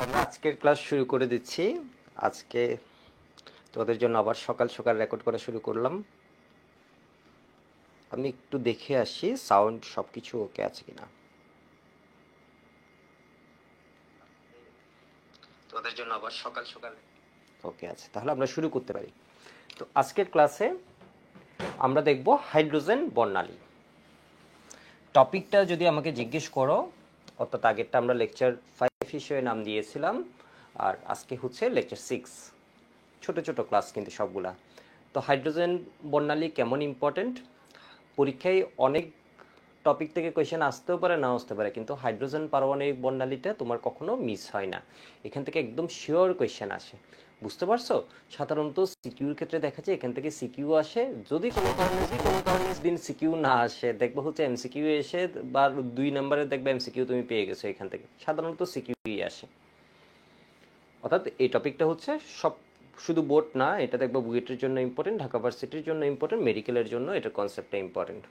আমরা আজকের ক্লাস শুরু করে দিচ্ছি। আজকে তোদের জন্য আবার সকাল সকাল রেকর্ড করা শুরু করলাম। আমি একটু দেখে আসি সাউন্ড সবকিছু ওকে আছে কিনা। তোদের জন্য আবার সকাল সকাল ওকে আছে, তাহলে আমরা শুরু করতে পারি। তো আজকের ক্লাসে আমরা দেখব হাইড্রোজেন বর্ণালী। টপিকটা যদি আমাকে জিজ্ঞেস করো, অর্থাৎ আগেরটা আমরা লেকচার 5 হিসেবে নাম দিয়েছিলাম, আর আজকে হচ্ছে লেকচার 6। ছোট ছোট ক্লাস কিন্তু সবগুলা। তো হাইড্রোজেন বর্ণালী কেমন ইম্পর্টেন্ট, পরীক্ষায় অনেক টপিক থেকে কোয়েশ্চেন আসতেও পারে, নাও আসতে পারে, কিন্তু হাইড্রোজেন পারমাণবিক বর্ণালীটা তোমার কখনো মিস হয় না। এখান থেকে একদম শিওর কোয়েশ্চেন আসে, বুঝতে পারছো? সাধারণত সিকিউর ক্ষেত্রে দেখা যায় এখান থেকে সিকিউ আসে, যদি কোনো কারণে দিন সিকিউ না আসে, দেখবো হচ্ছে এমসিকিউ এসে, বা 2 নম্বরে দেখবে এমসিকিউ তুমি পেয়ে গেছো এখান থেকে, সাধারণত সিকিউই আসে। অর্থাৎ এই টপিকটা হচ্ছে সব, শুধু বোর্ড না, এটা দেখবো বুয়েটের জন্য ইম্পর্টেন্ট, ঢাকা ভার্সিটির জন্য ইম্পর্টেন্ট, মেডিকেলের জন্য এটার কনসেপ্টটা ইম্পর্টেন্ট।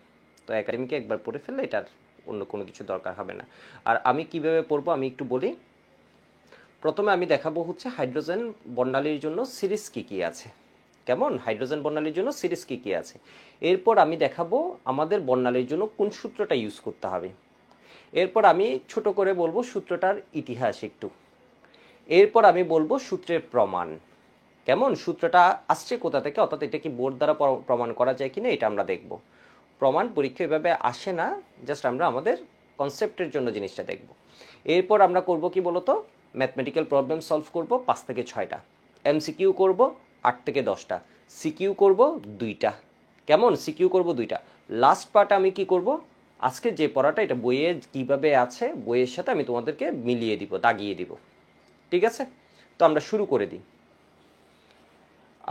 তো একাডেমিকে একবার পড়ে ফেললে এটার অন্য কোনো কিছু দরকার হবে না। আর আমি কিভাবে পড়বো আমি একটু বলি। প্রথমে আমি দেখাবো হচ্ছে হাইড্রোজেন বর্ণালীর জন্য সিরিজ কী কী আছে, কেমন, হাইড্রোজেন বর্ণালীর জন্য সিরিজ কী কী আছে। এরপর আমি দেখাবো আমাদের বর্ণালীর জন্য কোন সূত্রটা ইউজ করতে হবে। এরপর আমি ছোট করে বলবো সূত্রটার ইতিহাস একটু। এরপর আমি বলবো সূত্রের প্রমাণ, কেমন, সূত্রটা আসছে কোথা থেকে, অর্থাৎ এটা কি বোর্ড দ্বারা প্রমাণ করা যায় কিনা এটা আমরা দেখব। প্রমাণ পরীক্ষা এভাবে আসে না, জাস্ট আমরা আমাদের কনসেপ্টের জন্য জিনিসটা দেখব। এরপর আমরা করব কি বলতো, ম্যাথমেটিক্যাল প্রবলেম সলভ করব 5 থেকে 6টা, এমসিকিউ করব 8 থেকে 10টা, সিকিউ করব 2টা, কেমন, সিকিউ করব 2টা। লাস্ট পার্ট আমি কি করব, আজকে যে পড়াটা এটা বইয়ে কিভাবে আছে বইয়ের সাথে আমি তোমাদেরকে মিলিয়ে দিব, দাগিয়ে দিব, ঠিক আছে? তো আমরা শুরু করে দিই।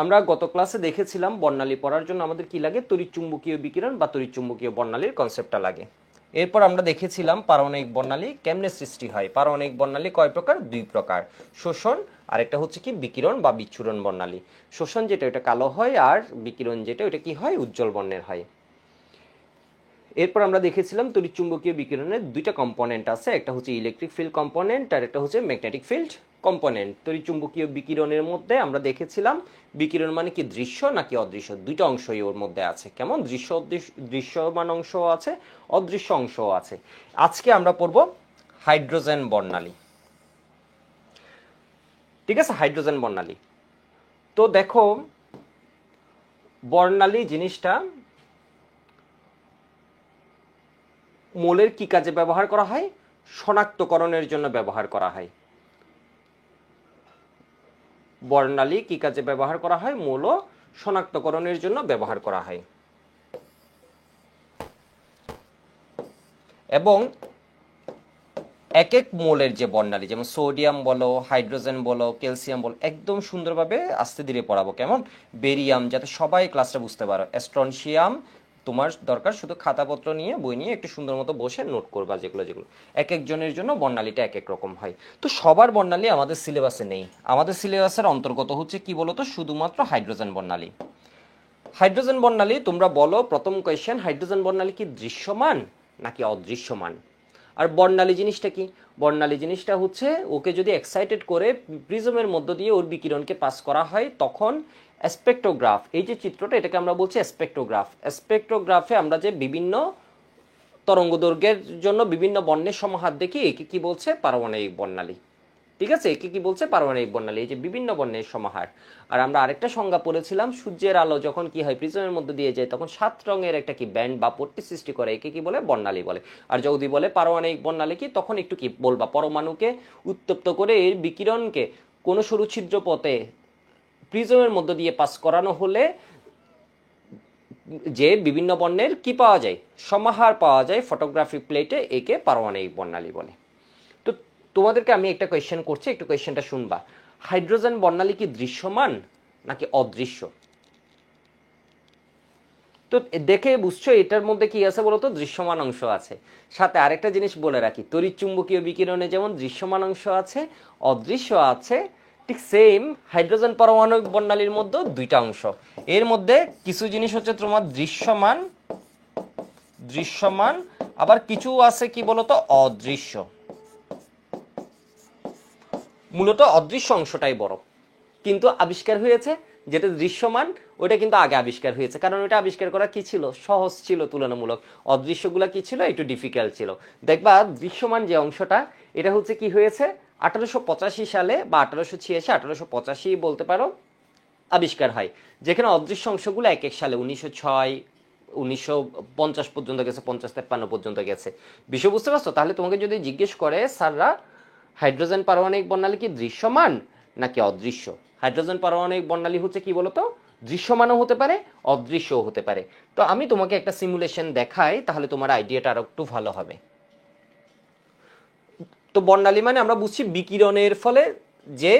আমরা গত ক্লাসে দেখেছিলাম বর্ণালী পড়ার জন্য আমাদের কি লাগে, তড়িৎচুম্বকীয় বিকিরণ বা তড়িৎচুম্বকীয় বর্ণালীর কনসেপ্টটা লাগে। এরপর আমরা দেখেছিলাম পারমাণবিক বর্ণালী কেমনে সৃষ্টি হয়। পারমাণবিক বর্ণালী কয় প্রকার, 2 প্রকার, শোষণ আর একটা হচ্ছে কি বিকিরণ বা বিচ্ছুরণ বর্ণালী। শোষণ যেটা ওটা কালো হয়, আর বিকিরণ যেটা ওটা কি হয়, উজ্জ্বল বর্ণের হয়। এরপর আমরা দেখেছিলাম তড়িৎচুম্বকীয় বিকিরণের 2টা কম্পোনেন্ট আছে, একটা হচ্ছে ইলেকট্রিক ফিল্ড কম্পোনেন্ট আর একটা হচ্ছে ম্যাগনেটিক ফিল্ড কম্পোনেন্ট। তড়িৎচুম্বকীয় বিকিরণের মধ্যে আমরা দেখেছিলাম বিকিরণ মানে কি দৃশ্য নাকি অদৃশ্য, 2টা অংশই ওর মধ্যে আছে, কেমন, দৃশ্যমান অংশও আছে, অদৃশ্য অংশও আছে। আজকে আমরা পড়ব হাইড্রোজেন বর্ণালী, ঠিক আছে, হাইড্রোজেন বর্ণালী। তো দেখো বর্ণালী জিনিসটা মৌলের কি কাজে ব্যবহার করা হয়, শনাক্তকরণের জন্য ব্যবহার করা হয়। বর্ণালী কি কাজে ব্যবহার করা হয়, মৌল শনাক্তকরণের জন্য ব্যবহার করা হয়। এবং এক এক মৌলের যে বর্ণালী, যেমন সোডিয়াম বলো, হাইড্রোজেন বলো, ক্যালসিয়াম বলো, একদম সুন্দরভাবে আস্তে ধীরে পড়াবো, কেমন, বেরিয়াম, যাতে সবাই ক্লাসটা বুঝতে পারো, স্ট্রনশিয়াম, তোমার দরকার শুধু খাতাপত্র নিয়ে বই নিয়ে একটু সুন্দর মতো বসে নোট করবা, যেগুলো যেগুলো এক একজনের জন্য বর্ণালীটা এক এক রকম হয়। তো সবার বর্ণালী আমাদের সিলেবাসে নেই, আমাদের সিলেবাসের অন্তর্গত হচ্ছে কি বলতো, শুধুমাত্র হাইড্রোজেন বর্ণালী। হাইড্রোজেন বর্ণালী তোমরা বলো, প্রথম কোয়েশ্চেন, হাইড্রোজেন বর্ণালী কি দৃশ্যমান নাকি অদৃশ্যমান? আর বর্ণালী জিনিসটা কি, বর্ণালী জিনিসটা হচ্ছে ওকে যদি এক্সাইটেড করে প্রিজমের মধ্য দিয়ে ওর বিকিরণকে পাস করা হয়, তখন স্পেকট্রোগ্রাফ, এই যে চিত্রটা এটাকে আমরা বলছি স্পেকট্রোগ্রাফ। স্পেকট্রোগ্রাফে আমরা যে বিভিন্ন তরঙ্গ দৈর্ঘ্যের জন্য বিভিন্ন বর্ণের সমাহার দেখি, একে কি বলছে, পারমাণবিক বর্ণালী, ঠিক আছে, একে কি বলছে, পারমাণবিক বর্ণালী, এই যে বিভিন্ন বর্ণের সমাহার। আর আমরা আরেকটা সংজ্ঞা পড়েছিলাম, সূর্যের আলো যখন কি হয় প্রিজমের মধ্যে দিয়ে যায়, তখন 7 রঙের একটা কি ব্যান্ড বা পট্টি সৃষ্টি করে, একে কি বলে, বর্ণালী বলে। আর যদি বলে পারমাণবিক বর্ণালী কি, তখন একটু কি বলবা, পরমাণুকে উত্তপ্ত করে এর বিকিরণকে কোনো সরু ছিদ্র পথে প্রিজমের মধ্য দিয়ে পাস করানো হলে যে বিভিন্ন বর্ণের কি পাওয়া যায়, সমাহার পাওয়া যায় ফটোগ্রাফিক প্লেটে, একে পারমাণবিক বর্ণালী বলে। তো তোমাদেরকে আমি একটা কোয়েশ্চেন করছি, একটু কোয়েশ্চেনটা শুনবা। হাইড্রোজেন বর্ণালী কি দৃশ্যমান নাকি অদৃশ্য? তো দেখে বুঝছো এটার মধ্যে কি আছে বলতো, দৃশ্যমান অংশ আছে। সাথে আরেকটা জিনিস বলে রাখি, তড়িৎচুম্বকীয় বিকিরণে যেমন দৃশ্যমান অংশ আছে, অদৃশ্য আছে, ঠিক সেম হাইড্রোজেন পারমাণবিক বর্ণালীর মধ্যে 2টা অংশ। এর মধ্যে কিছু জিনিস হচ্ছে তোমার দৃশ্যমান, দৃশ্যমান, আবার কিছু আছে কি বলতো, অদৃশ্য। মূলত অদৃশ্য অংশটাই বড়, কিন্তু আবিষ্কার হয়েছে যেটা দৃশ্যমান ওটা কিন্তু আগে আবিষ্কার হয়েছে, কারণ ওটা আবিষ্কার করা কি ছিল, সহজ ছিল তুলনামূলক। অদৃশ্যগুলা কি ছিল, একটু ডিফিকাল্ট ছিল। দেখবা দৃশ্যমান যে অংশটা এটা হচ্ছে কি হয়েছে 1885 সালে বা 1886 1885 বলতে পারো আবিষ্কার হয়, যেখানে অদৃশ্য অংশগুলো এক এক সালে 1906 1950 পর্যন্ত গেছে, 50-53 পর্যন্ত গেছে। বিষয় বুঝতে পারছো? তাহলে তোমাকে যদি জিজ্ঞেস করে স্যাররা হাইড্রোজেন পারমাণবিক বর্ণালী কি দৃশ্যমান নাকি অদৃশ্য, হাইড্রোজেন পারমাণবিক বর্ণালী হচ্ছে কি বলতো, দৃশ্যমানও হতে পারে অদৃশ্যও হতে পারে। তো আমি তোমাকে একটা সিমুলেশন দেখাই, তাহলে তোমার আইডিয়াটা আরো একটু ভালো হবে। তো বর্ণালী মানে আমরা বুঝছি বিকিরণের ফলে যে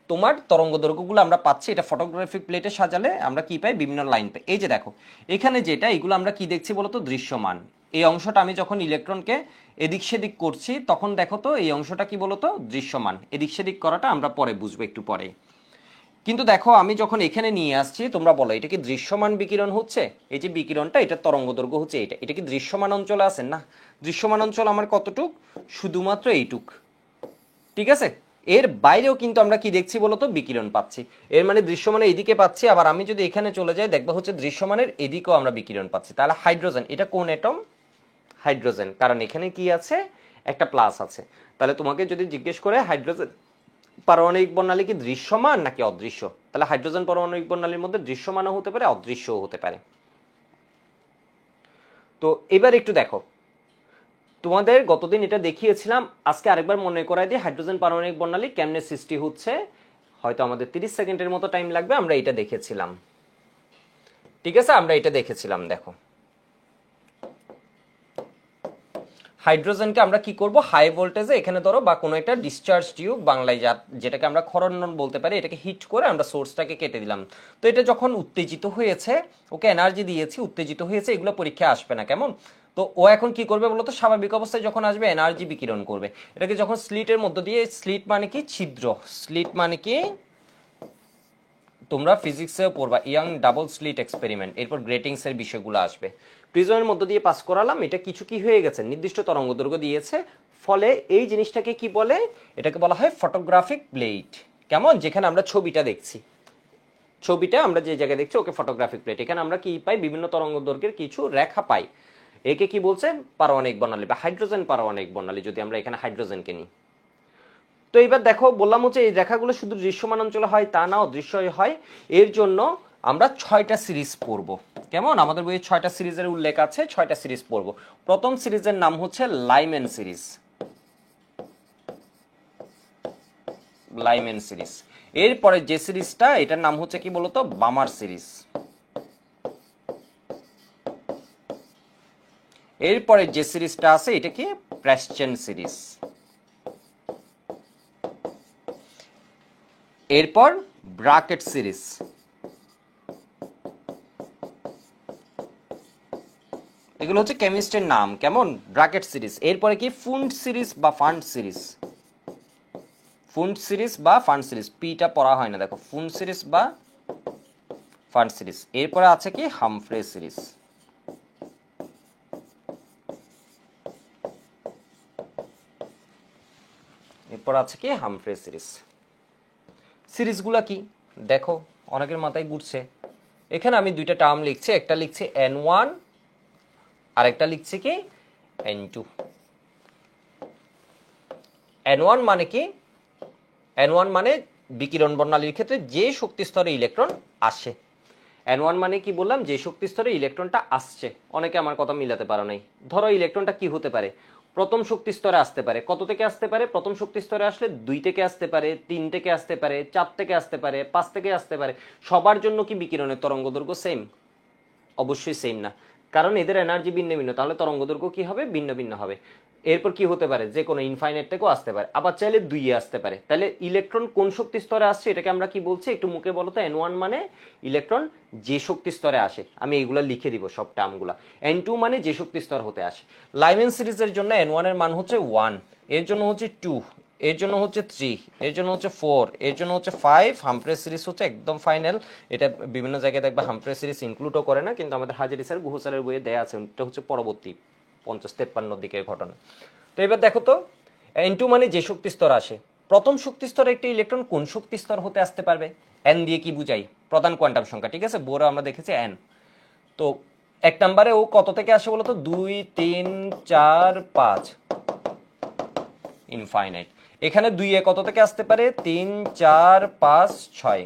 তোমার তরঙ্গ দৈর্ঘ্যগুলো আমরা পাচ্ছি, এটা ফটোগ্রাফিক প্লেটে সাজালে আমরা কি পাই, বিভিন্ন লাইন পাই। এই যে দেখো এখানে যেটা, এগুলো আমরা কি দেখছি বলতো, দৃশ্যমান। এই অংশটা আমি যখন ইলেকট্রনকে এদিক সেদিক করছি তখন দেখো তো এই অংশটা কি বলতো, দৃশ্যমান। এদিক সেদিক করাটা আমরা পরে বুঝবো, একটু পরে। কিন্তু দেখো আমি যখন এখানে নিয়ে আসছি, তোমরা বলো এটা কি দৃশ্যমান বিকিরণ হচ্ছে? এই যে বিকিরণটা, এটা তরঙ্গ দৈর্ঘ্য হচ্ছে এটা, এটা কি দৃশ্যমান অঞ্চলে আছে? না, দৃশ্যমান অঞ্চল আমার কতটুক, শুধুমাত্র এইটুক। ঠিক আছে, এর বাইরেও কিন্তু আমরা কি দেখছি বলতো, বিকিরণ পাচ্ছি। এর মানে দৃশ্যমানের এদিকে পাচ্ছি, আবার আমি যদি এখানে চলে যাই দেখবো হচ্ছে দৃশ্যমানের এদিকেও আমরা বিকিরণ পাচ্ছি। তাহলে হাইড্রোজেন, এটা কোন অ্যাটম, হাইড্রোজেন, কারণ এখানে কি আছে, একটা প্লাস আছে। তাহলে তোমাকে যদি জিজ্ঞেস করে হাইড্রোজেন পারমাণবিক বর্ণালী কি দৃশ্যমান নাকি অদৃশ্য, তাহলে হাইড্রোজেন পারমাণবিক বর্ণালীর মধ্যে দৃশ্যমানও হতে পারে অদৃশ্যও হতে পারে। তো এবার একটু দেখো, তোমাদের গতদিন এটা দেখিয়েছিলাম, আজকে আরেকবার মনে করাই দিই হাইড্রোজেন পারমাণবিক বর্ণালী কেমনে সৃষ্টি হচ্ছে। হয়তো আমাদের 30 সেকেন্ডের মতো টাইম লাগবে, আমরা এটা দেখেছিলাম। ঠিক আছে, আমরা এটা দেখেছিলাম। দেখো হাইড্রোজেনকে আমরা কি করব, হাই ভোল্টেজে এখানে ধরো বা কোনো একটা ডিসচার্জ টিউব, বাংলায় যেটাকে আমরা খরন্দন বলতে পারি, এটাকে হিট করে আমরা সোর্সটাকে কেটে দিলাম। তো এটা যখন উত্তেজিত হয়েছে, ওকে এনার্জি দিয়েছি, উত্তেজিত হয়েছে, এগুলো পরীক্ষায় আসবে না কেমন। তো ও এখন কি করবে বলতো, স্বাভাবিক অবস্থায় যখন আসবে এনার্জি বিকিরণ করবে। এটাকে যখন স্লিটের মধ্য দিয়ে, স্লিট মানে কি ছিদ্র, স্লিট মানে কি তোমরা ফিজিক্সেও পড়বা, ইয়াং ডাবল স্লিট এক্সপেরিমেন্ট, এরপর গ্রেটিংস এর বিষয়গুলো আসবে। প্রিজমের মধ্য দিয়ে পাস করালাম, এটা কিছু কি হয়ে গেছে, নির্দিষ্ট তরঙ্গ দৈর্ঘ্য দিয়েছে, ফলে এই জিনিসটাকে কি বলে, এটাকে বলা হয় ফটোগ্রাফিক প্লেট। কেমন, যেখানে আমরা ছবিটা দেখছি, ছবিটা আমরা যে জায়গায় দেখছি ওকে ফটোগ্রাফিক প্লেট, এখানে আমরা কি পাই, বিভিন্ন তরঙ্গ দৈর্ঘ্যের কিছু রেখা পাই। একে কি বলছে, পারমাণবিক বর্ণালী বা হাইড্রোজেন পারমাণবিক বর্ণালী, যদি আমরা এখানে হাইড্রোজেনকে নিই। তো এবার দেখো বললাম হচ্ছে এই রেখাগুলো শুধু দৃশ্যমান অঞ্চলে হয় তা না, অদৃশ্য হয়। এর জন্য আমরা 6টা সিরিজ পড়বো। কেমন, আমাদের বইয়ে 6টা সিরিজের উল্লেখ আছে, 6টা সিরিজ পড়বো। প্রথম সিরিজের নাম হচ্ছে লাইম্যান সিরিজ, লাইম্যান সিরিজ। এরপরে যে সিরিজটা, এটার নাম হচ্ছে কি বলতো, বামার সিরিজ। এরপরে যে সিরিজটা আছে এটা কি, প্রেসচেন সিরিজ। এরপর ব্রাকেট সিরিজ। এগুলো হচ্ছে কেমিস্ট্রির নাম, কেমন, ব্রাকেট সিরিজ। এরপরে কি ফুন্ড সিরিজ বা ফান্ড সিরিজ, ফুন্ড সিরিজ বা ফান্ড সিরিজ, পিটা পড়া হয় না দেখো, ফুন্ড সিরিজ বা ফান্ড সিরিজ। এরপরে আছে কি হামফ্রে সিরিজ। এরপর আছে কি হামফ্রে সিরিজ। সিরিজগুলা কি দেখো, অনেকের মাথায় ঘুরছে। এখানে আমি দুইটা টার্ম লিখছি, একটা লিখছি N1 আর একটা লিখছি কি N2। N1 মানে কি, N1 মানে বিকিরণ বর্ণালীর ক্ষেত্রে যে শক্তি স্তরে ইলেকট্রন আসে। N1 মানে কি বললাম, যে শক্তি স্তরে ইলেকট্রনটা আসছে। অনেকে আমার কথা মিলাতে পারো নাই। ধরো ইলেকট্রনটা কি হতে পারে, প্রথম শক্তি স্তরে আসতে পারে। কত থেকে আসতে পারে, প্রথম শক্তি স্তরে আসলে 2 থেকে আসতে পারে, 3 থেকে আসতে পারে, 4 থেকে আসতে পারে, 5 থেকে আসতে পারে। সবার জন্য কি বিকিরণের তরঙ্গ দৈর্ঘ্য সেম? অবশ্যই সেম না, কারণ এদের এনার্জি ভিন্ন ভিন্ন, তাহলে তরঙ্গ দৈর্ঘ্য কি হবে, ভিন্ন ভিন্ন হবে। এরপর কি হতে পারে, যে কোনো ইনফাইনাইট থেকেও আসতে পারে, আবার চাইলে 2 আসতে পারে। তাহলে ইলেকট্রন কোন শক্তি স্তরে আসছে এটাকে আমরা কি বলছি, একটু মুখে বলো তো। N1 মানে ইলেকট্রন যে শক্তি স্তরে আসে, আমি এগুলো লিখে দিব সব টার্মগুলো। N2 মানে যে শক্তি স্তর হতে আসে। লাইম্যান সিরিজের জন্য N1 এর মান হচ্ছে 1, এর জন্য হচ্ছে 2, এর জন্য হচ্ছে 3, এর জন্য হচ্ছে 4, এর জন্য হচ্ছে 5। হামফ্রে সিরিজ হচ্ছে একদম ফাইনাল। এটা বিভিন্ন জায়গায় দেখবে হামফ্রে সিরিজ ইনক্লুডও করে না, কিন্তু আমাদের হাজারি স্যার, গুহ স্যারের বইয়ে দেয়া আছে। এটা হচ্ছে পরবর্তী 50-53 দিকের ঘটনা। তো এবার দেখো তো, N2 মানে যে শক্তি স্তর আসে, প্রথম শক্তি স্তরে একটি ইলেকট্রন কোন শক্তি স্তর হতে আসতে পারবে? এন দিয়ে কি বুঝাই? প্রধান কোয়ান্টাম সংখ্যা, ঠিক আছে, বোরে আমরা দেখেছি এন। তো 1 নম্বরে ও কত থেকে আসে বলতো? 2 3 4 5 ইনফাইনাইট। এখানে 2 এ কত থেকে আসতে পারে? 3 4 5 6।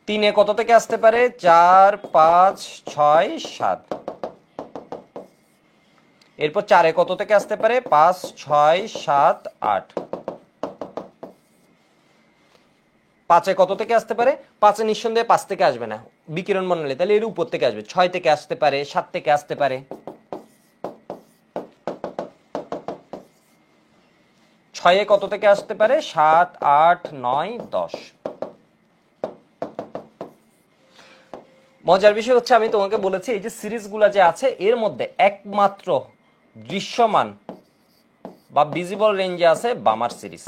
3 এ কত থেকে আসতে পারে? 4 5 6 7। এরপর 4 এ কত থেকে আসতে পারে? 5 6 7 8। 5 এ কত থেকে আসতে পারে? 5 এ নিঃসন্দেহে 5 থেকে আসবে না, বিকিরণ বর্ণালী, তাহলে এর উপর থেকে আসবে। 6 থেকে আসতে পারে, 7 থেকে আসতে পারে। 6 এ কত থেকে আসতে পারে? 7 8 9 10। মজার বিষয় হচ্ছে আমি তোমাকে বলেছি এই যে সিরিজগুলো যে আছে এর মধ্যে একমাত্র দৃশ্যমান বা ভিজিবল রেঞ্জে আছে বামার সিরিজ,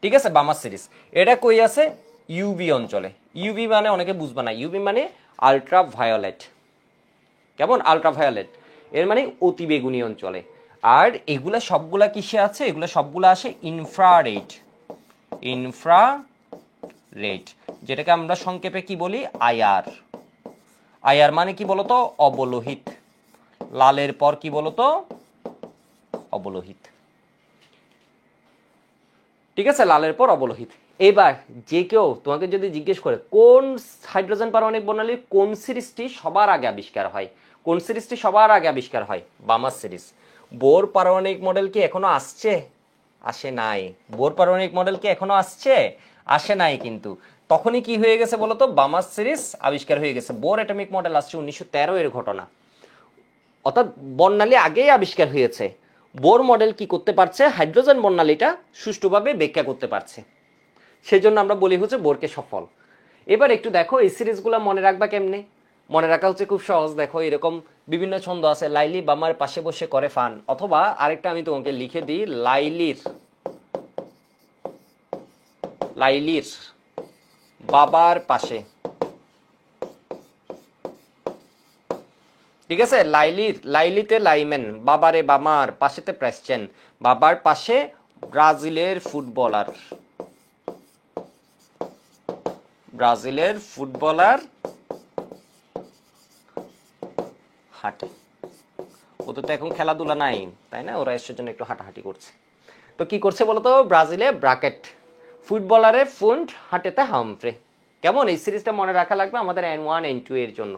ঠিক আছে, বামার সিরিজ। এটা কই আছে? ইউভি অঞ্চলে। ইউভি মানে অনেকে বুঝবে না, ইউভি মানে আলট্রা ভায়োলেট। কেমন? আলট্রা ভায়োলেট এর মানে অতি বেগুনি অঞ্চলে। আর এগুলা সবগুলা কিসে আছে? এগুলা সবগুলা আসে ইনফ্রারেড। ইনফ্রারেড যেটাকে আমরা সংক্ষেপে কি বলি? আইআর। আইআর মানে কি বলতো? অবলোহিত। লালের পর কি বলতো? অবলোহিত, ঠিক আছে, লালের পর অবলোহিত। এবার যে কেউ তোমাকে যদি জিজ্ঞেস করে কোন হাইড্রোজেন পারমাণবিক বর্ণালীর কোন সিরিজটি সবার আগে আবিষ্কার হয়, কোন সিরিজটি সবার আগে আবিষ্কার হয়? বামার সিরিজ। বোর পারমাণবিক মডেল কি এখনো আসছে? আসে নাই। বোর পারমাণবিক মডেল কি এখনো আসছে? আসে নাই। কিন্তু তখনই কি হয়ে গেছে বলতো? বামার সিরিজ আবিষ্কার হয়ে গেছে। বোর অ্যাটমিক মডেল আসছে 1913 এর ঘটনা, অর্থাৎ বর্ণালী আগেই আবিষ্কার হয়েছে। বোর মডেল কি করতে পারছে? হাইড্রোজেন বর্ণালীটা সুষ্ঠুভাবে ব্যাখ্যা করতে পারছে। সেই জন্য আমরা বলি হচ্ছে বোরকে সফল। এবার একটু দেখো এই সিরিজগুলো মনে রাখবা কেমনে? মনে রাখা হচ্ছে খুব সহজ। দেখো এরকম বিভিন্ন ছন্দ আছে, লাইলি বামার পাশে বসে করে ফান, অথবা আরেকটা আমি তোমাকে লিখে দিই, লাইলির বাবার পাশে, ঠিক আছে, লাইলিতে লাইমেন, বাবারে বামার, পাশেতে প্রেসচেন, বাবার পাশে ব্রাজিলের ফুটবলার হাঁটে। ওদের তো এখন খেলাধুলা নাই, তাই না? ওরা এসের জন্য একটু হাঁটাহাঁটি করছে। তো কি করছে বলতো? ব্রাজিলে ব্রাকেট, ফুটবলারে ফুন্ড, হাঁটেতে হামফ্রে। কেমন? এই সিরিজটা মনে রাখা লাগবে আমাদের N1 N2 এর জন্য।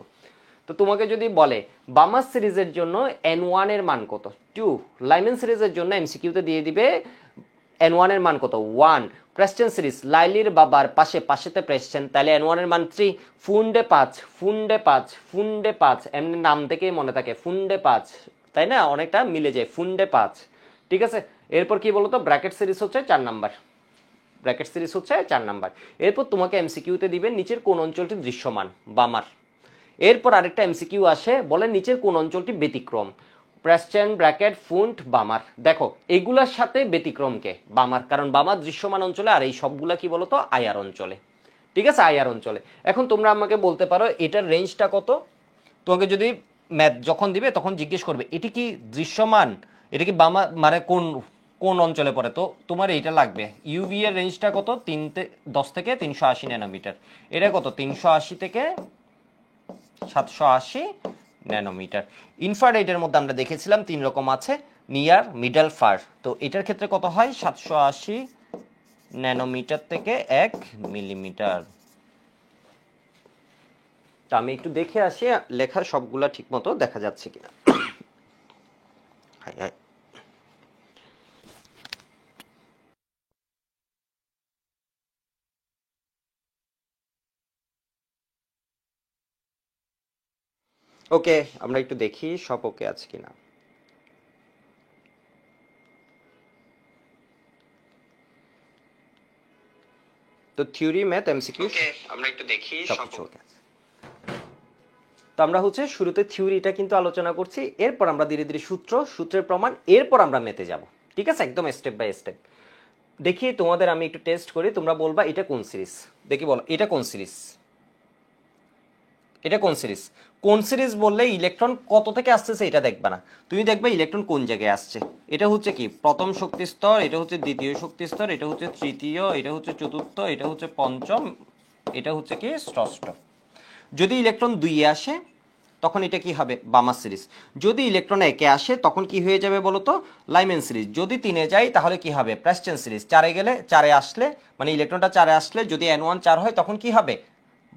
তো তোমাকে যদি বলে বামার সিরিজের জন্য N1 এর মান কত? 2। লাইমেন সিরিজের জন্য এমসিকিউতে দিয়ে দিবে N1 এর মান কত? 1। প্রেসচেন সিরিজ, লাইলির বাবার পাশেতে প্রেসচেন, তাহলে N1 এর মান 3। ফুন্ডে 5 এমনি নাম থেকেই মনে থাকে, ফুন্ডে 5, তাই না? অনেকটা মিলে যায়, ফুন্ডে 5, ঠিক আছে। এরপর কি বলতো? ব্র্যাকেট সিরিজ হচ্ছে 4 নাম্বার। এরপর তোমাকে এমসিকিউতে দিবে নিচের কোন অঞ্চলটি দৃশ্যমান? বামার। এরপর আরেকটা এমসিকিউ আসে, বলে নিচের কোন অঞ্চলটি ব্যতিক্রম? প্রেসচেন, ব্র্যাকেট, ফুন্ট, বামার। দেখো এগুলার সাথে ব্যতিক্রমকে বামার, কারণ বামার দৃশ্যমান অঞ্চলে, আর এই সবগুলা কি বলতো? আইআর অঞ্চলে, ঠিক আছে, আইআর অঞ্চলে। এখন তোমরা আমাকে বলতে পারো এটার রেঞ্জটা কত? তোমাকে যদি ম্যাথ যখন দিবে তখন জিজ্ঞেস করবে এটি কি দৃশ্যমান, এটা কি বামা মানে কোন কোন অঞ্চলে পড়ে, তো তোমার এইটা লাগবে। ইউভি এর রেঞ্জটা কত? 10 থেকে 380 ন্যানোমিটার। এটা কত? 380 থেকে 780 ন্যানোমিটার। ইনফ্রারেডের মধ্যে আমরা দেখেছিলাম 3 রকম আছে, নিয়ার, মিডল, ফার। তো এটার ক্ষেত্রে কত হয়? 780 ন্যানোমিটার থেকে 1 মিলিমিটার। তা আমি একটু দেখে আসি লেখা সবগুলা ঠিক মতো দেখা যাচ্ছে কিনা। ওকে, আমরা একটু দেখি সব ওকে আছে কিনা। তো থিওরি, ম্যাথ, এমসিকিউ, ওকে, আমরা একটু দেখি সব ওকে আছে। তো আমরা হচ্ছে শুরুতে থিওরিটা কিন্তু আলোচনা করছি, এরপর আমরা ধীরে ধীরে সূত্রের প্রমাণ, এরপর আমরা ম্যাথে যাব, ঠিক আছে, একদম স্টেপ বাই স্টেপ। দেখি তোমাদের আমি একটু টেস্ট করি, তোমরা বলবা এটা কোন সিরিজ। দেখি বলো এটা কোন সিরিজ, কোন সিরিজ বললে ইলেকট্রন কত থেকে আসতেছে এটা দেখবে না, তুমি দেখবে ইলেকট্রন কোন জায়গায় আসছে। এটা হচ্ছে কি প্রথম শক্তি স্তর, এটা হচ্ছে দ্বিতীয় শক্তি স্তর, এটা হচ্ছে তৃতীয়, এটা হচ্ছে চতুর্থ, এটা হচ্ছে পঞ্চম, এটা হচ্ছে কি ষষ্ঠ। যদি ইলেকট্রন 2-এ আসে তখন এটা কি হবে বামা সিরিজ। যদি ইলেকট্রন 1-এ আসে তখন কি হয়ে যাবে বলো তো লাইম্যান সিরিজ। যদি 3-এ যায় তাহলে কি হবে প্রেস্টন সিরিজ। 4-এ গেলে 4-এ আসলে মানে ইলেকট্রনটা 4-এ আসলে যদি N1 4 হয় তখন কি হবে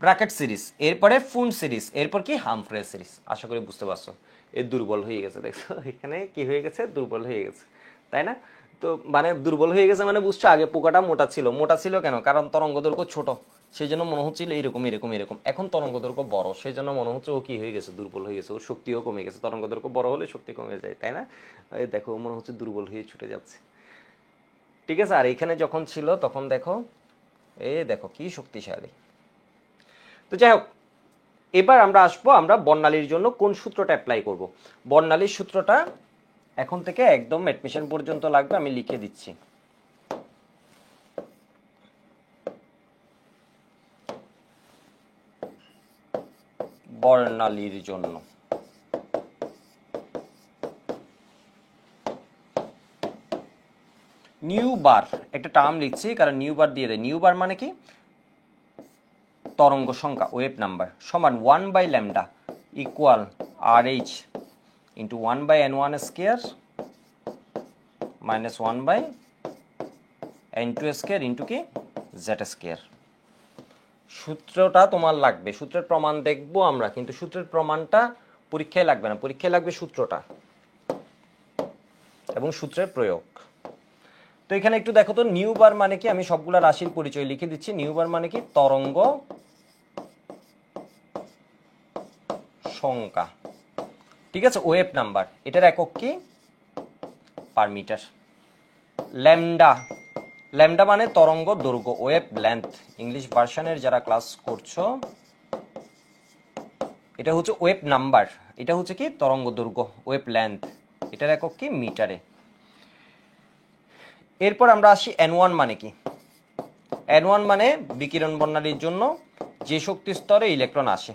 ব্র্যাকেট সিরিজ, এরপরে ফুন সিরিজ, এরপর কি হামফ্রে সিরিজ। আশা করি বুঝতে পারছো। এর দুর্বল হয়ে গেছে, দেখছো এখানে কি হয়ে গেছে দুর্বল হয়ে গেছে, তাই না? তো মানে দুর্বল হয়ে গেছে মানে বুঝছো আগে পোকাটা মোটা ছিল। মোটা ছিল কেন? কারণ তরঙ্গ দৈর্ঘ্য ছোট, সেই জন্য মনে হচ্ছিল এরকম এরকম এরকম। এখন তরঙ্গ দৈর্ঘ্য বড়, সেই জন্য মনে হচ্ছে ও কি হয়ে গেছে দুর্বল হয়ে গেছে, ওর শক্তিও কমে গেছে। তরঙ্গ দৈর্ঘ্য বড় হলে শক্তি কমে যায়, তাই না? এই দেখো মনে হচ্ছে দুর্বল হয়ে ছুটে যাচ্ছে, ঠিক আছে। আর এখানে যখন ছিল তখন দেখো দেখো কি শক্তিশালী। তো যাই হোক, এবার আমরা আসবো আমরা বর্ণালীর জন্য কোন সূত্রটা অ্যাপ্লাই করব। বর্ণালীর সূত্রটা এখন থেকে একদম অ্যাডমিশন পর্যন্ত লাগবে, আমি লিখে দিচ্ছি। বর্ণালীর জন্য নিউ বার একটা টার্ম লিখছি, কারণ নিউ বার দিয়ে দেয়। নিউ বার মানে কি তরঙ্গ সংখ্যা ওয়েভ নাম্বার সমান 1/λ equal RH into 1/n1 square minus 1/n2 square into কি z স্কয়ার। সূত্রটা তোমার লাগবে, সূত্রের প্রমাণ দেখবো আমরা, কিন্তু সূত্রের প্রমাণটা পরীক্ষায় লাগবে না, পরীক্ষায় লাগবে সূত্রটা এবং সূত্রের প্রয়োগ। তো এখানে একটু দেখো তো নিউ বার মানে কি, আমি সবগুলা রাশির পরিচয় লিখে দিচ্ছি। নিউ বার মানে কি তরঙ্গ সংখ্যা, ঠিক আছে, ওয়েভ নাম্বার, এটার একক কি পার মিটার। ল্যামডা, ল্যামডা মানে তরঙ্গ দৈর্ঘ্য ওয়েভ লেন্থ। ইংলিশ ভার্সনের যারা ক্লাস করছো এটা হচ্ছে ওয়েভ নাম্বার, এটা হচ্ছে কি তরঙ্গ দৈর্ঘ্য ওয়েভ লেন্থ, এটার একক কি মিটারে। এরপর আমরা আসি N1 মানে কি। N1 মানে বিকিরণ বর্ণালীর জন্য যে শক্তি স্তরে ইলেকট্রন আসে।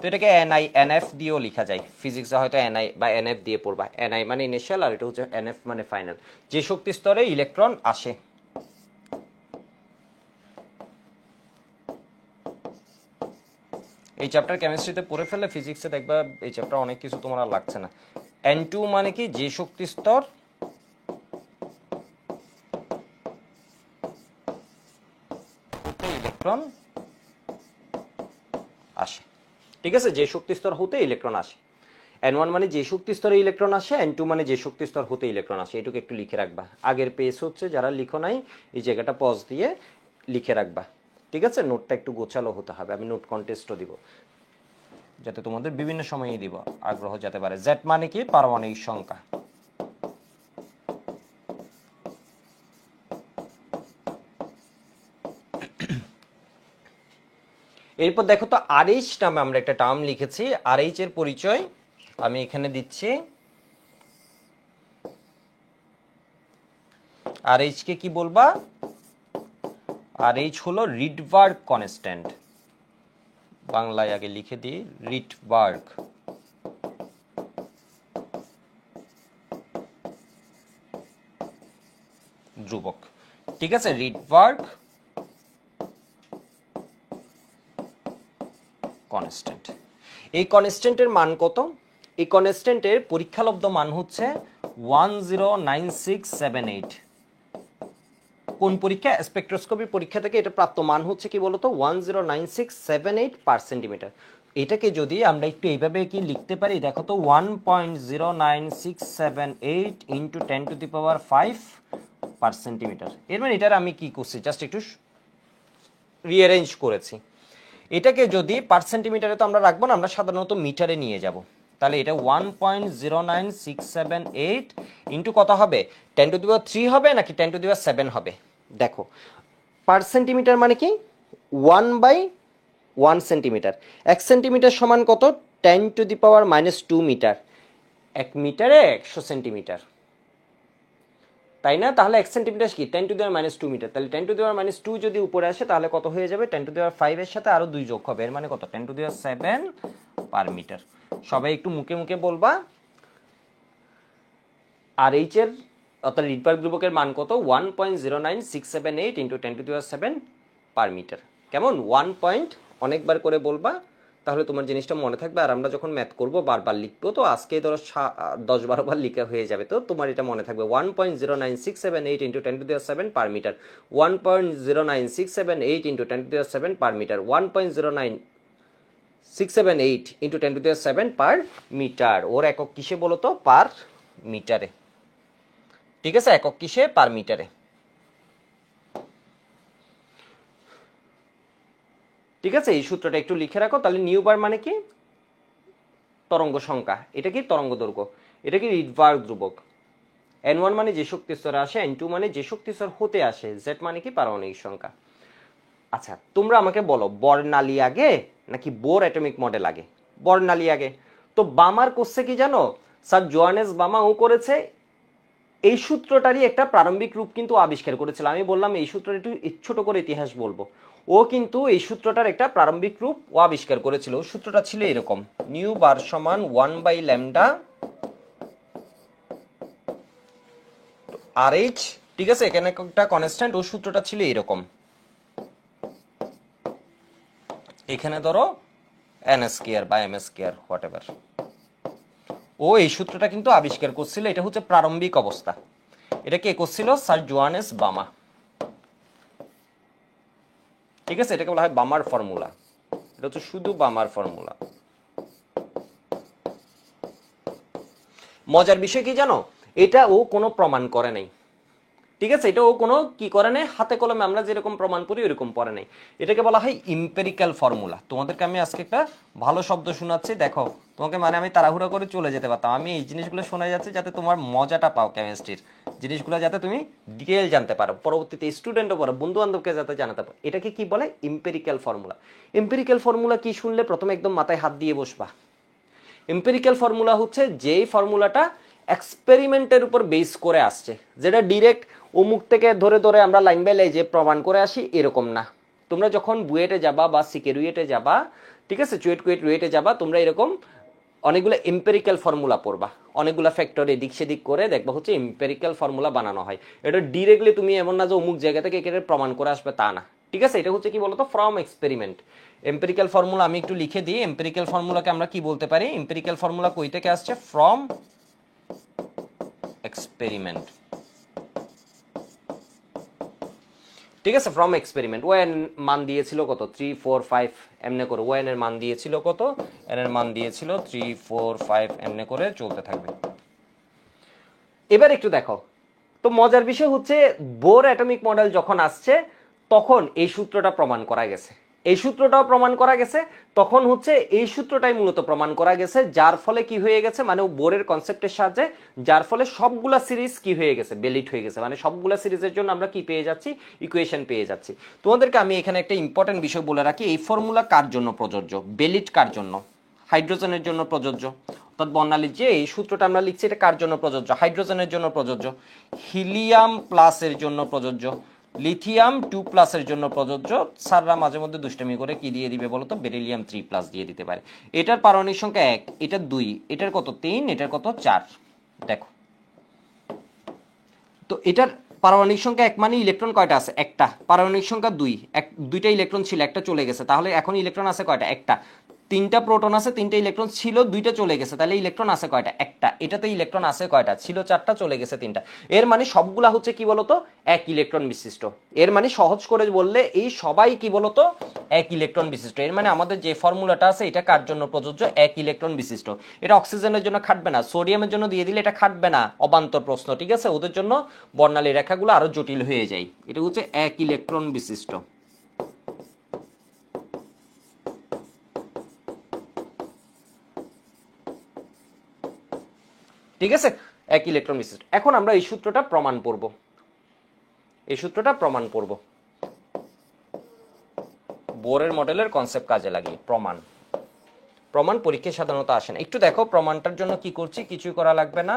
তো এটাকে NI NF দিয়েও লেখা যায়, ফিজিক্সে হয়তো NI বা NF দিয়ে পড়বা। NI মানে ইনিশিয়াল আর এটা হচ্ছে NF মানে ফাইনাল, যে শক্তি স্তরে ইলেকট্রন আসে। এই চ্যাপ্টার কেমিস্ট্রিতে পড়ে ফেললে ফিজিক্সে দেখবা এই চ্যাপ্টার অনেক কিছু তোমার আর লাগছে না। N2 মানে কি যে শক্তি স্তর ইলেকট্রন আসে, ঠিক আছে, যে শক্তি স্তর হতে ইলেকট্রন আসে। N1 মানে যে শক্তি স্তরে ইলেকট্রন আসে, N2 মানে যে শক্তি স্তর হতে ইলেকট্রন আসে। এটুকু একটু লিখে রাখবা। আগের পেজ হচ্ছে যারা লিখো নাই এই জায়গাটা পজ দিয়ে লিখে রাখবা, ঠিক আছে। নোটটা একটু গোছালো হতে হবে, আমি নোট কন্টেস্টও দিব যাতে তোমাদের বিভিন্ন সময়ে দিব, আগ্রহ যেতে পারে। জেড মানে কি পারমাণবিক সংখ্যা। এরপর দেখো তো RH নামে আমরা একটা টার্ম লিখেছি। RH এর পরিচয় আমি এখানে দিচ্ছি। RH কে কি বলবা? RH হলো রিডবার্গ কনস্ট্যান্ট, বাংলায় আগে লিখে দিই রিডবার্গ ধ্রুবক, ঠিক আছে, রিডবার্গ কনস্ট্যান্ট। এই কনস্ট্যান্টের মান কত? এই কনস্ট্যান্টের পরীক্ষালব্ধ মান হচ্ছে 109678। কোন পরীক্ষা? স্পেকট্রোস্কোপি পরীক্ষা থেকে এটা প্রাপ্ত মান হচ্ছে কি বলতো 109678 পার সেন্টিমিটার। এটাকে যদি আমরা একটু এইভাবে কি লিখতে পারি দেখো তো 1.09678 ইন্টু 10⁵ পার সেন্টিমিটার। এর মানে এটার আমি কি করছি জাস্ট একটু রিঅ্যারেঞ্জ করেছি। এটাকে যদি পার সেন্টিমিটারে তো আমরা রাখবো না, আমরা সাধারণত মিটারে নিয়ে যাব। তাহলে এটা 1.09678 ইন্টু কত হবে 10⁵ হবে নাকি 10⁵ হবে? দেখো পার সেন্টিমিটার মানে কি 1/1 সেন্টিমিটার। 1 সেন্টিমিটার সমান কত 10⁻² মিটার। 1 মিটারে 100 সেন্টিমিটার। তাই না? তাহলে 1 সেন্টিমিটার কি 10⁻² মিটার, তাহলে 10⁻² যদি উপরে আসে তাহলে কত হয়ে যাবে, 10⁵ এর সাথে আরো 2 যোগ হবে, এর মানে কত 10⁷ পার মিটার। সবাই একটু মুখে মুখে বলবা। আর এইচ এর অর্থাৎ রিডবার্গ ধ্রুবকের মান কত, 1.09678 × 10⁷ পার মিটার। কেমন 1 অনেকবার করে বলবা, তাহলে তোমার জিনিসটা মনে থাকবে। আর আমরা যখন ম্যাথ করব বারবার লিখবো, তো আজকে ধরো 10-12 বার লিখা হয়ে যাবে, তো তোমার এটা মনে থাকবে 1.09678 × 10⁷ per metre, 1.09678 × 10⁷ per metre, 1.09678 × 10⁷ per metre. ওর একক কিসে বলো তো, পার মিটারে। ঠিক আছে, একক কিসে, পার মিটারে। ঠিক আছে, এই সূত্রটা একটু লিখে রাখো। তাহলে নিউ বার মানে কি, তরঙ্গ সংখ্যা, এটা কি তরঙ্গ দৈর্ঘ্য, এটা কি রিডবার্গ ধ্রুবক। n1 মানে যে শক্তি স্তরে আসে, n2 মানে যে শক্তি স্তর হতে আসে, z মানে কি পারমাণবিক সংখ্যা। আচ্ছা তোমরা আমাকে বলো বর্ণালী আগে নাকি বোর অ্যাটমিক মডেল আগে? বর্ণালী আগে। তো বামার করছে কি জানো, স্যার জোহানেস বামা ও করেছে এই সূত্রটারই একটা প্রারম্ভিক রূপ কিন্তু আবিষ্কার করেছিল। আমি বললাম এই সূত্রটা একটু ছোট করে ইতিহাস বলবো। ও কিন্তু এই সূত্রটার একটা প্রারম্ভিক রূপ ও আবিষ্কার করেছিল। সূত্রটা ছিল এরকম, নিউ বার সমান 1/λ RH। ঠিক আছে, এখানে একটা কনস্ট্যান্ট। ও সূত্রটা ছিল এরকম, এখানে ধরো n² বা m², হোয়াটএভার। ও এই সূত্রটা কিন্তু আবিষ্কার করছিল। এটা হচ্ছে প্রারম্ভিক অবস্থা। এটা কে করছিল, স্যার জোহানেস বামা। ঠিক আছে, এটাকে বলা হয় বামার ফর্মুলা। এটা হচ্ছে শুধু বামার ফর্মুলা। মজার বিষয় কি জানো, এটা ও কোনো প্রমাণ করে নাই। ঠিক আছে, এটা ও কোনো কি করে নাই, হাতে কলমে আমরা যেরকম প্রমাণ করি ওইরকম পড়ে নাই। এটাকে বলা হয় ইম্পেরিক্যাল ফর্মুলা। তোমাদেরকে আমি আজকে একটা ভালো শব্দ শোনাচ্ছি, দেখো তোমাকে মানে আমি তাড়াহুড়া করে চলে যেতে পারতাম। আমি এই জিনিসগুলো শোনা যাচ্ছে যাতে তোমার মজাটা পাও, কেমিস্ট্রির জিনিসগুলো যাতে তুমি ডিটেইল জানতে পারো, পরবর্তীতে স্টুডেন্টও পারো, বন্ধু বান্ধবকে যাতে জানাতে পারো। এটাকে কি বলে, ইম্পেরিক্যাল ফর্মুলা। এম্পেরিক্যাল ফর্মুলা কি শুনলে প্রথমে একদম মাথায় হাত দিয়ে বসবা। এম্পেরিক্যাল ফর্মুলা হচ্ছে যেই ফর্মুলাটা এক্সপেরিমেন্টের উপর বেস করে আসছে, যেটা ডিরেক্ট অমুক থেকে ধরে ধরে আমরা লাইন বাই লাইন যে প্রমাণ করে আসি, এরকম না। তোমরা যখন বুয়েটে যাবা বা সিকেরুয়েটে যাবা, ঠিক আছে, চুয়েট কুয়েট রুয়েটে যাবা, তোমরা এরকম অনেকগুলো এম্পেরিক্যাল ফর্মুলা পড়বা, অনেকগুলো ফ্যাক্টর এদিক সেদিক করে দেখবা হচ্ছে এম্পেরিক্যাল ফর্মুলা বানানো হয়। এটা ডিরেক্টলি তুমি এমন না যে অমুক জায়গা থেকে এখানে প্রমাণ করে আসবে, তা না। ঠিক আছে, এটা হচ্ছে কি বলতো, ফ্রম এক্সপেরিমেন্ট। এম্পেরিক্যাল ফর্মুলা আমি একটু লিখে দিই। এম্পেরিক্যাল ফর্মুলাকে আমরা কি বলতে পারি, এম্পেরিক্যাল ফর্মুলা কই থেকে আসছে, ফ্রম এক্সপেরিমেন্ট। ঠিক আছে, ফ্রম এক্সপেরিমেন্ট। ও এন মান দিয়েছিল কত, 3 4 5 এমনি করে। ও এন এর মান দিয়েছিল কত, এন এর মান দিয়েছিল 3 4 5 এমনি করে চলতে থাকবে। এবার একটু দেখো তো, মজার বিষয় হচ্ছে বোর অ্যাটমিক মডেল যখন আসছে তখন এই সূত্রটা প্রমাণ করা গেছে, এই সূত্রটাও প্রমাণ করা গেছে। তখন হচ্ছে এই সূত্রটাই মূলত প্রমাণ করা গেছে, যার ফলে কি হয়ে গেছে, মানে বোরের কনসেপ্টের সাহায্যে, যার ফলে সবগুলা সিরিজ কি হয়ে গেছে, বেলিট হয়ে গেছে। মানে সবগুলা সিরিজের জন্য আমরা কি পেয়ে যাচ্ছি, ইকুয়েশন পেয়ে যাচ্ছি। তোমাদেরকে আমি এখানে একটা ইম্পর্টেন্ট বিষয় বলে রাখি, এই ফর্মুলা কার জন্য প্রযোজ্য, বেলিট কার জন্য, হাইড্রোজেনের জন্য প্রযোজ্য। অর্থাৎ বর্ণালীর যে এই সূত্রটা আমরা লিখছি এটা কার জন্য প্রযোজ্য, হাইড্রোজেনের জন্য প্রযোজ্য, হিলিয়াম প্লাসের জন্য প্রযোজ্য, লিথিয়াম 2+ এর জন্য প্রযোজ্য। স্যাররা মাঝে মধ্যে দুষ্টামি করে কি দিয়ে দিবে বলতো, বেরিলিয়াম 3+ দিয়ে দিতে পারে। এটার পারমাণবিক সংখ্যা 1, এটার 2, এটার কত 3, এটার কত 4। দেখো তো এটার পারমাণবিক সংখ্যা 1 মানে ইলেকট্রন কয়টা আছে, একটা। পারমাণবিক সংখ্যা 2, দুইটা ইলেকট্রন ছিল, একটা চলে গেছে, তাহলে এখন ইলেকট্রন আছে কয়টা, একটা। 3টা প্রোটন আছে, 3টা ইলেকট্রন ছিল, 2টা চলে গেছে, তাহলে ইলেকট্রন আছে কয়টা, একটা। এটাতে ইলেকট্রন আছে কয়টা, ছিল 4টা, চলে গেছে 3টা। এর মানে সবগুলা হচ্ছে কি বলতো, 1 ইলেকট্রন বিশিষ্ট। এর মানে সহজ করে বললে এই সবাই কি বলতো, 1 ইলেকট্রন বিশিষ্ট। এর মানে আমাদের যে ফর্মুলাটা আছে এটা কার জন্য প্রযোজ্য, 1 ইলেকট্রন বিশিষ্ট। এটা অক্সিজেনের জন্য খাটবে না, সোডিয়ামের জন্য দিয়ে দিলে এটা খাটবে না, অবান্তর প্রশ্ন। ঠিক আছে, ওদের জন্য বর্ণালী রেখাগুলো আরো জটিল হয়ে যায়। এটা হচ্ছে 1 ইলেকট্রন বিশিষ্ট। ঠিক আছে, 1 ইলেকট্রন বিশিষ্ট। এখন আমরা এই সূত্রটা প্রমাণ করব, এই সূত্রটা প্রমাণ করব বোরের মডেলের কনসেপ্ট কাজে লাগিয়ে। প্রমাণ, প্রমাণ পরীক্ষায় সাধারণত আসে না। একটু দেখো প্রমাণটার জন্য কি করছি, কিছুই করা লাগবে না।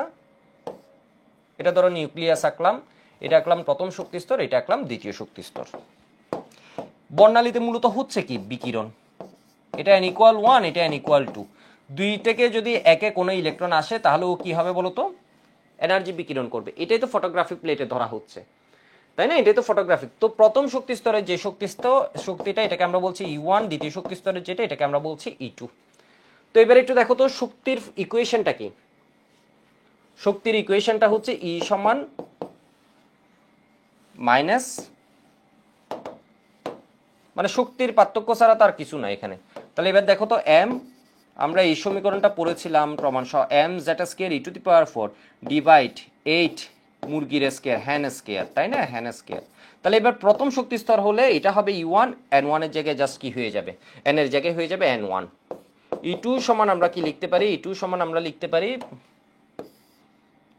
এটা ধরো নিউক্লিয়াস আঁকলাম, এটা আঁকলাম প্রথম শক্তি স্তর, এটা আঁকলাম দ্বিতীয় শক্তি স্তর। বর্ণালীতে মূলত হচ্ছে কি বিকিরণ, এটা n = 1, এটা n = 2, দুই থেকে যদি একে কোনো ইলেকট্রন আসে তাহলে ও কি হবে বলতো, এনার্জি বিকিরণ করবে। এটাই তো ফটোগ্রাফি প্লেটে ধরা হচ্ছে, তাই না? এটাই তো ফটোগ্রাফিক। তো প্রথম শক্তি স্তরের যে শক্তিটা এটাকে আমরা বলছি E1, দ্বিতীয় শক্তি স্তরের যেটা এটাকে আমরা বলছি E2। তো এবার একটু দেখো তো শক্তির ইকুয়েশনটা কি। শক্তির ইকুয়েশনটা হচ্ছে E সমান মাইনাস, মানে শক্তির পার্থক্য ছাড়া তার কিছু না এখানে। তাহলে এবার দেখো তো m, আমরা এই সমীকরণটা পড়েছিলাম প্রমাণ সহ, m zeta square e⁴ divide 8 মুরগির স্কয়ার হ্যান স্কয়ার, তাই না, হ্যান স্কয়ার। তাহলে এবার প্রথম শক্তি স্তর হলে এটা হবে E1, n1 এর জায়গায় জাস্ট কি হয়ে যাবে, n এর জায়গায় হয়ে যাবে n1। E2 সমান আমরা কি লিখতে পারি, E2 সমান আমরা লিখতে পারি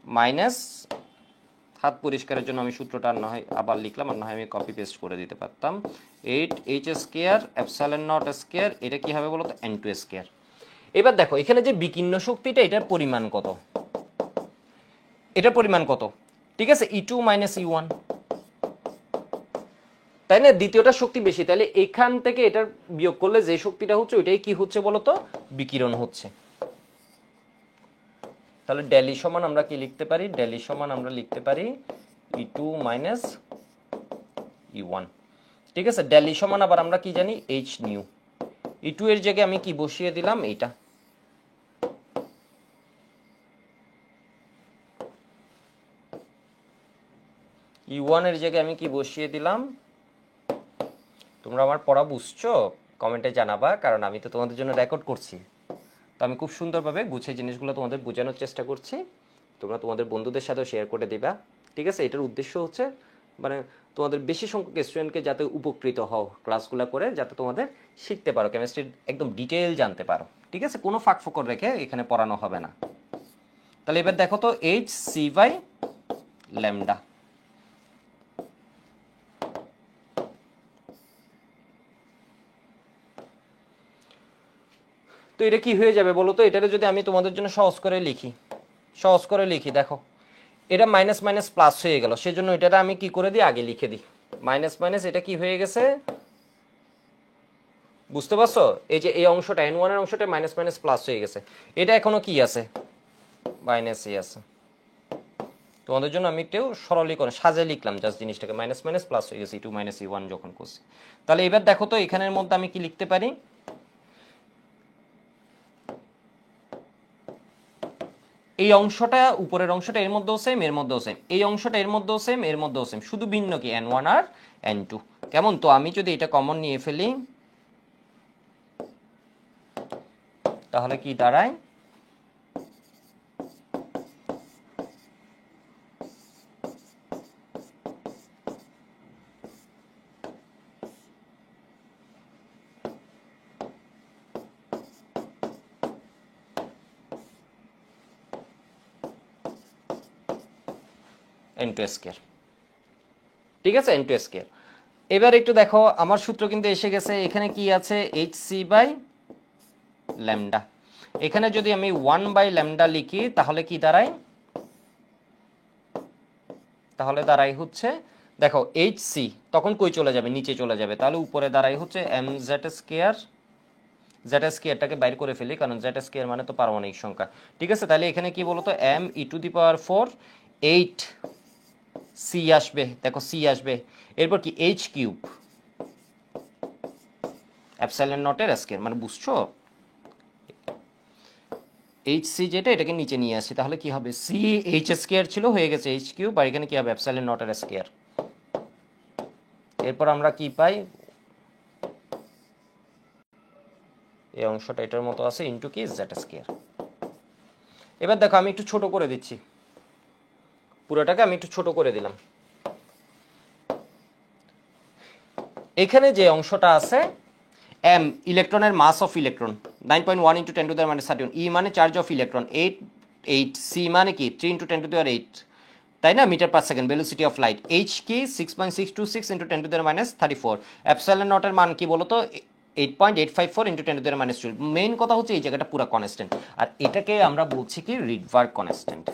মাইনাস, হাত পরিষ্কারের জন্য আমি সূত্রটা আর না হয় আবার লিখলাম, আর না হয় আমি কপি পেস্ট করে দিতে পারতাম, 8h square epsilon not square, এটা কি হবে বলো তো n2 স্কয়ার। এবার দেখো এখানে যে বিকীর্ণ শক্তিটা এটার পরিমাণ কত, এটার পরিমাণ কত, ঠিক আছে, E2 মাইনাস E1, তাই না, দ্বিতীয়টা শক্তি বেশি, তাহলে এখান থেকে এটার বিয়োগ করলে যে শক্তিটা হচ্ছে ওইটাই কি হচ্ছে বলতো, বিকিরণ হচ্ছে। তাহলে ডেল E সমান আমরা কি লিখতে পারি, ডেল E সমান আমরা লিখতে পারি E2 মাইনাস E1, ঠিক আছে। ডেল E সমান আবার আমরা কি জানি, h নিউ। E2 এর জায়গায় আমি কি বসিয়ে দিলাম, এইটা, E1 এর জায়গায় আমি কি বসিয়ে দিলাম। তোমরা আমার পড়া বুঝছো কমেন্টে জানাবা, কারণ আমি তো তোমাদের জন্য রেকর্ড করছি, তো আমি খুব সুন্দরভাবে গুছিয়ে জিনিসগুলো তোমাদের বোঝানোর চেষ্টা করছি, তোমরা তোমাদের বন্ধুদের সাথেও শেয়ার করে দিবা, ঠিক আছে। এটার উদ্দেশ্য হচ্ছে মানে তোমাদের বেশি সংখ্যক স্টুডেন্টকে যাতে উপকৃত হও ক্লাসগুলো করে, যাতে তোমাদের শিখতে পারো, কেমিস্ট্রির একদম ডিটেইল জানতে পারো, ঠিক আছে, কোনো ফাঁক ফোকর রেখে এখানে পড়ানো হবে না। তাহলে এবার দেখো তো hc/λ, তো এটা কি হয়ে যাবে বলো তো, এটারে যদি আমি তোমাদের জন্য সহজ করে লিখি, দেখো এটা মাইনাস মাইনাস প্লাস হয়ে গেল, সেজন্য এটারে আমি কি করে দিই, আগে লিখে দিই মাইনাস মাইনাস, এটা কি হয়ে গেছে বুঝতে পারছো, এই যে এই অংশটা n1 এর অংশটা মাইনাস মাইনাস প্লাস হয়ে গেছে, এটা এখনো কি আছে, মাইনাসই আছে। তোমাদের জন্য আমি একটু সরলীকরণ সাজে লিখলাম জাস্ট জিনিসটাকে, মাইনাস মাইনাস প্লাস হয়ে গেছে E2 মাইনাস E1 যখন করছি। তাহলে এবার দেখো তো এখানের মধ্যে আমি কি লিখতে পারি, এই অংশটা উপরের অংশটা এর মধ্যেও সেম, এর মধ্যেও সেম, এই অংশটা এর মধ্যেও সেম, এর মধ্যেও সেম, শুধু ভিন্ন কি n1 আর n2, কেমন। তো আমি যদি এটা কমন নিয়ে ফেলি তাহলে কি দাঁড়ায়, n2 স্কয়ার, ঠিক আছে, n2 স্কয়ার। এবার একটু দেখো আমার সূত্র কিন্তু এসে গেছে, এখানে কি আছে hc/λ, এখানে যদি আমি 1/λ লিখি তাহলে কি দাঁড়ায়, তাহলে দাঁড়াই হচ্ছে দেখো hc তখন কই চলে যাবে, নিচে চলে যাবে, তাহলে উপরে দাঁড়াই হচ্ছে mz স্কয়ার, z স্কয়ারটাকে বাইর করে ফেলি কারণ z স্কয়ার মানে তো পারমাণবিক সংখ্যা, ঠিক আছে। তাহলে এখানে কি বলতো me⁴ 8 c আসবে, দেখো c আসবে, এরপর কি h³ এপসাইলন নটের স্কয়ার, মানে বুঝছো hc যেটা এটাকে নিচে নিয়ে আসি, তাহলে কি হবে c h স্কয়ার ছিল হয়ে গেছে h³ আর এখানে কি হবে এপসাইলন নটের স্কয়ার। এরপর আমরা কি পাই, এই অংশটা এটার মতো আছে ইনটু কি z স্কয়ার। এবার দেখো আমি একটু ছোট করে দিচ্ছি, পুরোটাকে আমি একটু ছোট করে দিলাম। এখানে যে অংশটা আছে m ইলেকট্রনের মাস অফ ইলেকট্রন 9.1 × 10⁻31, e মানে চার্জ অফ ইলেকট্রন 8 c মানে কি 3 × 10⁸, তাই না, metre per second, velocity of light, h কি 6.626 × 10⁻34, এপসাইলন নটের মান কি বলতো 8.854 × 10⁻12। মেইন কথা হচ্ছে এই জায়গাটা পুরো কনস্ট্যান্ট, আর এটাকে আমরা বলছি কি রিডবার্গ কনস্ট্যান্ট,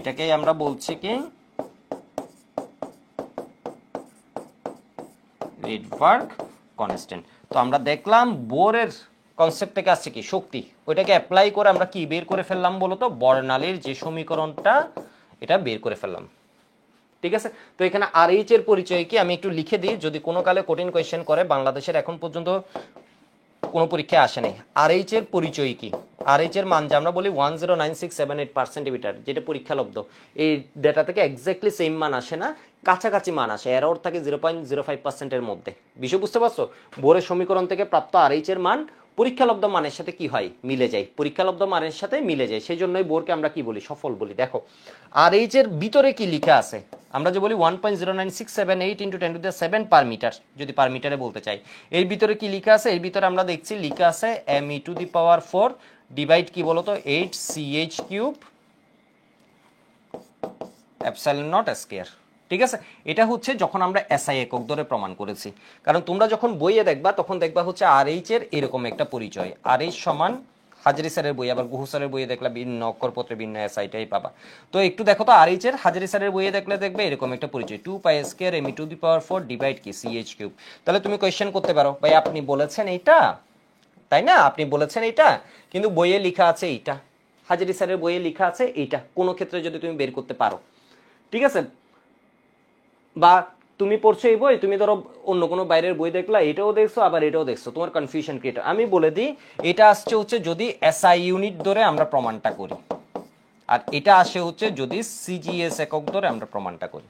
এটাকেই আমরা বলছি কি রিডবার্গ কনস্ট্যান্ট। তো আমরা দেখলাম বোরের কনসেপ্ট থেকে আসছে কি শক্তি, ওইটাকে অ্যাপ্লাই করে আমরা কি বের করে ফেললাম বলতো, বর্ণালীর যে সমীকরণটা এটা বের করে ফেললাম। ঠিক আছে, তো এখানে আর এইচ এর পরিচয় কি আমি একটু লিখে দিই, যদি কোনো কালে কঠিন কোয়েশ্চেন করে, বাংলাদেশের এখন পর্যন্ত কোনো পরীক্ষায় আসে নাই। আর এইচ এর পরিচয় কি, আর এইচ এর মান যে আমরা বলি 109678 যেটা পরীক্ষালব্ধ, এই ডেটা থেকে এক্স্যাক্টলি সেম মান আসে না, কাছাকাছি মান আসে, এরর থাকে 0.05%-এর মধ্যে। বিষয় বুঝতে পারছো? বোরের সমীকরণ থেকে প্রাপ্ত আর এইচ এর মান পরীক্ষালব্ধ মানের সাথে কি হয়, মিলে যায়, পরীক্ষালব্ধ মানের সাথে মিলে যায়, সেই জন্যই বোরকে আমরা কি বলি, সফল বলি। দেখো আর এইচ এর ভিতরে কি লিখা আছে, আমরা যে বলি 1.09678 × 10⁷ পার মিটার, যদি পার মিটারে বলতে চাই, এর ভিতরে কি লিখা আছে, এর ভিতরে আমরা দেখছি লিখা আছে me⁴ ডিভাইড কি বলতো 8ch³ ε0² ঠিক আছে। এটা হচ্ছে যখন আমরা এসআই একক ধরে প্রমাণ করেছি, কারণ তোমরা যখন বইয়ে দেখবা তখন দেখবা হচ্ছে আর এইচ এর এরকম একটা পরিচয়, আর এইচ সমান হাজারি স্যারের বই, আবার গুহু স্যারের বইয়ে দেখলে ভিন্ন অক্ষরপত্রে ভিন্ন এসআইটাই পাবা। তো একটু দেখো তো আর এইচ এর হাজারি স্যারের বইয়ে দেখলে দেখবে এরকম একটা পরিচয় 2π² me⁴ ডিভাইড কি ch³। তাহলে তুমি কোয়েশ্চেন করতে পারো, ভাই আপনি বলেছেন এইটা, তাই না, আপনি বলেছেন এইটা, কিন্তু বইয়ে লেখা আছে এইটা, হাজারি স্যারের বইয়ে লেখা আছে এইটা, কোনো ক্ষেত্রে যদি তুমি বের করতে পারো, ঠিক আছে, বা তুমি পড়ছো এই বই, তুমি ধরো অন্য কোনো বাইরের বই দেখলা, এটাও দেখছো আবার এটাও দেখছো, তোমার কনফিউশন ক্রিয়েট। আমি বলে দিই এটা আসছে হচ্ছে যদি এসআই ইউনিট ধরে আমরা প্রমাণটা করি, আর এটা আসে হচ্ছে যদি সিজিএস একক ধরে আমরা প্রমাণটা করি।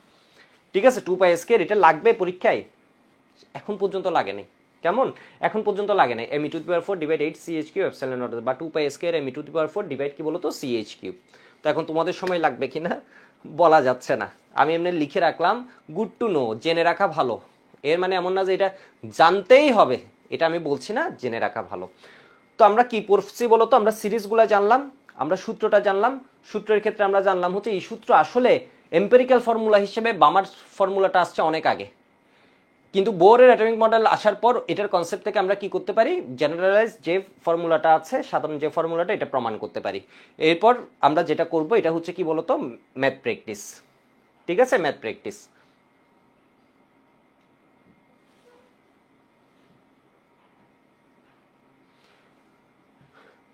ঠিক আছে, 2π² এটা লাগবে পরীক্ষায়, এখন পর্যন্ত লাগে নাই। কেমন, এখন পর্যন্ত লাগে নাই, me⁴ ডিভাইড 8ch³ ε0 বা 2π² me⁴ ডিভাইড কি বলতো ch³। তো এখন তোমাদের সময় লাগবে কিনা বলা যাচ্ছে না, আমি এমনি লিখে রাখলাম, গুড টু নো, জেনে রাখা ভালো। এর মানে এমন না যে এটা জানতেই হবে, এটা আমি বলছি না, জেনে রাখা ভালো। তো আমরা কি পড়ছি বলতো, আমরা সিরিজগুলো জানলাম, আমরা সূত্রটা জানলাম, সূত্রের ক্ষেত্রে আমরা জানলাম হচ্ছে এই সূত্র আসলে এম্পিরিক্যাল ফর্মুলা হিসেবে বামার ফর্মুলাটা আসছে অনেক আগে, কিন্তু বোরের অ্যাটমিক মডেল আসার পর এটার কনসেপ্ট থেকে আমরা কি করতে পারি, জেনারেলাইজ যে ফর্মুলাটা আছে, সাধারণ যে ফর্মুলাটা, এটা প্রমাণ করতে পারি। এরপর আমরা যেটা করব এটা হচ্ছে কি বলতো ম্যাথ প্র্যাকটিস। ঠিক আছে, ম্যাথ প্র্যাকটিস।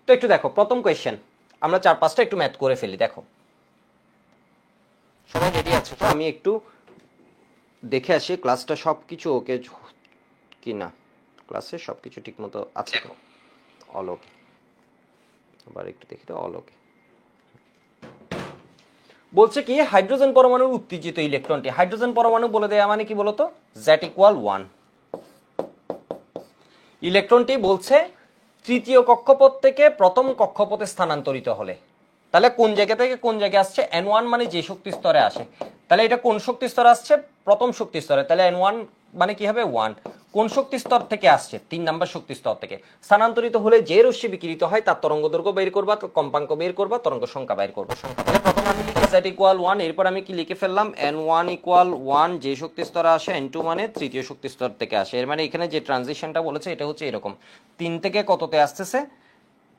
তো একটু দেখো প্রথম কোয়েশ্চেন, আমরা 4-5টা একটু ম্যাথ করে ফেলি। দেখো সবাই রেডি আছে তো? আমি একটু দেখে আসি ক্লাসটা সব কিছু ওকে কি না, ক্লাসে সব কিছু ঠিক মতো আছে তো? অল ওকে, আবার একটু দেখি তো, অল ওকে। বলছে কি হাইড্রোজেন পরমাণুর উত্তেজিত ইলেকট্রনটি, হাইড্রোজেন পরমাণু বলে দেয়া মানে কি বলতো, Z=1। ইলেকট্রনটি বলছে তৃতীয় কক্ষপথ থেকে প্রথম কক্ষপথে স্থানান্তরিত হলে, তাহলে কোন জায়গা থেকে কোন জায়গায় আসছে, n1 মানে যে শক্তি স্তরে আসে, তাহলে এটা কোন শক্তি স্তরে আসছে, প্রথম শক্তি স্তরে, তাহলে n1 মানে কি হবে 1। কোন শক্তি স্তর থেকে আসছে, 3 নাম্বার শক্তি স্তর থেকে। স্থানান্তরিত হলে যে রশ্মি বিকিরিত হয় তার তরঙ্গ দৈর্ঘ্য বের করবা, কম্পাঙ্ক বের করবা, তরঙ্গ সংখ্যা বের করবা। প্রথম আমি লিখি Z=1, এরপর আমি কি লিখে ফেললাম n1=1, যে শক্তি স্তরে আসে, n2 মানে তৃতীয় শক্তি স্তর থেকে আসে। এর মানে এখানে যে ট্রানজিশনটা বলেছে এটা হচ্ছে এরকম, 3 থেকে কততে আসতেছে,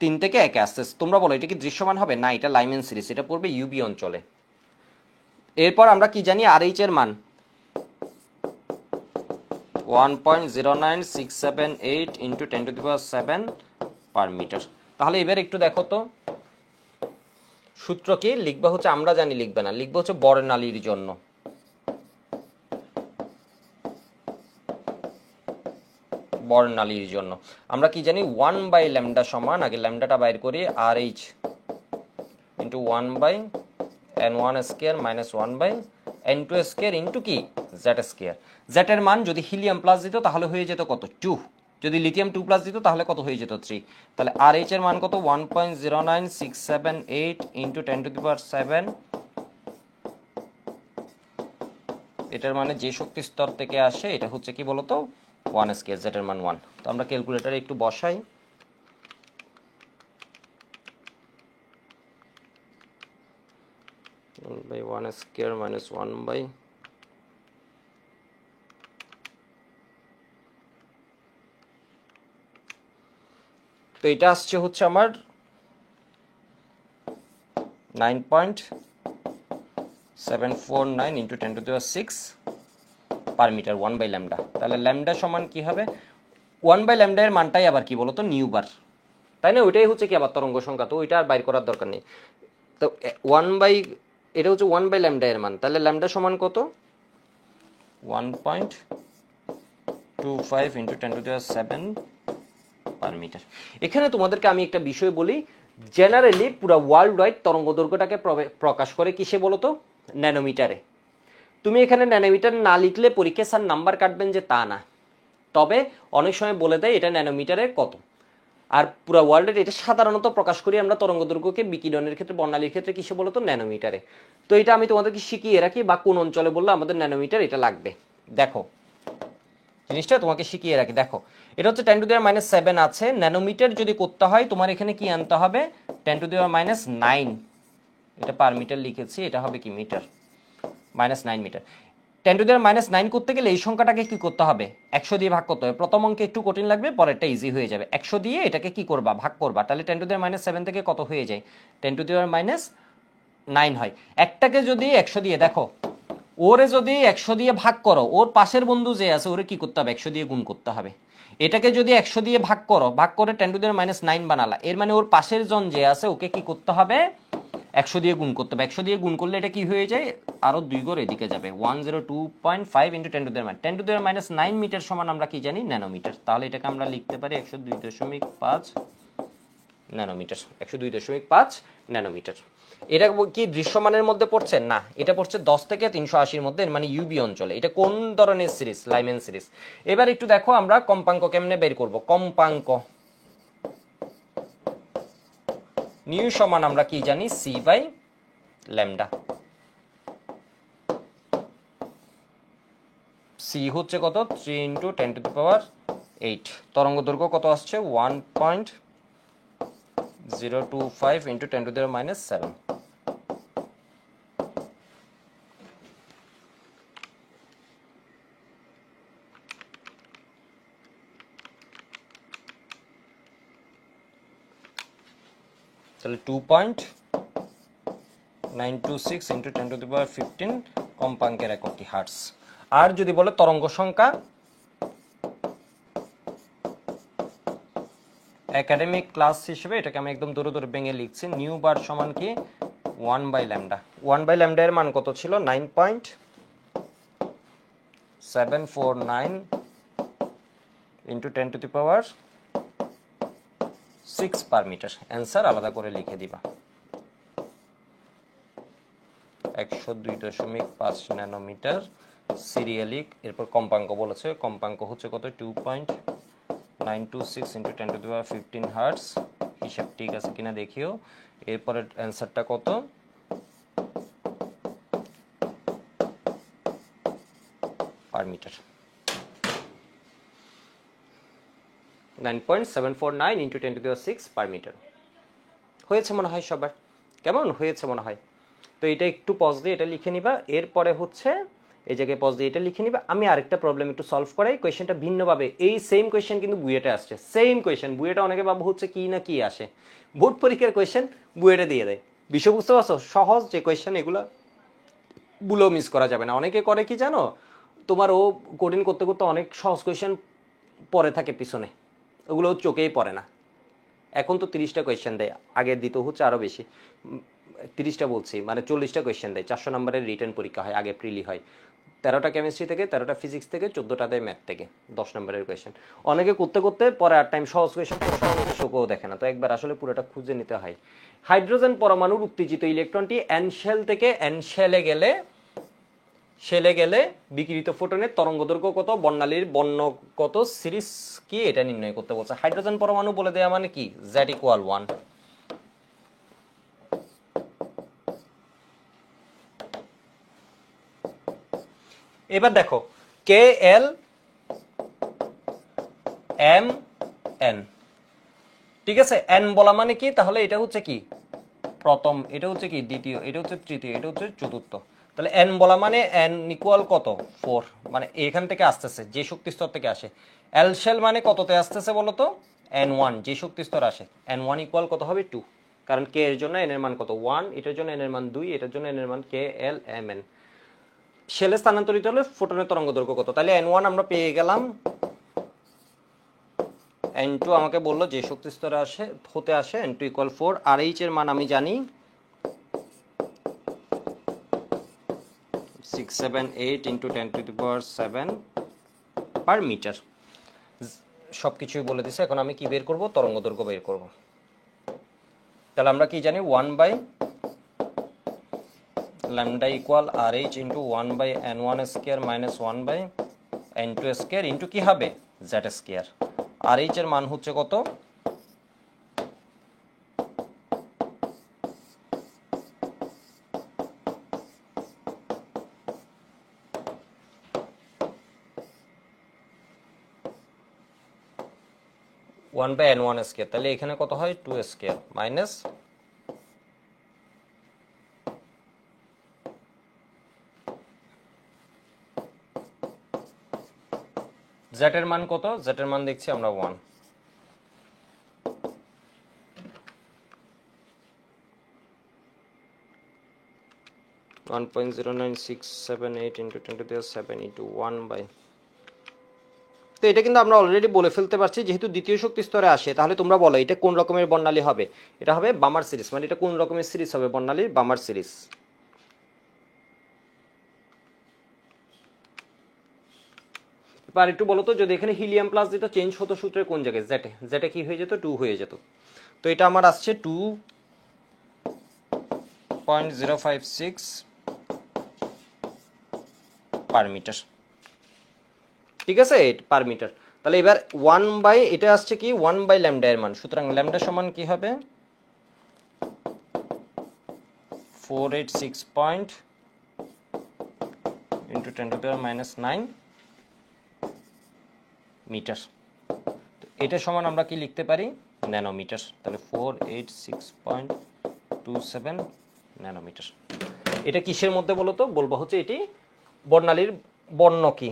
3 থেকে 1-এ আসতেছে। তোমরা বলো এটা কি দৃশ্যমান হবে না, এটা লাইমেন সিরিজ, এটা পড়বে ইউবি অঞ্চলে। এরপর আমরা কি জানি আর এইচ এর মান 1.09678 × 10⁷ পার মিটার। তাহলে এবার একটু দেখো তো সূত্র কি লিখবা, হচ্ছে আমরা জানি লিখবে না, লিখবো হচ্ছে বর্ণালীর জন্য। বর্ণালীর জন্য আমরা কি জানি 1/λ সমান, আগে ল্যামডাটা বাইর করি, RH × 1/n1² - 1/n2² ইন্টু কি Z²। Z এর মান যদি হিলিয়াম প্লাস দিত তাহলে হয়ে যেত কত 2, যদি লিথিয়াম 2 প্লাস দিত তাহলে কত হয়ে যেত 3। তাহলে RH এর মান কত 1.09678 × 10⁷। এটার মানে যে শক্তি স্তর থেকে আসে এটা হচ্ছে কি বলতো 1², Z এর মান 1। তো আমরা ক্যালকুলেটরে একটু বসাই, by 1² - 1/, তো এটা আসছে হচ্ছে আমার 9.0 749 ইন্টু 10⁶ পার মিটার 1/λ। তাহলে ল্যামডা সমান কি হবে? 1/λ এর মানটাই আবার কি বলতো, নিউ বার, তাই না? ওইটাই হচ্ছে কি আবার তরঙ্গ সংখ্যা, তো ওইটা আর বাইর করার দরকার নেই। তো এটা হচ্ছে 1/λ এর মান, তাহলে ল্যামডা সমান কত? 1.25 ইন্টু 10⁷ পার মিটার। এখানে তোমাদেরকে আমি একটা বিষয় বলি, জেনারেলি পুরো ওয়ার্ল্ড ওয়াইড তরঙ্গ দৈর্ঘ্যটাকে প্রকাশ করে কিসে বলতো? ন্যানোমিটারে। তুমি এখানে ন্যানোমিটার না লিখলে পরীক্ষা স্যার নাম্বার কাটবেন যে তা না, তবে অনেক সময় বলে দেয় এটা ন্যানোমিটারে কত। আর পুরো ওয়ার্ল্ডের এটা সাধারণত প্রকাশ করি আমরা তরঙ্গ দৈর্ঘ্যকে বিকিরণের ক্ষেত্রে, বর্ণালীর ক্ষেত্রে কিসে বলতো? ন্যানোমিটারে। তো এটা আমি তোমাদেরকে শিখিয়ে রাখি, বা কোন অঞ্চলে বললে আমাদের ন্যানোমিটার এটা লাগবে। দেখো জিনিসটা তোমাকে শিখিয়ে রাখি, দেখো এটা হচ্ছে 10⁻⁷ আছে, ন্যানোমিটার যদি করতে হয় তোমার এখানে কি আনতে হবে? 10⁻⁹, এটা পার মিটার লিখেছি, এটা হবে কি মিটার, -9 মিটার। 10⁻⁹ করতে গেলে এই সংখ্যাটাকে কি করতে হবে? 100 দিয়ে ভাগ করতে হবে। প্রথম অঙ্কে একটু কঠিন লাগবে, পরেরটা ইজি হয়ে যাবে। 100 দিয়ে এটাকে কি করবা? ভাগ করবা। তাহলে 10⁻⁷ থেকে কত হয়ে যায়? 10⁻⁹ হয়। একটাকে যদি 100 দিয়ে, দেখো ওরে যদি 100 দিয়ে ভাগ করো, ওর পাশের বন্ধু যে আছে ওরে কি করতে হবে? 100 দিয়ে গুণ করতে হবে। এটাকে যদি 100 দিয়ে ভাগ করো, ভাগ করে 10⁻⁹ বানালা, এর মানে ওর পাশের জন যে আছে ওকে কি করতে হবে? 100 দিয়ে গুণ করতে হবে। 100 দিয়ে গুণ করলে এটা কি হয়ে যায়? আরো 2 ঘর এদিকে যাবে। 102.5 ইন্টু 10⁻⁹ মিটার সমান আমরা কি জানি? ন্যানোমিটার। তাহলে এটাকে আমরা লিখতে পারি 102.5 ন্যানোমিটার। 102.5 ন্যানোমিটার। এটা কি দৃশ্যমানের মধ্যে পড়ছে? না, এটা পড়ছে 10 থেকে 380 মধ্যে, মানে ইউবি অঞ্চলে। এটা কোন ধরনের সিরিজ? Lyman series. এবার একটু দেখো আমরা কম্পাঙ্ক কেমনে বের করব। কম্পাঙ্ক নিউ সমান আমরা কি জানি? c/λ। সি হচ্ছে কত? 3 ইন্টু 10⁸। তরঙ্গ দৈর্ঘ্য কত আসছে? 1.025 ইন্টু 10⁻⁷। তাহলে 2.926 ইন্টু 10⁻15 কম্পাঙ্কের একক কি? হার্টস। আর যদি বলে তরঙ্গ সংখ্যা, একাডেমিক ক্লাস হিসেবে এটাকে আমি একদম দূরে দূরে ভেঙে লিখছি। নিউ বার সমান কি? 1/λ। 1/λ এর মান কত ছিল? 9.749 ইন্টু 10⁶ পার মিটার। অ্যান্সার আলাদা করে লিখে দিবা। 102.5 ন্যানোমিটার সিরিয়ালিক। এরপর কম্পাঙ্ক বলেছে, কম্পাঙ্ক হচ্ছে কত? 2.926 ইন্টু 10⁻15 হার্টস। হিসাব ঠিক আছে কিনা দেখিও। এরপরের অ্যান্সারটা কত? Per metre. 9.749 into 10⁶ per metre. হয়েছে মনে হয় সবার? কেমন হয়েছে মনে হয়? তো এটা একটু পজ দিয়ে এটা লিখে নিবা। এরপরে হচ্ছে এই জায়গায় পজ দিয়ে এটা লিখে নিবা। আমি আরেকটা প্রবলেম একটু সলভ করাই। কোয়েশ্চেনটা ভিন্নভাবে, এই সেম কোয়েশ্চেন কিন্তু বুয়েটে আসছে। সেম কোয়েশ্চেন বুয়েটে অনেকে ভাবো হচ্ছে কি না কি আসে, বোর্ড পরীক্ষার কোয়েশ্চেন বুয়েটে দিয়ে দেয়। বিষয় বুঝতে পারছো? সহজ যে কোয়েশ্চেন, এগুলো বুলো মিস করা যাবে না। অনেকে করে কি জানো, তোমার ও কঠিন করতে করতে অনেক সহজ কোয়েশ্চেন পরে থাকে পিছনে, ওগুলো চোখেই পড়ে না। এখন তো 30টা কোয়েশ্চেন দেয়, আগের দিত হচ্ছে আরও বেশি। 30টা বলছি, মানে 40টা কোয়েশ্চেন দেয়। 400 নম্বরের রিটার্ন পরীক্ষা হয়, আগে প্রিলি হয়। 13টা কেমিস্ট্রি থেকে, 13টা ফিজিক্স থেকে, 14টা দেয় ম্যাথ থেকে, 10 নম্বরের কোয়েশ্চেন। অনেকে করতে করতে পরে আর টাইম সহজ কোয়েশ্চেন চোখেও দেখে না। তো একবার আসলে পুরোটা খুঁজে নিতে হয়। হাইড্রোজেন পরমাণুর উত্তেজিত ইলেকট্রনটি এন শেল থেকে এন শেলে গেলে বিকিরিত ফোটনের তরঙ্গ দৈর্ঘ্য কত, বর্ণালীর বর্ণ কত, সিরিজ কি, এটা নির্ণয় করতে বলছে। হাইড্রোজেন পরমাণু বলে দেয়া মানে কি? Z=1। এবার দেখো KLMN, ঠিক আছে? n বলা মানে কি? তাহলে এটা হচ্ছে কি? প্রথম, এটা হচ্ছে কি? দ্বিতীয়, এটা হচ্ছে তৃতীয়, এটা হচ্ছে চতুর্থ। তাহলে n বলা মানে n ইকুয়াল কত? 4, মানে এখান থেকে আসতেছে, যে শক্তি স্তর থেকে আসে। এল শেল মানে কততে আসতেছে বলো তো? n1, যে শক্তি স্তর আসে। n1 ইকুয়াল কত হবে? 2। কারণ কে এর জন্য এন এর মান কত 1, এটার জন্য এন এর মান 2, এটার জন্য এন এর মান কে এল এম এন। শেলে স্থানান্তরিত হলে ফোটনের তরঙ্গ দৈর্ঘ্য কত? তাহলে n1 আমরা পেয়ে গেলাম, n2 আমাকে বললো যে শক্তি স্তরে হতে আসে n2 = 4, আর h এর মান আমি জানি 678 × 10⁷ পার মিটার। সব কিছুই বলে দিছে, এখন আমি কি বের করব? তরঙ্গ দৈর্ঘ্য বের করব। তাহলে আমরা কি জানি 1/λ = RH × 1/n1² - 1/n2² ইন্টু কি হবে? z²। RH এর মান হচ্ছে কত? 1/n1²। তাহলে এখানে কত হয়? 2² মাইনাস z এর মান কত? z এর মান দেখছি আমরা 1। 1.09678 × 10⁷ × 1/। তো এটা কিন্তু আমরা অলরেডি বলে ফেলতে পারছি, যেহেতু দ্বিতীয় শক্তি স্তরে আসে। তাহলে তোমরা বলো এটা কোন রকমের বর্ণালী হবে? এটা হবে বামার সিরিজ, মানে এটা কোন রকমের সিরিজ হবে? বর্ণালীর বামার সিরিজ। এবার একটু বলো তো, যদি এখানে হিলিয়াম প্লাস দিত চেঞ্জ হতো সূত্রের কোন জায়গায়? জেটে। জেটে কি হয়ে যেত? 2 হয়ে যেত। তো এটা আমার আসছে 2.056 পার মিটার। ঠিক আছে, পার মিটার। তাহলে এবার 1/, এটা আসছে কি 1/λ এর মান। সুতরাং ল্যামডা সমান কি হবে? 486 পয়েন্ট × 10⁻⁹ মিটার। এটা সমান আমরা কি লিখতে পারি? ন্যানোমিটার। তাহলে 486.27 ন্যানোমিটার। এটা কিসের মধ্যে বলো তো? বলবো হচ্ছে এটি বর্ণালীর বর্ণ কি।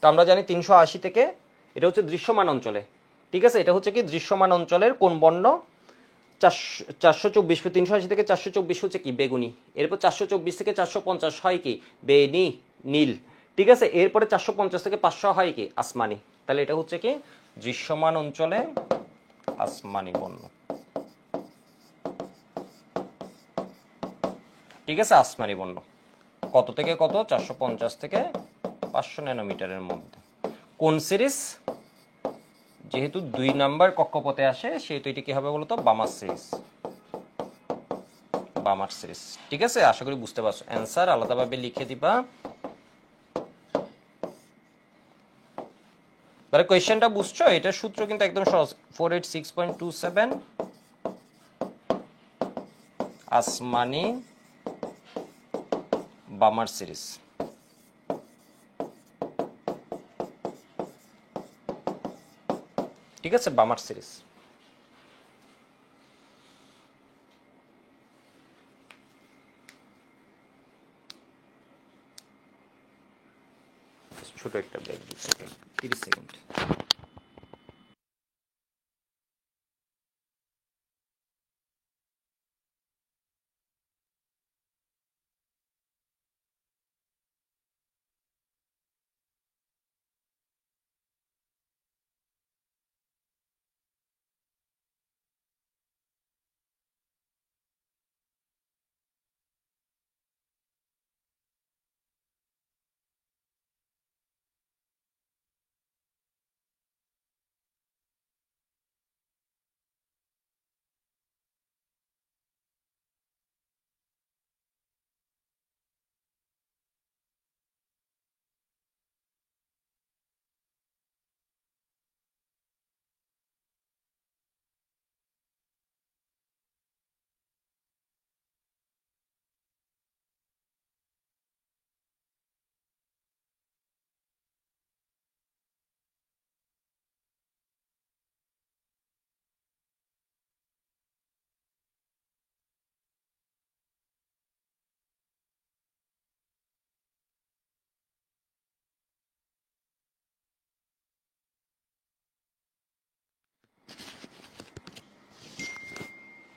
তো আমরা জানি 380 থেকে, এটা হচ্ছে দৃশ্যমান অঞ্চলে। ঠিক আছে, এটা হচ্ছে কি দৃশ্যমান অঞ্চলের কোন বর্ণ? 424। 380 থেকে 424 হচ্ছে কি? বেগুনি। এরপর 424 থেকে 450 হয় কি? বেনি, নীল। ঠিক আছে, এরপরে 450 থেকে 500 হয় কি? আসমানি। তাহলে এটা হচ্ছে কি দৃশ্যমান অঞ্চলে আসমানি বর্ণ। ঠিক আছে, আসমানি বর্ণ কত থেকে কত? 450 থেকে 500 ন্যানোমিটারের মধ্যে। কোন সিরিজ? যেহেতু 2 নাম্বার কক্ষপথে আসে, সেহেতু এটি কি হবে বলতো? বামার সিরিজ। বামার সিরিজ। ঠিক আছে, আশা করি বুঝতে পারছো। অ্যান্সার আলাদাভাবে লিখে দিবা। তাহলে কোয়েশ্চেনটা বুঝছো? এটার সূত্র কিন্তু একদম সহজ। 486.27 আসমানি বামার সিরিজ। ঠিক আছে, বামার সিরিজ। ছোট একটা ব্রেক দিচ্ছি, 30 সেকেন্ড।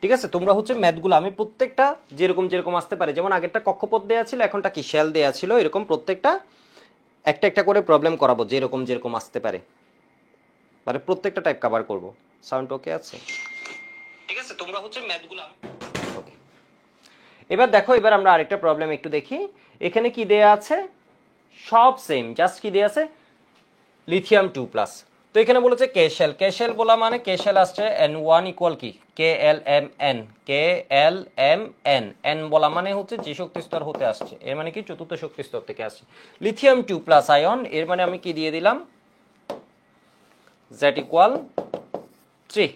ঠিক আছে, তোমরা হচ্ছে ম্যাথগুলো আমি প্রত্যেকটা যেরকম যেরকম আসতে পারে, যেমন আগেরটা কক্ষপথ দেয়া ছিল, এখনটা কি শেল দেয়া ছিল, এরকম প্রত্যেকটা একটা একটা করে প্রবলেম করাবো যেরকম যেরকম আসতে পারে, মানে প্রত্যেকটা টাইপ কভার করব। সাউন্ড ওকে আছে? ঠিক আছে, তোমরা হচ্ছে ম্যাথগুলো ওকে। এবার দেখো, এবার আমরা আরেকটা প্রবলেম একটু দেখি। এখানে কি দেয়া আছে? সব সেম, জাস্ট কি দেয়া আছে? লিথিয়াম 2+। তো এখানে বলেছে কেশেল। কেশেল বলা মানে কেশেল আসছে N1 ইকুয়াল কি KLMN, KLMN। N বলা মানে হচ্ছে যে শক্তি স্তর হতে আসছে, এর মানে কি চতুর্থ শক্তি স্তর থেকে আসছে। লিথিয়াম 2+ আয়ন, এর মানে আমি কি দিয়ে দিলাম Z ইকুয়াল 3।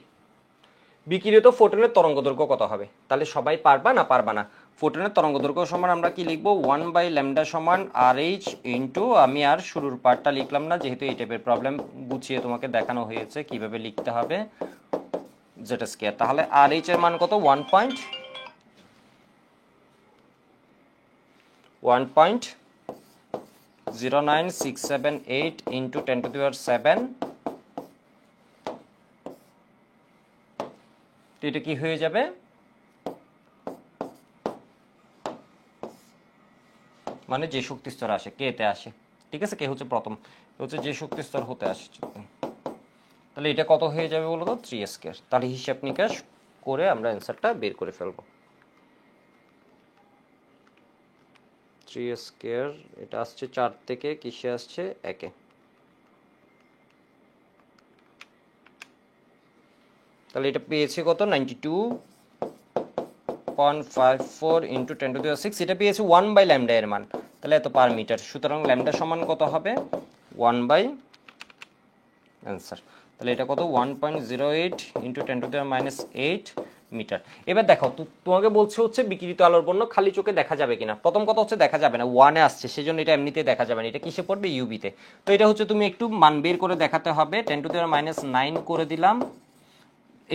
বিকিরিত ফোটনের তরঙ্গদৈর্ঘ্য কত হবে? তাহলে সবাই পারবা না? পারবা না। ফোটনের তরঙ্গদৈর্ঘ্য সমান আমরা কি লিখবো? 1/λ সমান RH ইন্টু, আমি আর শুরুর পার্টটা লিখলাম না, যেহেতু এই টাইপের প্রবলেম গুছিয়ে তোমাকে দেখানো হয়েছে কিভাবে লিখতে হবে, যেটা স্কয়ার। তাহলে RH এর মান কত? 1.09678 ইন্টু 10⁷। তো এটা কি হয়ে যাবে? মানে যে শক্তি স্তর আসে, কে তে আসে। ঠিক আছে, কে হচ্ছে প্রথম, হচ্ছে যে শক্তি স্তর হতে আসছে। তাহলে এটা কত হয়ে যাবে বলো তো? 3 স্কয়ার। তাহলে হিসাব নিকাশ করে আমরা অ্যান্সারটা বের করে ফেলবো। 3 স্কয়ার, এটা আসছে 4 থেকে, কিসে আসছে? 1-এ। তাহলে এটা পেয়েছে কত? 92.54 ইন্টু 10⁶। এটা পেয়েছে 1/λ এর মান, তাহলে এত পার মিটার। সুতরাং ল্যামডা সমান কত হবে? 1 অ্যান্সার। তাহলে এটা কত? 1.08 ইন্টু 10⁻8 মিটার। এবার দেখো, তোমাকে বলছে হচ্ছে বিকিরিত আলোর বর্ণ খালি চোখে দেখা যাবে কিনা। প্রথম কথা হচ্ছে দেখা যাবে না, 1-এ আসছে, সেজন্য এটা এমনিতে দেখা যাবে না। এটা কিসে পড়বে? ইউবিতে। তো এটা হচ্ছে তুমি একটু মান বের করে দেখাতে হবে। 10⁻9 করে দিলাম,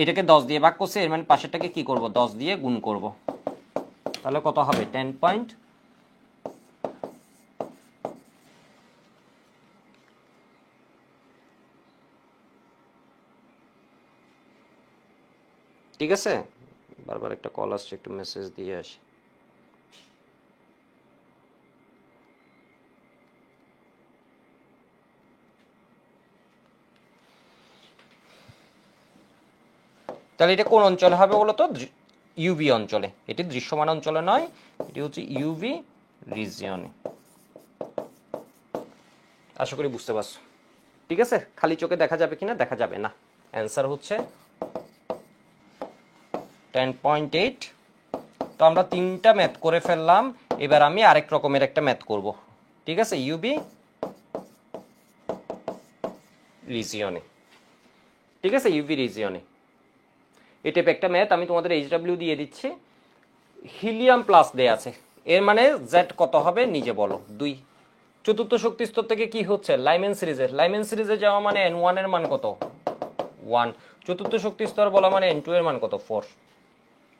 এটাকে 10 দিয়ে ভাগ করছে, এর মানে পাশেরটাকে কি করব? 10 দিয়ে গুণ করব। তাহলে কত হবে? 10 ঠিক আছে, বারবার একটা কল আসছে, একটু মেসেজ দিয়ে আসি। তাহলে এটা কোন অঞ্চলে হবে বলো তো? ইউভি অঞ্চলে। এটি দৃশ্যমান অঞ্চলে নয়, এটি হচ্ছে ইউভি রিজিয়নে। আশা করি বুঝতে পারছো। ঠিক আছে, খালি চোখে দেখা যাবে কিনা? দেখা যাবে না। অ্যান্সার হচ্ছে 10.8। তো আমরা 3টা ম্যাথ করে ফেললাম। এবার আমি আরেক রকমের একটা ম্যাথ করব। ঠিক আছে, ইউভি রিজিয়নে। ঠিক আছে, ইউভি রিজিয়নে এই টাইপ একটা ম্যাথ আমি তোমাদের HW দিয়ে দিচ্ছি। হিলিয়াম প্লাস দেয়া আছে, এর মানে জেড কত হবে নিজে বলো? 2। চতুর্থ শক্তি স্তর থেকে কি হচ্ছে? লাইমেন সিরিজে যাওয়া মানে N1 এর মান কত? 1। চতুর্থ শক্তি স্তর বলা মানে N2 এর মান কত? 4।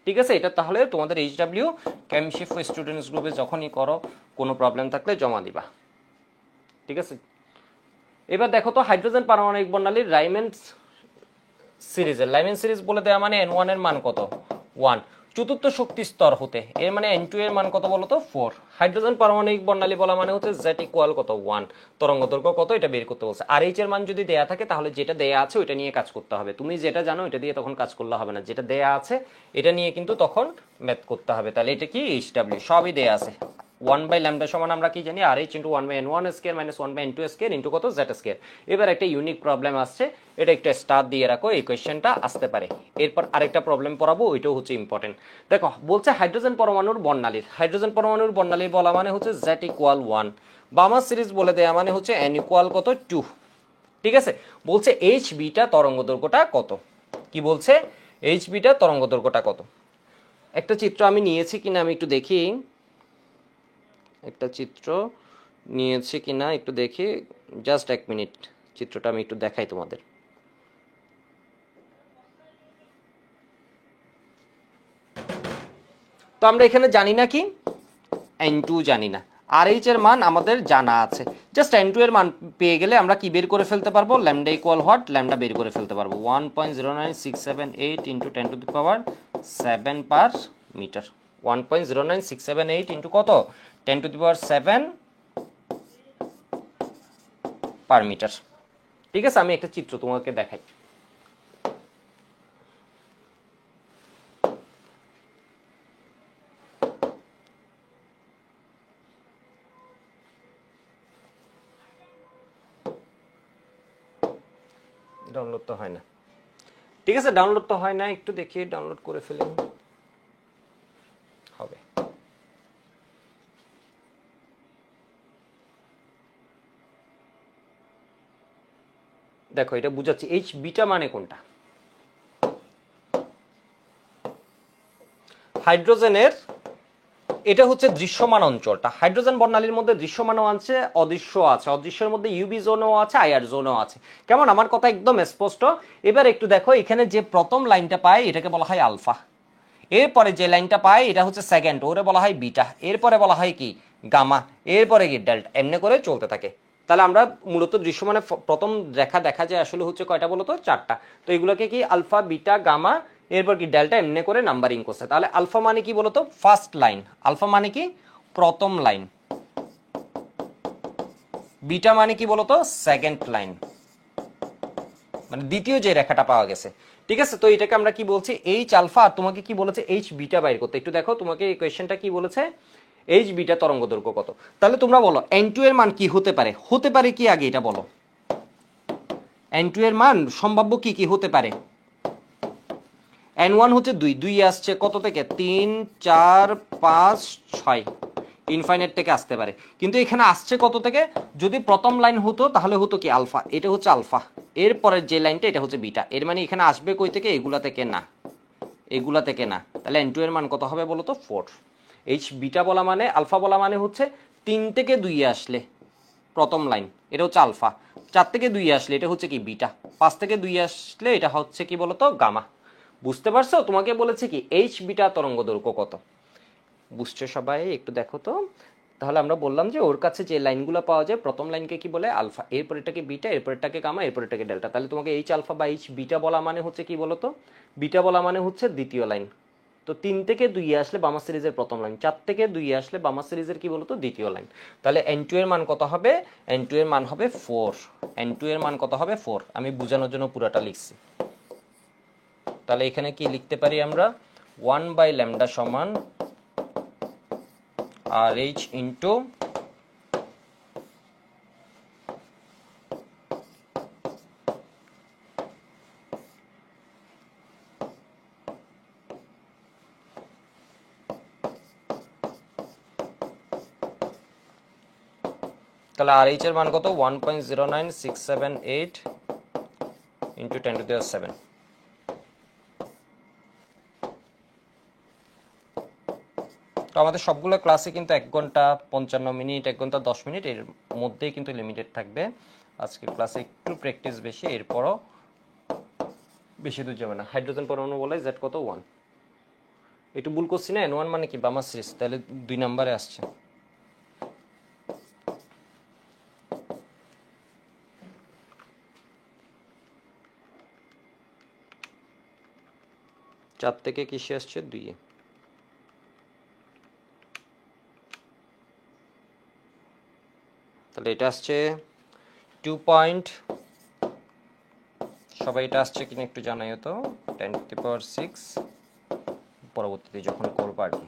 ঠিক আছে, এটা তাহলে তোমাদের HW কেমিস্ট্রি ফর স্টুডেন্টস গ্রুপে যখনই করো, কোনো প্রবলেম থাকলে জমা দিবা। ঠিক আছে, এবার দেখো তো হাইড্রোজেন পারমাণবিক বর্ণালীর লাইমেন সিরিজ বলে দেওয়া মানে N1 এর মান কত? 1। চতুর্থ শক্তি স্তর হতে, এর মানে N2 এর মান কত বলো তো? 4। হাইড্রোজেন পারমাণবিক বর্ণালী বলা মানে হচ্ছে Z ইকুয়াল কত? 1। তরঙ্গ দৈর্ঘ্য কত? এটা বের করতে বলছে। আর H এর মান যদি দেয়া থাকে, তাহলে যেটা দেয়া আছে ওইটা নিয়ে কাজ করতে হবে। তুমি যেটা জানো এটা দিয়ে তখন কাজ করলে হবে না, যেটা দেয়া আছে এটা নিয়ে কিন্তু তখন ম্যাথ করতে হবে। তাহলে এটা কি? HW সবই দেয়া আছে। 1/λ সমান আমরা কি জানি? RH into 1/N1 square minus 1/N2 square into কত? Z square. এবার একটা ইউনিক প্রবলেম আসছে, এটা একটা স্টার দিয়ে রাখো, এই কোয়েশ্চেনটা আসতে পারে। এরপর আরেকটা প্রবলেম পড়াবো, ওইটাও হচ্ছে ইম্পর্টেন্ট। দেখো বলছে হাইড্রোজেন পরমাণুর বর্ণালীর বলা মানে হচ্ছে Z ইকুয়াল 1। বামা সিরিজ বলে দেয়া মানে হচ্ছে N ইকুয়াল কত? 2। ঠিক আছে, বলছে HBটা তরঙ্গ দৈর্ঘ্যটা কত? কি বলছে? HBটা তরঙ্গ দৈর্ঘ্যটা কত? একটা চিত্র আমি নিয়েছি কিনা আমি একটু দেখি, একটা চিত্র নিয়েছি কিনা একটু দেখি, জাস্ট 1 মিনিট। চিত্রটা আমি একটু দেখাই তোমাদের। তো আমরা এখানে জানি না কি? N2 জানি না, RH এর মান আমাদের জানা আছে। জাস্ট N2 এর মান পেয়ে গেলে আমরা কি বের করে ফেলতে পারবো? Lambda equal what? ল্যামডা বের করে ফেলতে পারবো। 1.09678 ইন্টু 10⁻⁷ 7/মিটার। 1.09678 ইন্টু কত 10⁻7/মিটার। ঠিক আছে, আমি একটা চিত্র তোমাকে দেখাই। ডাউনলোড তো হয় না, ঠিক আছে, ডাউনলোড তো হয় না, একটু দেখি ডাউনলোড করে ফেলি, হবে। দেখো এটা বুঝাচ্ছি, এইচ বিটা মানে কোনটা। হাইড্রোজেনের এটা হচ্ছে দৃশ্যমান অঞ্চলটা। হাইড্রোজেন বর্ণালীর মধ্যে দৃশ্যমানও আছে, অদৃশ্য আছে। অদৃশ্যের মধ্যে ইউবি জোনও আছে, আইআর জোনও আছে। কেমন, আমার কথা একদম স্পষ্ট। এবার একটু দেখো, এখানে যে প্রথম লাইনটা পায় এটাকে বলা হয় আলফা, এরপরে যে লাইনটা পায় এটা হচ্ছে সেকেন্ড, ওরে বলা হয় বিটা, এরপরে বলা হয় কি গামা, এরপরে কি ডেল্টা, এমনি করে চলতে থাকে। তাহলে আমরা মূলত দৃশ্যমানে প্রথম দেখা যায় আসলে হচ্ছে কয়টা বলতো, চারটা। তো এগুলোকে কি আলফা, বিটা, গামা, এরপর কি ডেল্টা, এমনি করে নাম্বারিং করছে। তাহলে আলফা মানে কি বলতো, ফার্স্ট লাইন। আলফা মানে কি প্রথম লাইন। বিটা মানে কি বলতো, সেকেন্ড লাইন, মানে দ্বিতীয় যে রেখাটা পাওয়া গেছে। ঠিক আছে, তো এটাকে আমরা কি বলছি, এইচ আলফা। আর তোমাকে কি বলেছে, এইচ বিটা বাইর করতে। একটু দেখো তোমাকে এই কোয়েশ্চেনটা কি বলেছে, এইচ বিটা তরঙ্গ দৈর্ঘ্য কত। তাহলে তোমরা বলো n2 এর মান কি হতে পারে, হতে পারে কি আগে এটা বলো। n2 এর মান সম্ভাব্য কি কি হতে পারে। n1 হচ্ছে 2, 2 আসছে কত থেকে, 3, 4, 5, 6, ইনফাইনাইট থেকে আসতে পারে। কিন্তু এখানে আসছে কত থেকে, যদি প্রথম লাইন হতো তাহলে হতো কি আলফা, এটা হচ্ছে আলফা, এরপরের যে লাইনটা এটা হচ্ছে বিটা। এর মানে এখানে আসবে কই থেকে, এগুলা থেকে না, এগুলা থেকে না। তাহলে n2 এর মান কত হবে বলো তো, 4। এইচ বিটা বলা মানে, আলফা বলা মানে হচ্ছে 3 থেকে 2 আসলে প্রথম লাইন, এটা হচ্ছে আলফা। 4 থেকে 2 আসলে এটা হচ্ছে কি বিটা। 5 থেকে 2 আসলে এটা হচ্ছে কি বলতো, গামা। বুঝতে পারছো, তোমাকে বলেছে কি এইচ বিটা তরঙ্গ দৈর্ঘ্য কত। বুঝছো সবাই, একটু দেখো তো। তাহলে আমরা বললাম যে ওর কাছে যে লাইনগুলো পাওয়া যায়, প্রথম লাইনকে কি বলে আলফা, এরপর এটাকে বিটা, এরপর এটাকে গামা, এরপর এটাকে ডেল্টা। তাহলে তোমাকে এইচ আলফা বা এইচ বিটা বলা মানে হচ্ছে কি বলতো, বিটা বলা মানে হচ্ছে দ্বিতীয় লাইন। তো 3 থেকে 2 আসলে বামা সিরিজের প্রথম লাইন, 4 থেকে 2 আসলে বামা সিরিজের কি বলতো, দ্বিতীয় লাইন। তাহলে n2 এর মান কত হবে, n2 এর মান হবে 4। n2 এর মান কত হবে, 4। আমি বোঝানোর জন্য পুরাটা লিখছি। তাহলে এখানে কি লিখতে পারি আমরা, 1/λ সমান RH ইন্টু তাহলে RH এর মান কত, 1.09678 ইন্টু 10⁻⁷। তো আমাদের সবগুলো ক্লাসে কিন্তু 1 ঘন্টা 55 মিনিট, 1 ঘন্টা 10 মিনিট এর মধ্যেই কিন্তু লিমিটেড থাকবে। আজকের ক্লাসে একটু প্র্যাকটিস বেশি, এরপরও বেশি দূর যাবে না। হাইড্রোজেন পরমাণু বলে Z কত, 1। একটু ভুল করছি না, N1 মানে কি বামা সিরিজ, তাহলে 2 নম্বরে আসছে। চার থেকে কিসে আসছে, 2। তাহলে এটা আসছে 2 পয়েন্ট, সবাই এটা আসছে কিনা একটু জানাইও তো, 10⁶, পরবর্তীতে যখন করবো আর কি।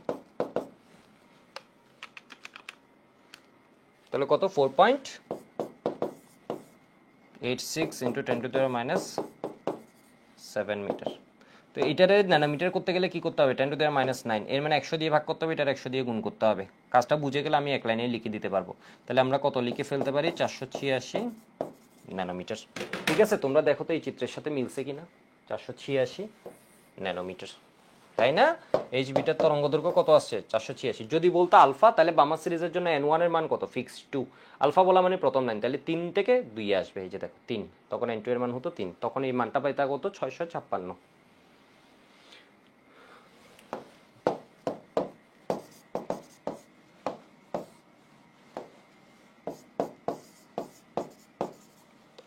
তাহলে কত, 4.86 ইন্টু 10⁻⁷ মিটার। তো এটারে ন্যানোমিটার করতে গেলে কি করতে হবে, 10⁻⁹। এর মানে 100 দিয়ে ভাগ করতে হবে, এটার 100 দিয়ে গুণ করতে হবে। কাজটা বুঝে গেলে আমি এক লাইনে লিখে দিতে পারবো। তাহলে আমরা কত লিখে ফেলতে পারি, 486 ন্যানোমিটার। ঠিক আছে, তোমরা দেখো তো এই চিত্রের সাথে মিলছে কিনা, 486 ন্যানোমিটার, তাই না। এইচ বিটার তরঙ্গ দৈর্ঘ্য কত আসছে, 486। যদি বলতো আলফা, তাহলে বামা সিরিজের জন্য n1 এর মান কত, ফিক্সড 2। আলফা বলা মানে প্রথম লাইন, তাহলে 3 থেকে 2 আসবে, এই যে দেখো 3, তখন n2 এর মান হতো 3, তখন এই মানটা পাইতা কত, 656।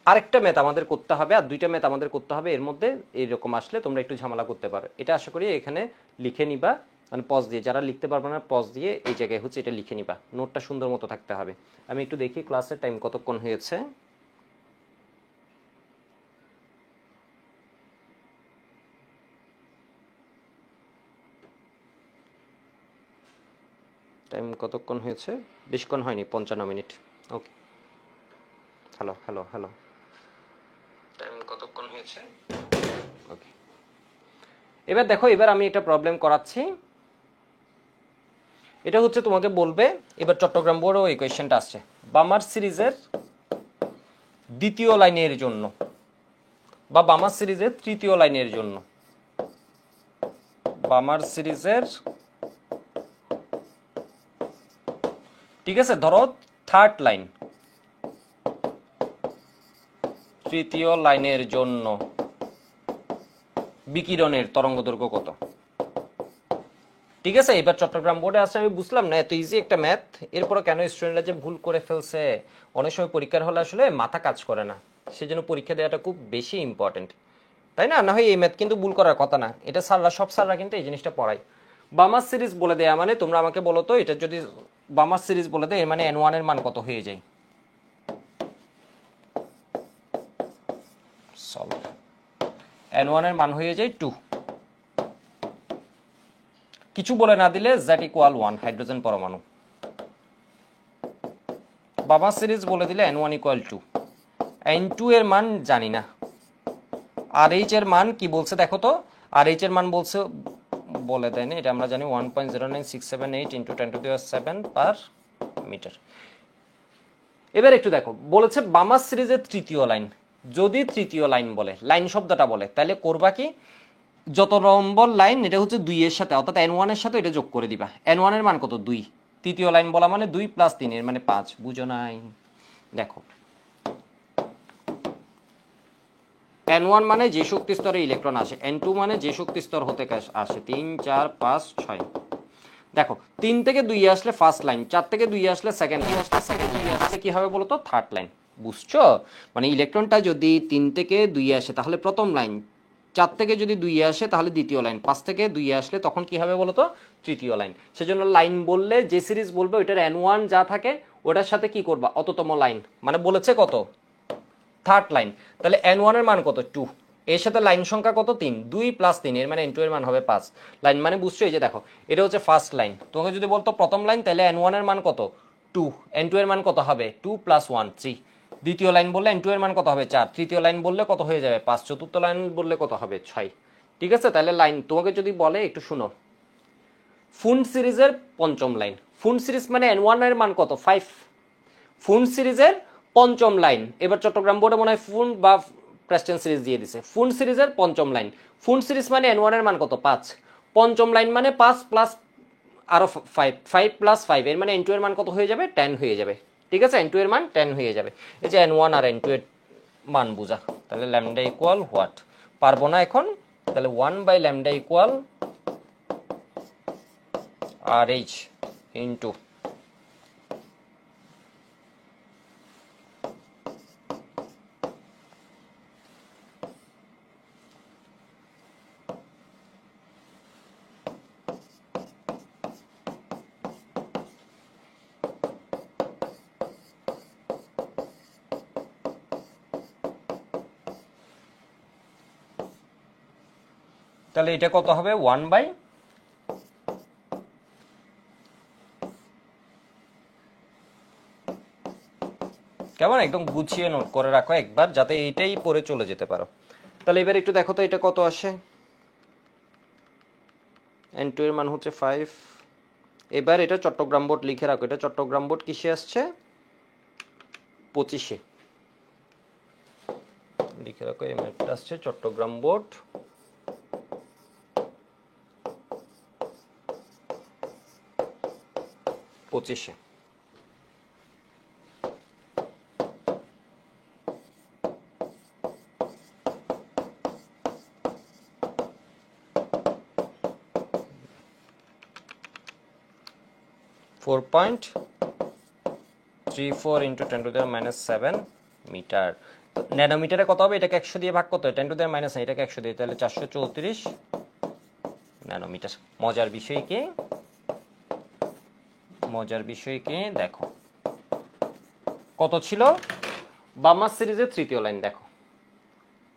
আরেকটা ম্যাথ আমাদের করতে হবে, আর দুইটা ম্যাথ আমাদের করতে হবে। এর মধ্যে এইরকম আসলে তোমরা একটু ঝামেলা করতে পারো। এটা আশা করি এখানে লিখে নিবা, মানে পজ দিয়ে, যারা লিখতে পারবে না পজ দিয়ে এই জায়গায় হচ্ছে এটা লিখে নিবা, নোটটা সুন্দর মতো থাকতে হবে। আমি একটু দেখি ক্লাসের টাইম কতক্ষণ হয়েছে। টাইম কতক্ষণ হয়েছে? বেশিক্ষণ হয়নি, 55 মিনিট। ওকে, হ্যালো হ্যালো হ্যালো, টাইম কতক্ষণ হয়েছে? ওকে, এবার দেখো, এবার আমি একটা প্রবলেম করাচ্ছি। এটা হচ্ছে তোমাকে বলবে, এবার চট্টগ্রাম বোর্ডও এই কোয়েশ্চেনটা আসছে, বামার সিরিজের দ্বিতীয় লাইনের জন্য বা বামার সিরিজের তৃতীয় লাইনের জন্য, বামার সিরিজের, ঠিক আছে, ধরো থার্ড লাইন, তৃতীয় লাইনের জন্য বিকিরণের তরঙ্গদৈর্ঘ্য কত? ঠিক আছে, এবার চট্টগ্রাম বোর্ডে আসছে, আমি বুঝলাম না এত ইজি একটা ম্যাথ, এরপরে কেন স্টুডেন্টরা যে ভুল করে ফেলছে। অনেক সময় পরীক্ষার হলে আসলে মাথা কাজ করে না, সেজন্য পরীক্ষা দেওয়াটা খুব বেশি ইম্পর্টেন্ট, তাই না? না হয় এই ম্যাথ কিন্তু ভুল করার কথা না, এটা স্যাররা, সব স্যাররা কিন্তু এই জিনিসটা পড়ায়। বামার সিরিজ বলে দেয়া মানে, তোমরা আমাকে বলো তো, এটা যদি বামার সিরিজ বলে দেয়, এর মানে n1 এর মান কত হয়ে যায়? সলভ, n1 এর মান হয়ে যায় 2। কিছু বলে না দিলে z = 1 হাইড্রোজেন পরমাণু। বামার সিরিজ বলে দিলে n1 = 2, n2 এর মান জানি না। আর এইচ এর মান কি বলছে দেখো তো, আর এইচ এর মান বলছে, বলে দেয়নি, এটা আমরা জানি 1.09678 × 10⁷ পার মিটার। এবার একটু দেখো, বলেছে বামার সিরিজের তৃতীয় লাইন, যদি তৃতীয় লাইন বলে, লাইন শব্দটা বলে, তাহলে করবা কি, যত নম্বর লাইন এটা হচ্ছে 2 এর সাথে, অর্থাৎ n1 এর সাথে এটা যোগ করে দিবা। n1 এর মান কত? 2। তৃতীয় লাইন বলা মানে 2 + 3 এর মানে 5, বুঝো নাই? দেখো, n1 মানে যে শক্তি স্তরে ইলেকট্রন আসে, n2 মানে যে শক্তি স্তর হতে আসে, 3 4 5 6। দেখো, 3 থেকে 2 আসলে ফার্স্ট লাইন, 4 থেকে 2 আসলে সেকেন্ড লাইন, সেকেন্ড 2 আসলে কি হবে বলো তো? Third line. বুঝছো? মানে ইলেকট্রনটা যদি 3 থেকে 2 আসে তাহলে প্রথম লাইন, 4 থেকে যদি 2 আসে তাহলে দ্বিতীয় লাইন, 5 থেকে 2 আসলে তখন কি হবে বলো তো? তৃতীয় লাইন। সেজন্য লাইন বললে যে সিরিজ বলবে ওইটার n1 যা থাকে ওটার সাথে কি করবা? অততম লাইন, মানে বলেছে কত? Third line. তাহলে n1 এর মান কত? 2। এর সাথে লাইন সংখ্যা কত? 3। 2 + 3 এর মানে n2 এর মান হবে 5 লাইন। মানে বুঝছো? এই যে দেখো, এটা হচ্ছে ফার্স্ট লাইন। তোমাকে যদি বলতো প্রথম লাইন, তাহলে n1 এর মান কত? 2। n2 এর মান কত হবে? 2 + 1 3। দ্বিতীয় লাইন বললে n2 এর মান কত হবে? 4। তৃতীয় লাইন বললে কত হয়ে যাবে? 5। চতুর্থ লাইন বললে কত হবে? 6। ঠিক আছে, তাহলে লাইন তোমাকে যদি বলে, একটু শুনো, ফুন্ড সিরিজের পঞ্চম লাইন, ফুন্ড সিরিজ মানে n1 এর মান কত? 5। ফুন্ড সিরিজের পঞ্চম লাইন, এবার চট্টগ্রাম বোর্ডে মনে হয় ফুন্ড বা প্রেস্টেন সিরিজ দিয়ে দিছে। ফুন্ড সিরিজের পঞ্চম লাইন, ফুন্ড সিরিজ মানে n1 এর মান কত? 5। পঞ্চম লাইন মানে 5 প্লাস আরো 5, 5 + 5 এর মানে n2 এর মান কত হয়ে যাবে? 10 হয়ে যাবে। ঠিক আছে, n2 এর মান 10 হয়ে যাবে। এই যে n1 আর n2 এর মান বুঝা, তাহলে ল্যামডা ইকুয়াল হোয়াট? পারবো না এখন, তাহলে 1/λ ইকুয়াল RH ইন্টু, তাহলে এটা কত হবে? 1/, কেমন? একদম গুছিয়ে নোট করে রাখো একবার, যাতে এইটাই পরে চলে যেতে পারো। তাহলে এবার একটু দেখো তো এটা কত আসে। n2 এর মান হচ্ছে 5। এবার এটা চট্টগ্রাম বোর্ড লিখে রাখো, এটা চট্টগ্রাম বোর্ড কিসে আসছে? 25-এ লিখে রাখো, এই ম্যাপটা আসছে চট্টগ্রাম বোর্ড 25-এ। (4.34 × 10⁻⁷ মিটার। তো ন্যানোমিটারে কত হবে? এটাকে 100 দিয়ে ভাগ কত? 10 টু দি মাইনাস 9, এটাকে 100 দিয়ে, তাহলে 434 ন্যানোমিটার। মজার বিষয় কি দেখো, কত ছিল বামার সিরিজের তৃতীয় লাইন? দেখো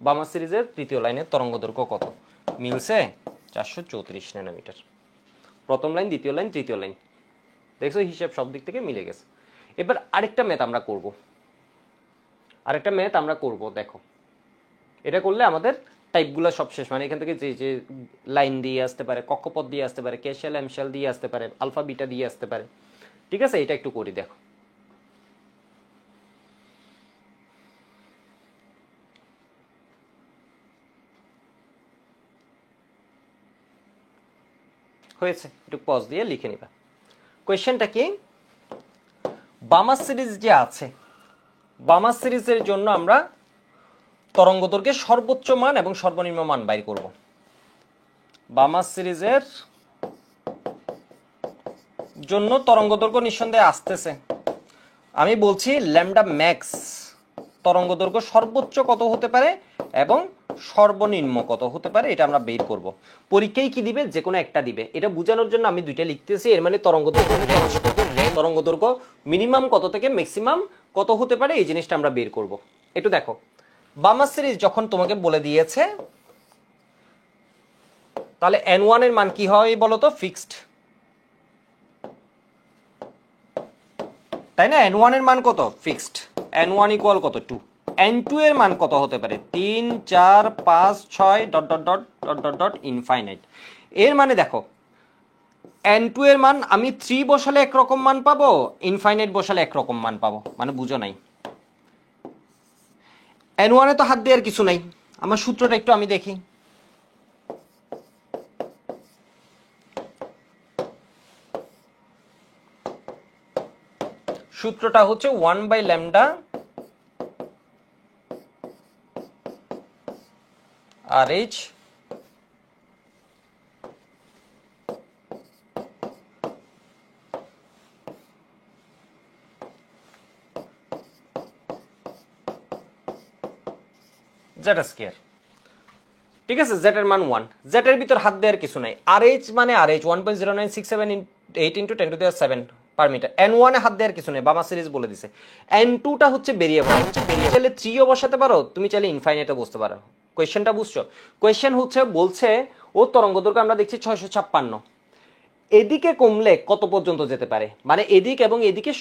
বামার সিরিজের তৃতীয় লাইনের তরঙ্গ দৈর্ঘ্য কত মিলছে? 434 ন্যানোমিটার। প্রথম লাইন, দ্বিতীয় লাইন, তৃতীয় লাইন, দেখছো হিসাব সব দিক থেকে মিলে গেছে। এবার আরেকটা ম্যাথ আমরা করব, দেখো এটা করলে আমাদের টাইপগুলো সব শেষ। মানে এখান থেকে যে যে লাইন দিয়ে আসতে পারে, কক্ষপথ দিয়ে আসতে পারে, ক্যাশাল এমশাল দিয়ে আসতে পারে, আলফা বিটা দিয়ে আসতে পারে। ঠিক আছে, এটা একটু করি, দেখো হয়েছে। একটু পজ দিয়ে লিখে নিবা। কোয়েশ্চেনটা কি, বামার সিরিজ যে আছে, বামার সিরিজের জন্য আমরা তরঙ্গ দৈর্ঘ্যের সর্বোচ্চ মান এবং সর্বনিম্ন মান বাইর করব। বামার সিরিজের জন্য তরঙ্গ দৈর্ঘ্য নিঃসন্দেহে আসতেছে। আমি বলছি ল্যামডা ম্যাক্স তরঙ্গ দৈর্ঘ্য সর্বোচ্চ কত হতে পারে এবং সর্বনিম্ন কত হতে পারে, এটা আমরা বের করব। পরীক্ষায় কি দিবে? যে কোনো একটা দিবে। এটা বোঝানোর জন্য আমি দুইটা লিখতেছি। এর মানে তরঙ্গ দৈর্ঘ্য মিনিমাম কত থেকে ম্যাক্সিমাম কত হতে পারে, এই জিনিসটা আমরা বের করব। একটু দেখো, বামার সিরিজ যখন তোমাকে বলে দিয়েছে, তাহলে n1 এর মান কি হয় বলো তো? ফিক্সড, তাই না? n1 এর মান কত? ফিক্সড। n1 ইকুয়াল কত? 2। n2 এর মান কত হতে পারে? 3, 4, 5, 6 dot dot dot dot dot dot infinite. এর মানে দেখো n2 এর মান আমি 3 বসালে একরকম মান পাবো, ইনফাইনাইট বসালে একরকম মান পাবো। মানে বুঝো নাই? n1 এ তো হাত দেওয়ার কিছু নাই। আমার সূত্রটা একটু আমি দেখি। সূত্রটা হচ্ছে 1/λ RH জেড স্কয়ার। ঠিক আছে, জেড এর মান 1, জেড এর ভিতর হাত দেওয়ার কিছু নাই। RH মানে RH 1.0967 × 10 to the 7 per meter. n1 এ হাত দেওয়ার কিছু নেই, বামা সিরিজ বলে দিছে। n2 টা হচ্ছে ভেরিয়েবল, চাইলে 3 ও বসাতে পারো, তুমি চাইলে ইনফাইনাইটও বসতে পারো। কোয়েশ্চেনটা বুঝছো? কোয়েশ্চেন হচ্ছে বলছে ও তরঙ্গ দৈর্ঘ্য আমরা দেখছি 656, এদিকে কমলে কত পর্যন্ত যেতে পারে, মানে এদিক এবং এদিকে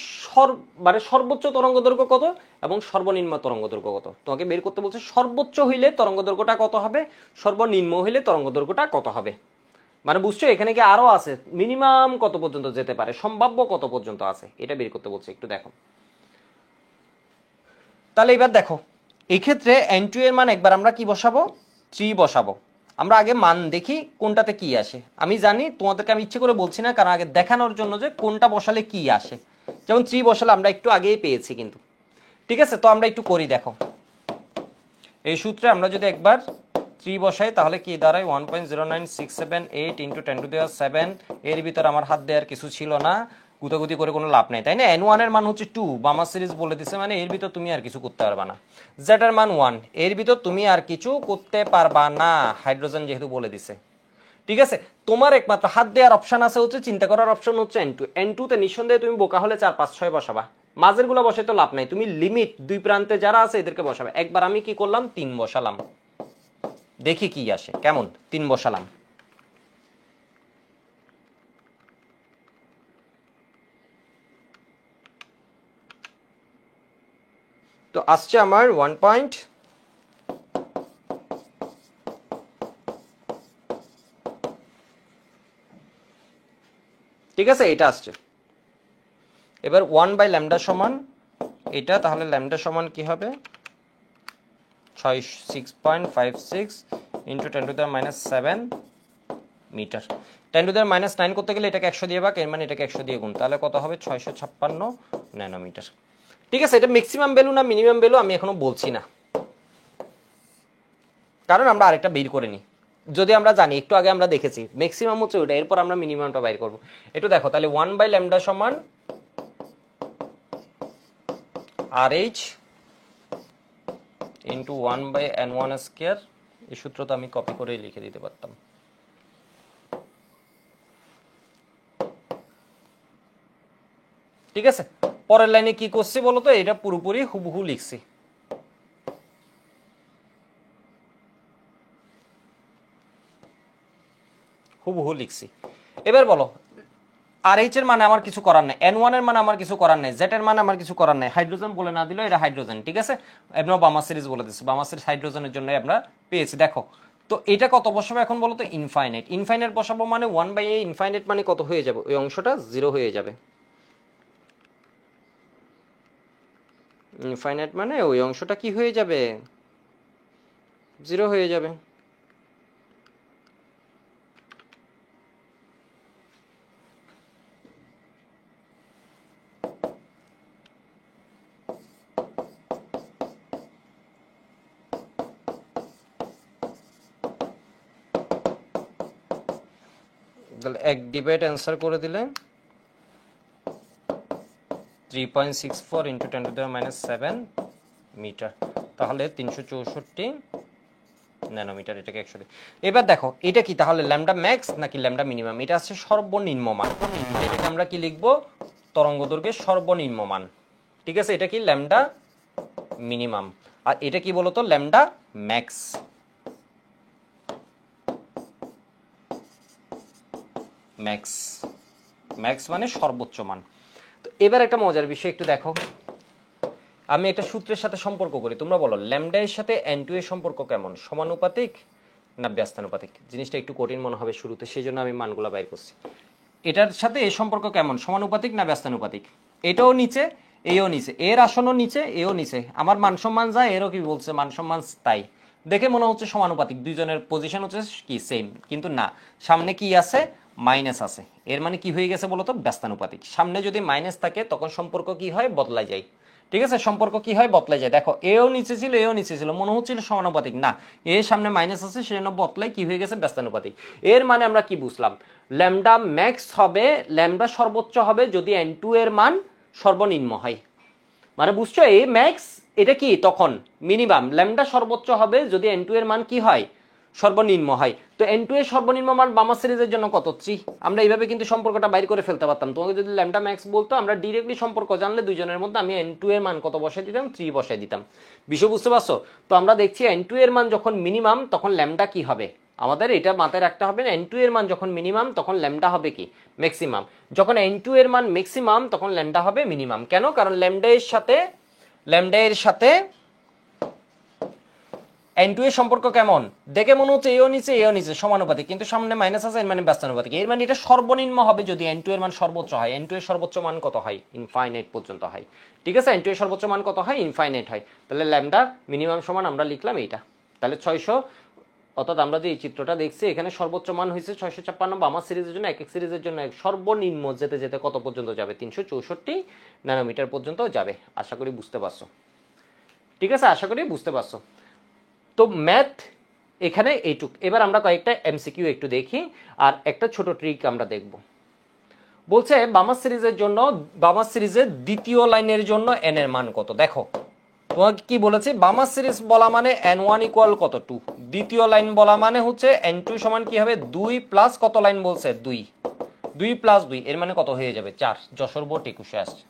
মানে সর্বোচ্চ তরঙ্গ দৈর্ঘ্য কত এবং সর্বনিম্ন তরঙ্গ দৈর্ঘ্য কত তোমাকে বের করতে বলছে। সর্বোচ্চ হইলে তরঙ্গ দৈর্ঘ্যটা কত হবে, সর্বনিম্ন হইলে তরঙ্গ দৈর্ঘ্যটা কত হবে। মানে বুঝছো, এখানে কি আরো আছে, মিনিমাম কত পর্যন্ত যেতে পারে, সম্ভাব্য কত পর্যন্ত আছে, এটা বের করতে বলছে। একটু দেখো তাহলে এবার দেখো, এই ক্ষেত্রে n2 এর মান একবার আমরা কি বসাবো? 3 বসাবো। আমরা আগে মান দেখি কোনটাতে কি আসে। আমি জানি তোমাদেরকে আমি ইচ্ছে করে বলছি না, কারণ আগে দেখানোর জন্য যে কোনটা বসালে কি আসে। যেমন 3 বসালে আমরা একটু আগেই পেয়েছি কিন্তু। ঠিক আছে, তো আমরা একটু করি, দেখো এই সূত্রে আমরা যদি একবার 3 বসাই তাহলে কি দাঁড়ায়? 1.09678 × 10 টু দি 7। এর ভিতর আমার হাত দেওয়ার কিছু ছিল না, গুতাগুতি করে কোনো লাভ নাই, তাই না? n1 এর মান হচ্ছে 2, বামা সিরিজ বলে দিছে, মানে এর ভিতর তুমি আর কিছু করতে পারবা না। z এর মান 1, এর ভিতর তুমি আর কিছু করতে পারবা না, হাইড্রোজেন যেহেতু বলে দিছে। ঠিক আছে, তোমার একমাত্র হাত দেওয়ার অপশন আছে, হচ্ছে চিন্তা করার অপশন হচ্ছে n2। n2 তে নিঃসন্দেহে তুমি বোকা হলে 4, 5, 6 বসাবা, মাঝের গুলো বসে তো লাভ নাই, তুমি লিমিট দুই প্রান্তে যারা আছে এদেরকে বসাবে। একবার আমি কি করলাম? 3 বসালাম, দেখি কি আসে। কেমন? 3 বসালাম, তো আসছে আমার 1 পয়েন্ট। ঠিক আছে, এটা আসছে। এবার 1/λ সমান এটা, তাহলে ল্যামডা সমান কি হবে? 6.56 × 10 to the -7 meter. 10 to the -9 করতে গেলে এটাকে 100 দিয়ে ভাগ, এর মানে এটাকে 100 দিয়ে গুণ, তাহলে কত হবে? 656 ন্যানোমিটার। ঠিক আছে, এটা ম্যাক্সিমাম ভ্যালু না মিনিমাম ভ্যালু আমি এখনো বলছি না, কারণ আমরা আরেকটা বের করে নিই। যদি আমরা জানি, একটু আগে আমরা দেখেছি ম্যাক্সিমাম হচ্ছে ওটা, এরপর আমরা মিনিমামটা বাইর করব। একটু দেখো তাহলে 1/λ সমান RH ইন্টু 1/n1 স্কয়ার। এই সূত্র তো আমি কপি করে লিখে দিতে পারতাম। ঠিক আছে, পরের লাইনে কি করছি বলতো, এটা পুরোপুরি হুবহু লিখছি। হুবহু লিখছি। এবার বলো আর এইচ এর মানে আমার কিছু করার নাই, n1 এর মানে আমার কিছু করার নাই, জেড এর মানে আমার কিছু করার নাই। হাইড্রোজেন বলে না দিলেও এটা হাইড্রোজেন। ঠিক আছে, আমরা বামা সিরিজ বলে দিচ্ছি, বামা সিরিজ হাইড্রোজেনের জন্য আমরা পেয়েছি। দেখো তো এটা কত বসাবো এখন বলো তো, ইনফাইনাইট। ইনফাইনাইট বসাবো মানে 1/a, ইনফাইনাইট মানে কত হয়ে যাবে, ওই অংশটা 0 হয়ে যাবে। ইনফাইনাইট মানে ওই অংশটা কি হয়ে যাবে, 0 হয়ে যাবে। তাহলে এক ডিভাইড অ্যান্সার করে দিলে 3.64 ইন্টু 10⁻⁷ মিটার, তাহলে 364 ন্যানোমিটার, এটাকে 100। এবার দেখো এটা কি তাহলে, ল্যামডা ম্যাক্স নাকি ল্যামডা মিনিমাম? এটা আছে সর্বনিম্ন মান, এটাকে আমরা কি লিখবো, তরঙ্গ দৈর্ঘ্যের সর্বনিম্ন মান। ঠিক আছে, এটা কি ল্যামডা মিনিমাম, আর এটা কি বলতো, ল্যামডা ম্যাক্স। ম্যাক্স ম্যাক্স মানে সর্বোচ্চ মান। তো এবার একটা মজার বিষয় একটু দেখো, আমি একটা সূত্রের সাথে সম্পর্ক করি, তোমরা বলো ল্যামডা এর সাথে n2 এর সম্পর্ক কেমন, সমানুপাতিক না ব্যস্তানুপাতিক? জিনিসটা একটু কঠিন মনে হবে শুরুতে, সেই জন্য আমি মানগুলো বাইর করছি। এটার সাথে এর সম্পর্ক কেমন, সমানুপাতিক না ব্যস্তানুপাতিক? এটাও নিচে, এও নিচে, এর আসনও নিচে, এও নিচে, আমার মান সম্মান যায়, এরও কি বলছে মান সম্মান তাই, দেখে মনে হচ্ছে সমানুপাতিক, দুইজনের পজিশন হচ্ছে কি সেম, কিন্তু না, সামনে কি আছে, মাইনাস আছে, এর মানে কি হয়ে গেছে বলতো, ব্যস্তানুপাতিক। সামনে যদি মাইনাস থাকে তখন সম্পর্ক কি হয়, বদলাই যায়। ঠিক আছে, সম্পর্ক কি হয়, বদলাই যায়। দেখো এও নিচে ছিল, এও নিচে ছিল, মনে হচ্ছিল সমানুপাতিক, না, এর সামনে মাইনাস আছে, সেজন্য বদলাই কি হয়ে গেছে, ব্যস্তানুপাতিক। এর মানে আমরা কি বুঝলাম, ল্যামডা ম্যাক্স হবে, ল্যামডা সর্বোচ্চ হবে যদি n2 এর মান সর্বনিম্ন হয়। মানে বুঝছো, এই ম্যাক্স এটা কি তখন মিনিমাম, ল্যামডা সর্বোচ্চ হবে যদি n2 এর মান কি হয়, সর্বনিম্ন হয়। তো n2 এর সর্বনিম্ন মান বামা সিরিজের জন্য কত, 3। আমরা এইভাবে কিন্তু সম্পর্কটা বাইর করে ফেলতে পারতাম। তোমাকে যদি ল্যামডা ম্যাক্স বলতো, আমরা ডিরেক্টলি সম্পর্ক জানলে দুইজনের মধ্যে আমি n2 এর মান কত বসাই দিতাম, 3 বসাই দিতাম। বিষয় বুঝতে পারছো? তো আমরা দেখছি n2 এর মান যখন মিনিমাম তখন ল্যামডা কি হবে, আমাদের এটা মাথায় রাখতে হবে, n2 এর মান যখন মিনিমাম তখন ল্যামডা হবে কি, ম্যাক্সিমাম। যখন n2 এর মান ম্যাক্সিমাম তখন ল্যামডা হবে মিনিমাম। কেন? কারণ ল্যামডা এর সাথে n2 এর সম্পর্ক কেমন, দেখে মনে হচ্ছে এও নিচে, এও নিচে, সমানুপাতিক, কিন্তু সামনে মাইনাস আছে, এর মানে ব্যস্তানুপাতিক। এর মানে এটা সর্বনিম্ন হবে যদি n2 এর মান সর্বোচ্চ হয়। n2 এর সর্বোচ্চ মান কত হয়, ইনফাইনাইট পর্যন্ত হয়। ঠিক আছে, n2 এর সর্বোচ্চ মান কত হয়, ইনফাইনাইট হয়। তাহলে ল্যামডা মিনিমাম সমান আমরা লিখলাম এইটা। তাহলে 600, অর্থাৎ আমরা যে এই চিত্রটা দেখছি এখানে সর্বোচ্চ মান হয়েছে 656, বামা সিরিজের জন্য, এক এক সিরিজের জন্য সর্বনিম্ন যেতে যেতে কত পর্যন্ত যাবে, 364 ন্যানোমিটার পর্যন্ত যাবে। আশা করি বুঝতে পারছো। ঠিক আছে, আশা করি বুঝতে পারছো। তো ম্যাথ এখানে এইটুক। এবার আমরা কয়েকটা এমসিকিউ একটু দেখি, আর একটা ছোট ট্রিক আমরা দেখব। বলছে বামা সিরিজের জন্য, বামা সিরিজের দ্বিতীয় লাইনের জন্য n এর মান কত। দেখো তোমাকে কি বলেছে, বামা সিরিজ বলা মানে n1 ইকুয়াল কত, 2। দ্বিতীয় লাইন বলা মানে হচ্ছে n2 সমান কি হবে, 2 প্লাস কত লাইন বলছে, 2 প্লাস 2, এর মানে কত হয়ে যাবে, 4। যশোর বোর্ড 21 আসছে।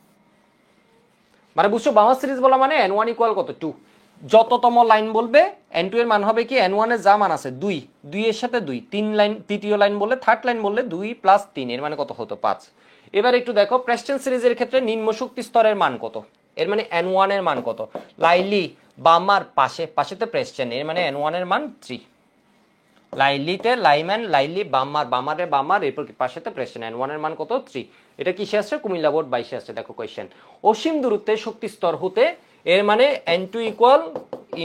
মানে বুঝছো, বামা সিরিজ বলা মানে n1 ইকুয়াল কত, 2। যততম লাইন বলবে n2 এর মান হবে কি, n1 এর যা মান আছে 2, 2 এর সাথে 2, 3 লাইন, তৃতীয় লাইন বললে, থার্ড লাইন বললে 2 প্লাস 3, এর মানে কত হতো, 5। এবার একটু দেখো প্রেস্টন সিরিজের ক্ষেত্রে নিম্ন শক্তি স্তরের মান কত, এর মানে n1 এর মান কত, লাইলি বামার পাশেতে প্রেস্টন, এর মানে n1 এর মান 3। লাইলিতে লাইম্যান, লাইলি বামারে বামার, এরপর পাশেতে প্রেস্টন, n1 এর মান কত, 3। এটা কিসে আসছে, কুমিল্লা বোর্ড 22 আসছে। দেখো কোয়েশ্চেন, অসীম দূরত্বে শক্তি স্তর হতে, এর মানে n2 ইকুয়াল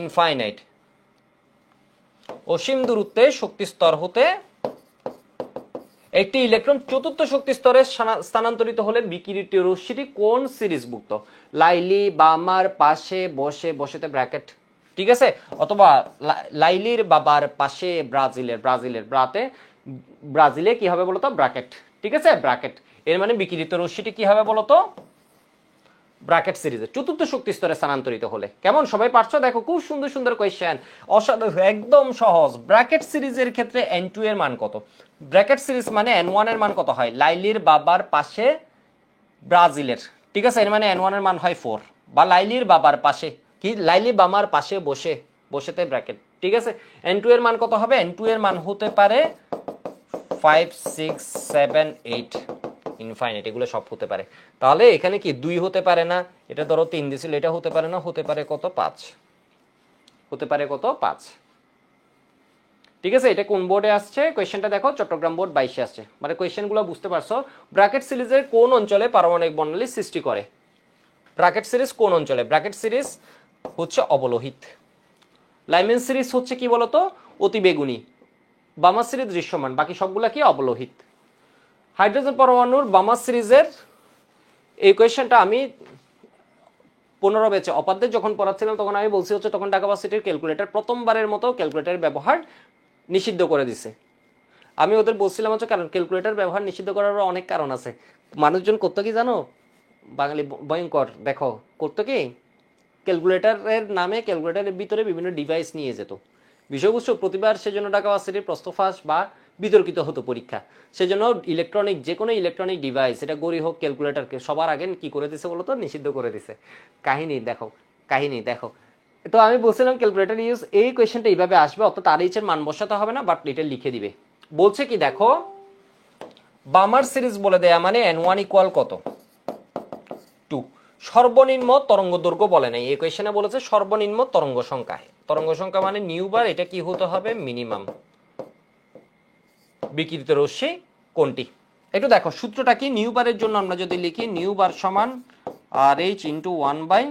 ইনফাইনাইট। অসীম দূরত্বে শক্তি স্তর হতে একটি ইলেকট্রন চতুর্থ শক্তি স্তরে স্থানান্তরিত হলে বিকিরিত রশ্মিটি কোন সিরিজভুক্ত, লাইলি বামার পাশে বসেতে ব্র্যাকেট। ঠিক আছে, অথবা লাইলির বাবার পাশে ব্রাজিলের ব্রাজিলে কি হবে বলতো, ব্র্যাকেট। ঠিক আছে, ব্র্যাকেট। এর মানে বিকিরিত রশ্মিটি কি হবে বলতো, ব্র্যাকেট সিরিজে চতুর্থ শক্তি স্তরে স্থানান্তরিত হলে। কেমন সবাই পারছো? দেখো খুব সুন্দর সুন্দর কোয়েশ্চেন, অসাধারণ, একদম সহজ। ব্র্যাকেট সিরিজের ক্ষেত্রে n2 এর মান কত? ব্র্যাকেট সিরিজ মানে n1 এর মান কত হয়? লাইলির বাবার পাশে ব্রাজিলের, ঠিক আছে, এর মানে n1 এর মান হয় 4, বা লাইলির বাবার পাশে, কি লাইলি বামার পাশে বসে, বসেতে ব্র্যাকেট, ঠিক আছে। n2 এর মান কত হবে? n2 এর মান হতে পারে 5 6 7 8 ইনফাইনাইট, এগুলো সব হতে পারে। তাহলে এখানে কি 2 হতে পারে না? এটা ধরো 3 দিছিল, এটা হতে পারে না, হতে পারে কত? 5, হতে পারে কত? 5, ঠিক আছে। এটা কোন বোর্ডে আসছে কোয়েশ্চেনটা? দেখো চট্টগ্রাম বোর্ড 22-এ আসছে। মানে কোয়েশ্চেনগুলো বুঝতে পারছো। ব্র্যাকেট সিরিজের কোন অঞ্চলে পারমাণবিক বর্ণালী সৃষ্টি করে? ব্র্যাকেট সিরিজ কোন অঞ্চলে? ব্র্যাকেট সিরিজ হচ্ছে অবলোহিত। লাইমেন সিরিজ হচ্ছে কি বলতো? অতিবেগুনি। বামা সিরিজ দৃশ্যমান, বাকি সবগুলা কি? অবলোহিত। হাইড্রোজেন পরমাণুর বামা সিরিজের এই কোয়েশ্চেনটা আমি 15 ব্যাচে অপাধ্যে যখন পড়াচ্ছিলাম তখন আমি বলছি হচ্ছে তখন ঢাকা ভার্সিটির ক্যালকুলেটর প্রথমবারের মতো ক্যালকুলেটরের ব্যবহার নিষিদ্ধ করে দিছে। আমি ওদের বলছিলাম হচ্ছে কারণ ক্যালকুলেটর ব্যবহার নিষিদ্ধ করার অনেক কারণ আছে। মানুষজন করতো কি জানো? বাঙালি ভয়ঙ্কর, দেখো করতো কি, ক্যালকুলেটরের নামে ক্যালকুলেটরের ভিতরে বিভিন্ন ডিভাইস নিয়ে যেত। বিষয়বস্তু প্রতিবার সেজন্য ঢাকা ভার্সিটির প্রশ্ন ফাঁস বা বিতর্কিত হতো পরীক্ষা। সেজন্য ইলেকট্রনিক, যে কোনো ইলেকট্রনিক ডিভাইস, এটা গড়ি হোক ক্যালকুলেটরকে সবার আগে কি করে দিছে বলতো? নিষিদ্ধ করে দিছে। কাহিনী দেখো, কাহিনী দেখো। তো আমি বলছিলাম ক্যালকুলেটর ইউজ, এই কোয়েশ্চেনটা এইভাবে আসবে, অত তার এইচের মান বসাতে হবে না, বাট এটা লিখে দিবে। বলছে কি দেখো, বামার সিরিজ বলে দেয়া মানে n1 ইকুয়াল কত? 2। সর্বনিম্ন তরঙ্গ দৈর্ঘ্য বলে নাই, এই কোয়েশ্চেনে বলেছে সর্বনিম্ন তরঙ্গ সংখ্যা। তরঙ্গ সংখ্যা মানে নিউ বার, এটা কি হতে হবে? মিনিমাম। বিকিরিত রশ্মি কোনটি? একটু দেখো সূত্রটা কি। নিউ বারের জন্য আমরা যদি লিখি নিউ বার সমান R H into 1 by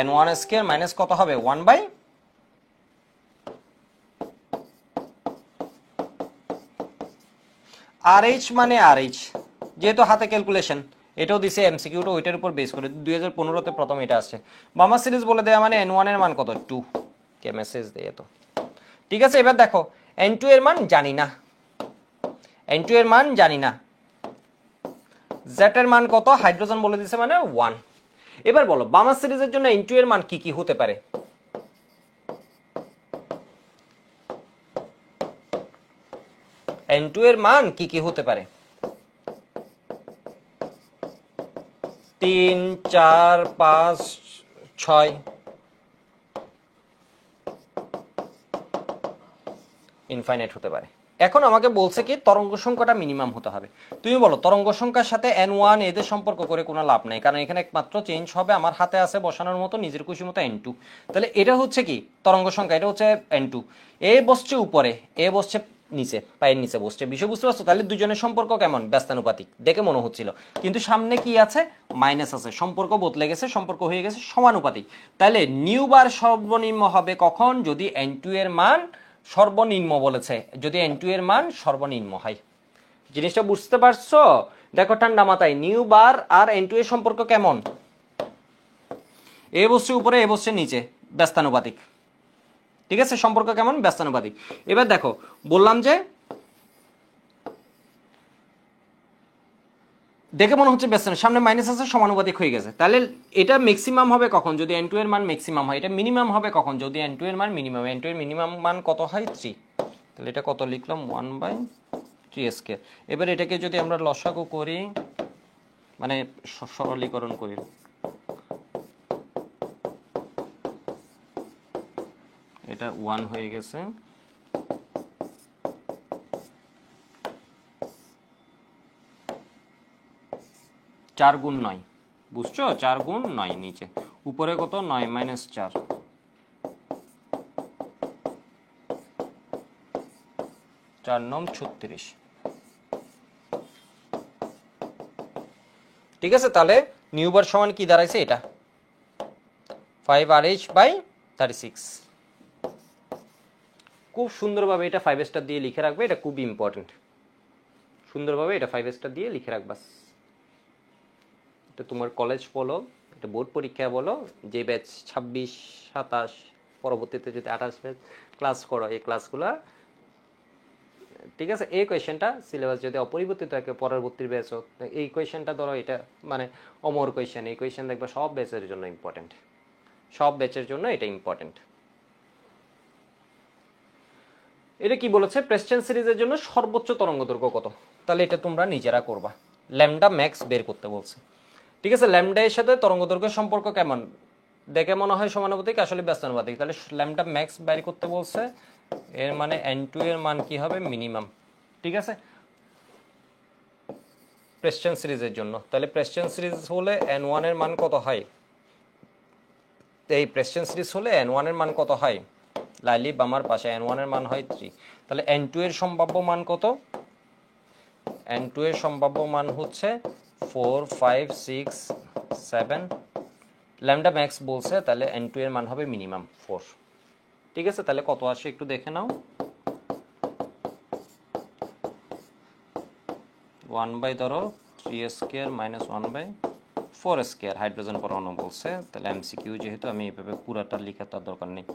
n1 square minus কত হবে? 1 বাই RH মানে RH, যেহেতু হাতে ক্যালকুলেশন, এটাও দিছে এমসিকিউটা ওইটার উপর বেস করে 2015-তে প্রথম এটা আসছে। বামা সিরিজ বলে দেয়া মানে n1 এর মান কত? 2, কে মেসেজ দেয় তো, ঠিক আছে। এবার দেখো n2 এর মান জানি না, n2 এর মান জানি না। z এর মান কত? হাইড্রোজেন বলে দিছে মানে 1। এবার বলো বামা সিরিজের জন্য n2 এর মান কি কি হতে পারে? n2 এর মান কি কি হতে পারে? 3 4 5 6 ইনফাইনাইট হতে পারে। এখন আমাকে বলছে কি তরঙ্গ সংখ্যাটা মিনিমাম হতে হবে। তুমি বলো তরঙ্গ সংখ্যার সাথে n1 এদের সম্পর্ক করে কোনো লাভ নাই, কারণ এখানে একমাত্র চেঞ্জ হবে আমার হাতে আছে বসানোর মতো নিজের খুশি মতো n2। তাহলে এটা হচ্ছে কি তরঙ্গ সংখ্যা, এটা হচ্ছে n2। এ বসছে উপরে, এ বসছে নিচে, পায়ের নিচে বসছে। বিষয় বুঝতে পারছো? তাহলে দুজনের সম্পর্ক কেমন? ব্যস্তানুপাতিক দেখে মনে হচ্ছিল, কিন্তু সামনে কি আছে? মাইনাস আছে, সম্পর্ক বদলে গেছে, সম্পর্ক হয়ে গেছে সমানুপাতিক। তাহলে নিউ বার সর্বনিম্ন হবে কখন? যদি n2 এর মান সর্বনিম্ন বলেছে, যদি n2 এর মান সর্বনিম্ন হয়। জিনিসটা বুঝতে পারছো? দেখো ঠান্ডা মাথায়, নিউ বার আর n2 এর সম্পর্ক কেমন? এ বসছে উপরে, এ বসছে নিচে, ব্যস্তানুপাতিক, ঠিক আছে। সম্পর্ক কেমন? ব্যস্তানুপাতিক। এবার দেখো বললাম যে দেখে মনে হচ্ছে ব্যস্ত, সামনে মাইনাস আছে, সমানুপাতিক হয়ে গেছে। তাহলে এটা ম্যাক্সিমাম হবে কখন? যদি n2 এর মান ম্যাক্সিমাম হয়। এটা মিনিমাম হবে কখন? যদি n2 এর মান মিনিমাম। n2 এর মিনিমাম মান কত হয়? 3। তাহলে এটা কত লিখলাম? 1 বাই 3 স্কয়ার। এবার এটাকে যদি আমরা লসাগু করি, মানে সরলীকরণ করি, এটা 1 হয়ে গেছে। চার গুণ 9, বুঝছো? 4 গুণ 9 নিচে, উপরে কত? 9 মাইনাস 4, 4 9 36, ঠিক আছে। তাহলে নিউ বার সমান কি দাঁড়াইছে? এটা 5RH বাই 36। খুব সুন্দরভাবে এটা 5 স্টার দিয়ে লিখে রাখবে, এটা খুব ইম্পর্টেন্ট। সুন্দরভাবে এটা 5 স্টার দিয়ে লিখে রাখবা। এটা তোমার কলেজ বলো, এটা বোর্ড পরীক্ষা বলো, যে ব্যাচ 26 27 পরবর্তীতে যদি 28 ব্যাচ ক্লাস করো, এই ক্লাসগুলো ঠিক আছে, এই কোয়েশ্চেনটা সিলেবাস যদি অপরিবর্তিত থাকে পরবর্তী ব্যাচ, এই কোয়েশ্চেনটা ধরো এটা মানে অমর কোয়েশ্চেন, এই কোয়েশ্চেন দেখবে সব ব্যাচের জন্য ইম্পর্টেন্ট, সব ব্যাচের জন্য এটা ইম্পর্টেন্ট। এটা কি বলেছে, প্রেসিডেন্ট সিরিজের জন্য সর্বোচ্চ তরঙ্গ দৈর্ঘ্য কত, তাহলে এটা তোমরা নিজেরা করবা, ল্যামডা ম্যাক্স বের করতে বলছে। ঠিক আছে, ল্যামডা এর সাথে তরঙ্গ দৈর্ঘ্যের সম্পর্ক কেমন, দেখে মনে হয় সমানুপাতিক, আসলে ব্যস্তানুপাতিক, তাহলে ল্যামডা ম্যাক্স বের করতে বলছে, এর মানে n2 এর মান কি হবে, মিনিমাম। ঠিক আছে, প্রেসিডেন্ট সিরিজের জন্য, তাহলে প্রেসিডেন্ট সিরিজ হলে n1 এর মান কত হয়, এই প্রেসিডেন্ট সিরিজ হলে n1 এর মান কত হয়, লাইলি বামার পাশে n1 এর মান হয় 3, তাহলে n2 এর সম্ভাব্য মান কত, n2 এর সম্ভাব্য মান হচ্ছে 4 5 6 7, ল্যামডা ম্যাক্স বলছে, তাহলে n2 এর মান হবে মিনিমাম 4। ঠিক আছে, তাহলে কত আসে একটু দেখে নাও, 1 ধরো 3 স্কয়ার মাইনাস 1/4 স্কয়ার, হাইড্রোজেন পরমাণু বলছে, তাহলে এমসিকিউ যেহেতু আমি এইভাবে পুরাটা লেখার তার দরকার নেই।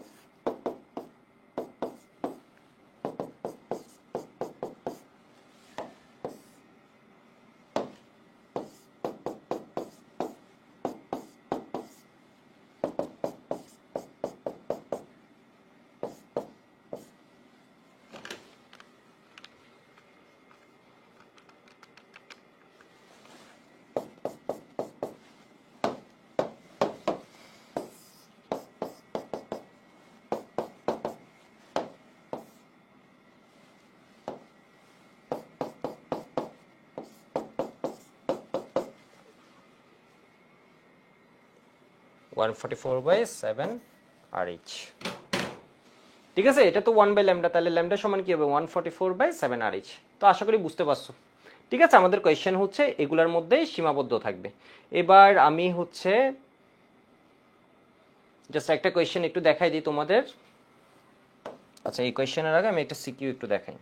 One 144/7 RH। ঠিক আছে, এটা তো 1/λ, তাহলে ল্যামডা সমান কি হবে, 144/7 RH। তো আশা করি বুঝতে পারছো। ঠিক আছে, আমাদের কোয়েশ্চেন হচ্ছে এগুলার মধ্যেই সীমাবদ্ধ থাকবে। এবার আমি হচ্ছে জাস্ট একটা কোয়েশ্চেন একটু দেখাই দিই তোমাদের। আচ্ছা, এই কোয়েশ্চেনের আগে আমি একটা সিকিউ একটু দেখাই,